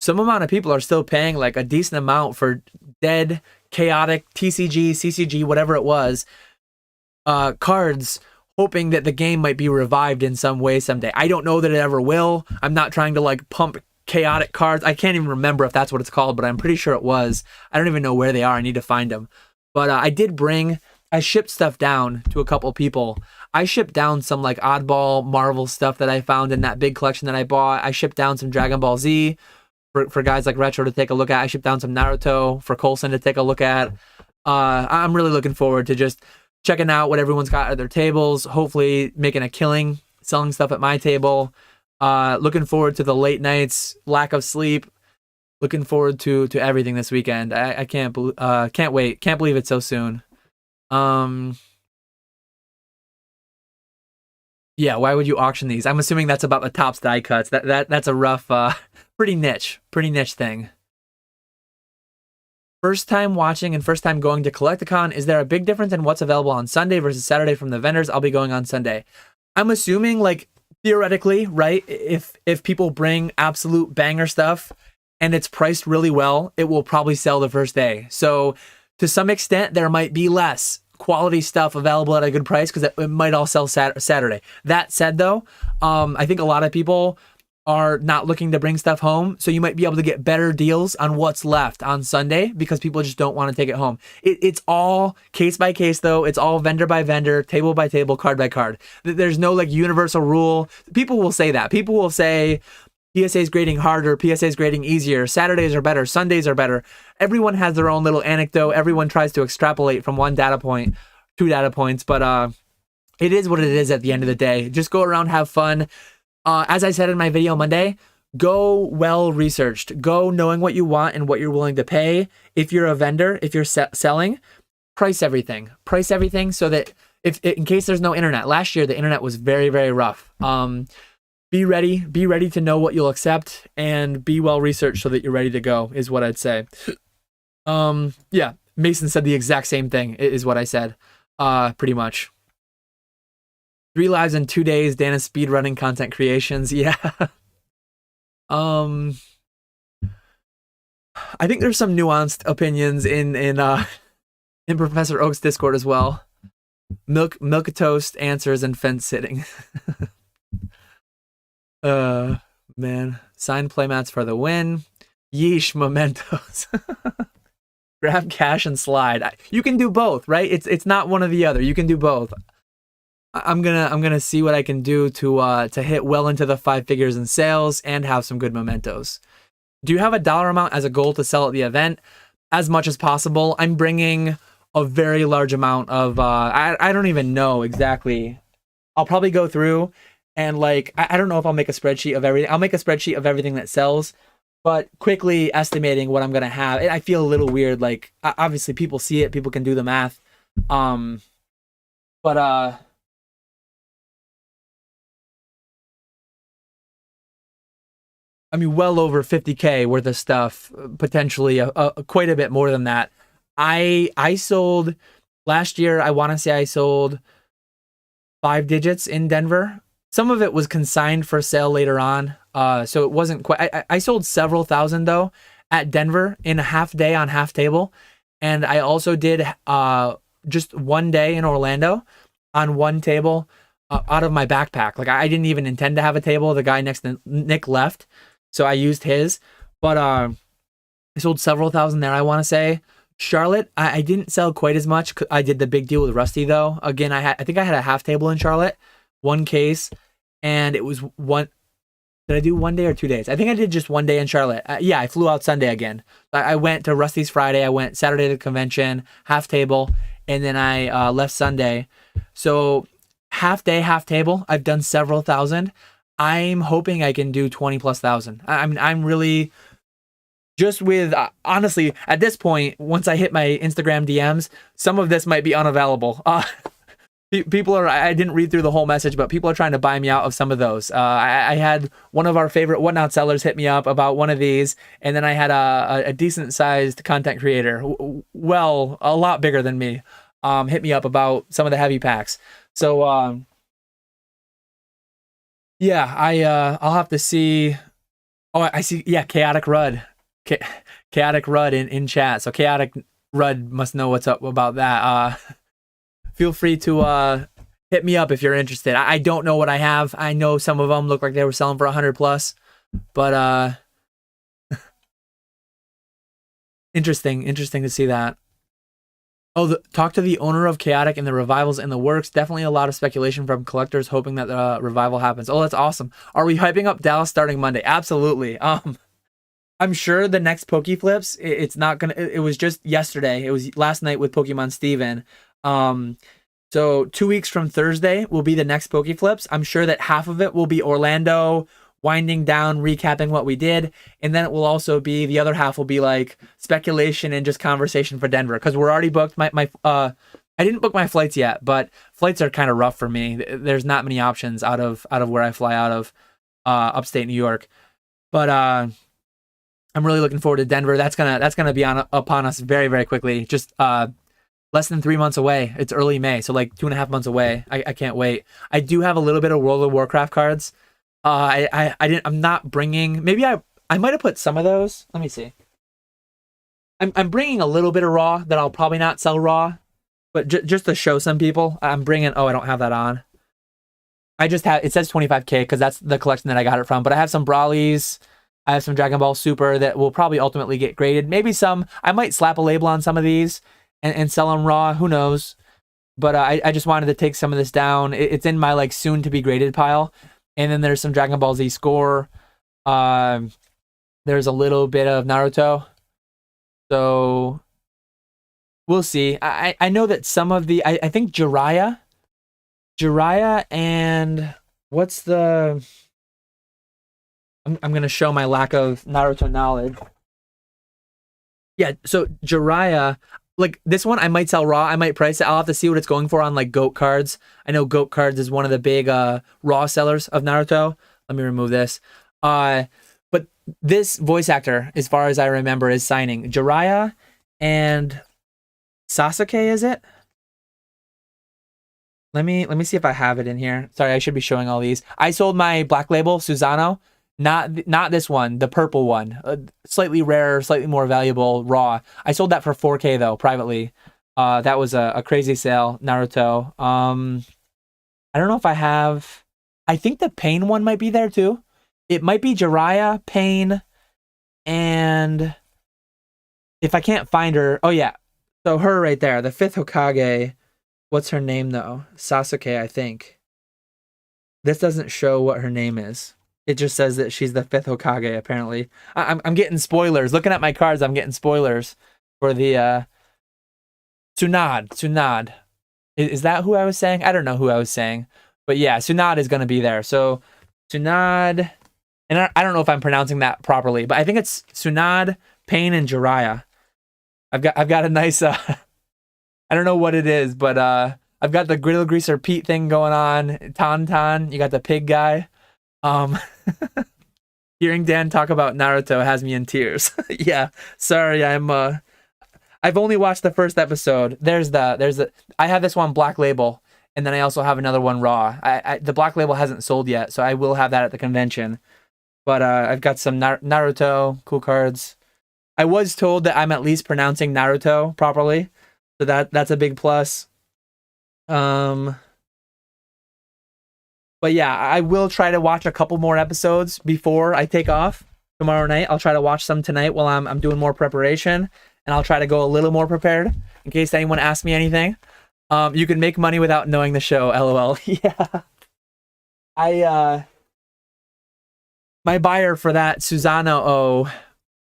S1: Some amount of people are still paying like a decent amount for dead, Chaotic, TCG, CCG, whatever it was, cards, hoping that the game might be revived in some way someday. I don't know that it ever will. I'm not trying to like pump Chaotic cards. I can't even remember if that's what it's called, but I'm pretty sure it was. I don't even know where they are. I need to find them. But I shipped stuff down to a couple people. I shipped down some like oddball Marvel stuff that I found in that big collection that I bought. I shipped down some Dragon Ball Z for guys like Retro to take a look at. I shipped down some Naruto for Colson to take a look at. I'm really looking forward to just checking out what everyone's got at their tables, hopefully making a killing, selling stuff at my table. Looking forward to the late nights, lack of sleep. Looking forward to everything this weekend. I can't wait. Can't believe it's so soon. Yeah, why would you auction these? I'm assuming that's about the Topps die cuts. That's a rough, pretty niche thing. First time watching and first time going to Collecticon. Is there a big difference in what's available on Sunday versus Saturday from the vendors? I'll be going on Sunday. I'm assuming like, theoretically, right, if people bring absolute banger stuff and it's priced really well, it will probably sell the first day. So to some extent, there might be less quality stuff available at a good price because it might all sell Saturday. That said, though, I think a lot of people are not looking to bring stuff home, so you might be able to get better deals on what's left on Sunday because people just don't want to take it home. It's all case by case, though. It's all vendor by vendor, table by table, card by card. There's no like universal rule. People will say that. People will say PSA is grading harder, PSA is grading easier, Saturdays are better, Sundays are better. Everyone has their own little anecdote. Everyone tries to extrapolate from one data point, 2 data points, but it is what it is at the end of the day. Just go around, have fun. As I said in my video Monday, go well researched. Go knowing what you want and what you're willing to pay. If you're a vendor, if you're selling, price everything. Price everything so that in case there's no internet. Last year, the internet was very, very rough. Be ready to know what you'll accept and be well researched so that you're ready to go is what I'd say. Yeah, Mason said the exact same thing is what I said, pretty much. 3 lives in 2 days. Dana's speedrunning content creations. Yeah. I think there's some nuanced opinions in Professor Oak's Discord as well. Milk a toast, answers, and fence sitting. Man. Signed playmats for the win. Yeesh, mementos. Grab cash and slide. You can do both, right? It's not one or the other. You can do both. I'm gonna see what I can do to hit well into the 5 figures in sales and have some good mementos. Do you have a dollar amount as a goal to sell at the event? As much as possible. I'm bringing a very large amount of I don't even know exactly. I'll probably go through and like I don't know if I'll make a spreadsheet of everything. I'll make a spreadsheet of everything that sells. but quickly estimating what I'm gonna have, and I feel a little weird. Like obviously people see it, people can do the math, um, but I mean, well over 50K worth of stuff, potentially quite a bit more than that. I sold last year. I want to say I sold 5 digits in Denver. Some of it was consigned for sale later on, so it wasn't quite. I sold several thousand though at Denver in a half day on half table, and I also did just one day in Orlando on one table out of my backpack. Like I didn't even intend to have a table. The guy next to Nick left, so I used his. But I sold several thousand there. I want to say Charlotte. I didn't sell quite as much. I did the big deal with Rusty though. Again, I think I had a half table in Charlotte, one case, and it was one. Did I do 1 day or 2 days? I think I did just 1 day in Charlotte. Yeah, I flew out Sunday again. I went to Rusty's Friday. I went Saturday to the convention, half table, and then I left Sunday. So half day, half table. I've done several thousand. I'm hoping I can do 20 plus thousand. I'm really just with honestly at this point. Once I hit my Instagram DMs, some of this might be unavailable. People are, I didn't read through the whole message, but people are trying to buy me out of some of those. I had one of our favorite Whatnot sellers hit me up about one of these, and then I had a decent sized content creator, well, a lot bigger than me, hit me up about some of the heavy packs. So, yeah, I'll have to see. Oh, I see. Yeah, Chaotic Rudd. Chaotic Rudd in chat. So Chaotic Rudd must know what's up about that. Feel free to hit me up if you're interested. I don't know what I have. I know some of them look like they were selling for 100 plus, but interesting to see that. Oh, talk to the owner of Chaotic and the revival's in the works. Definitely a lot of speculation from collectors hoping that the revival happens. Oh, that's awesome. Are we hyping up Dallas starting Monday? Absolutely. I'm sure the next Pokeflips, it's not gonna. It was just yesterday. It was last night with Pokemon Steven. So 2 weeks from Thursday will be the next Pokeflips. I'm sure that half of it will be Orlando winding down, recapping what we did, and then it will also be the other half will be like speculation and just conversation for Denver because we're already booked. I didn't book my flights yet, but flights are kind of rough for me. There's not many options out of where I fly out of, upstate New York, but I'm really looking forward to Denver. That's gonna be upon us very, very quickly. Just less than 3 months away. It's early May, so like 2.5 months away. I can't wait. I do have a little bit of World of Warcraft cards. I'm not bringing. Maybe I might have put some of those. Let me see. I'm bringing a little bit of raw that I'll probably not sell raw, but just to show some people, I'm bringing. Oh, I don't have that on. I just have. It says 25K because that's the collection that I got it from. But I have some Brawlies. I have some Dragon Ball Super that will probably ultimately get graded. Maybe some. I might slap a label on some of these and sell them raw. Who knows? But I just wanted to take some of this down. It's in my like soon to be graded pile. And then there's some Dragon Ball Z score. There's a little bit of Naruto. So we'll see. I know that some of the I think Jiraiya and what's the I'm gonna show my lack of Naruto knowledge. Yeah, so Jiraiya, like this one I might sell raw, I might price it. I'll have to see what it's going for on like GOAT cards. I know GOAT cards is one of the big raw sellers of Naruto. Let me remove this. But this voice actor, as far as I remember, is signing Jiraiya and Sasuke, is it? Let me see if I have it in here. Sorry, I should be showing all these. I sold my Black Label Susano. Not this one, the purple one. Slightly rarer, slightly more valuable, raw. I sold that for 4K though, privately. That was a crazy sale, Naruto. I don't know if I have. I think the Pain one might be there too. It might be Jiraiya, Pain, and if I can't find her, oh yeah. So her right there, the 5th Hokage. What's her name though? Sasuke, I think. This doesn't show what her name is. It just says that she's the 5th Hokage, apparently. I'm getting spoilers. Looking at my cards, I'm getting spoilers for the Tsunade. Is that who I was saying? I don't know who I was saying. But yeah, Tsunade is going to be there. So Tsunade. And I don't know if I'm pronouncing that properly, but I think it's Tsunade, Pain, and Jiraiya. I've got a nice I don't know what it is, but I've got the Griddle Greaser Pete thing going on. Tauntaun, you got the pig guy. Um, hearing Dan talk about Naruto has me in tears. Yeah, sorry, I've only watched the first episode. I have this one Black Label, and then I also have another one Raw. The Black Label hasn't sold yet, so I will have that at the convention. But I've got some Naruto cool cards. I was told that I'm at least pronouncing Naruto properly, so that's a big plus. But yeah, I will try to watch a couple more episodes before I take off tomorrow night. I'll try to watch some tonight while I'm doing more preparation, and I'll try to go a little more prepared in case anyone asks me anything. You can make money without knowing the show, LOL. Yeah. My buyer for that Susanoo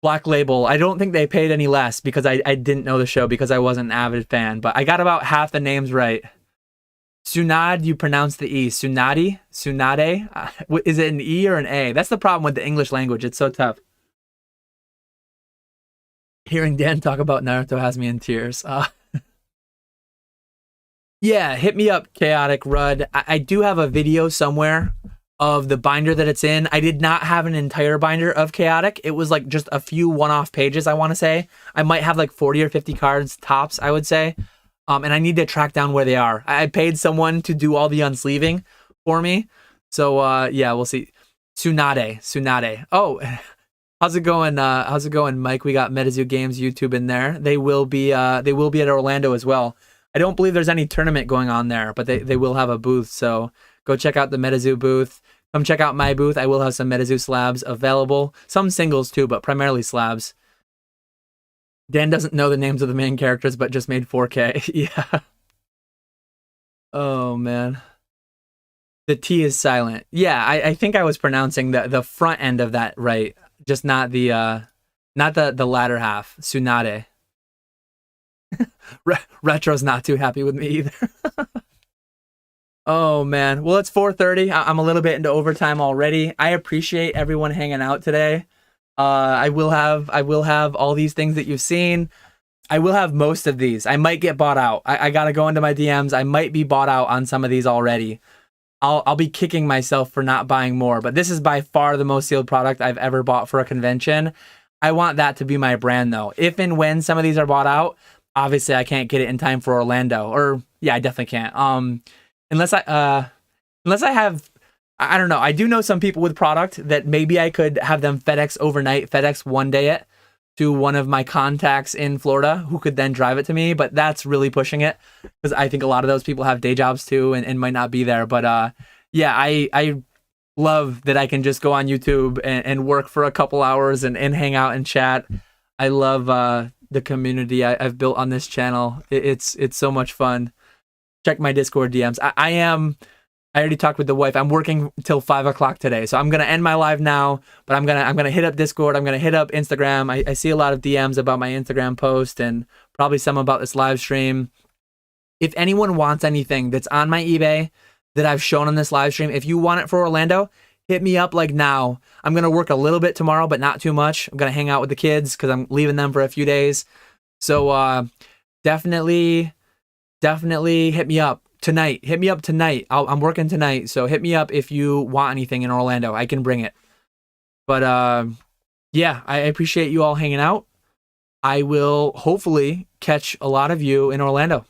S1: Black Label, I don't think they paid any less because I didn't know the show because I wasn't an avid fan, but I got about half the names right. Tsunade, you pronounce the E. Tsunade? Is it an E or an A? That's the problem with the English language. It's so tough. Hearing Dan talk about Naruto has me in tears. Yeah, hit me up, Chaotic Rudd. I do have a video somewhere of the binder that it's in. I did not have an entire binder of Chaotic. It was like just a few one-off pages, I want to say. I might have like 40 or 50 cards tops, I would say. And I need to track down where they are. I paid someone to do all the unsleeving for me. So yeah, we'll see. Tsunade. Oh, how's it going? How's it going, Mike? We got MetaZoo Games YouTube in there. They will be at Orlando as well. I don't believe there's any tournament going on there, but they will have a booth. So go check out the MetaZoo booth. Come check out my booth. I will have some MetaZoo slabs available. Some singles too, but primarily slabs. Dan doesn't know the names of the main characters, but just made 4K. Yeah. Oh, man. The T is silent. Yeah, I think I was pronouncing the front end of that right. Just not the latter half. Tsunade. Retro's not too happy with me either. Oh, man. Well, it's 4:30. I'm a little bit into overtime already. I appreciate everyone hanging out today. I will have all these things that you've seen. I will have most of these. I might get bought out. I gotta go into my DMs. I might be bought out on some of these already. I'll be kicking myself for not buying more, but this is by far the most sealed product I've ever bought for a convention. I want that to be my brand though. If and when some of these are bought out, obviously I can't get it in time for Orlando. Or yeah, I definitely can't. Unless I have, I don't know. I do know some people with product that maybe I could have them FedEx overnight, FedEx one day it to one of my contacts in Florida who could then drive it to me. But that's really pushing it because I think a lot of those people have day jobs too and might not be there. But yeah, I love that I can just go on YouTube and work for a couple hours and hang out and chat. I love the community I've built on this channel. It's so much fun. Check my Discord DMs. I already talked with the wife. I'm working till 5 o'clock today, so I'm gonna end my live now. But I'm gonna hit up Discord. I'm gonna hit up Instagram. I see a lot of DMs about my Instagram post and probably some about this live stream. If anyone wants anything that's on my eBay that I've shown on this live stream, if you want it for Orlando, hit me up like now. I'm gonna work a little bit tomorrow, but not too much. I'm gonna hang out with the kids because I'm leaving them for a few days. So definitely hit me up. Tonight. Hit me up tonight. I'm working tonight, so hit me up if you want anything in Orlando. I can bring it. But yeah, I appreciate you all hanging out. I will hopefully catch a lot of you in Orlando.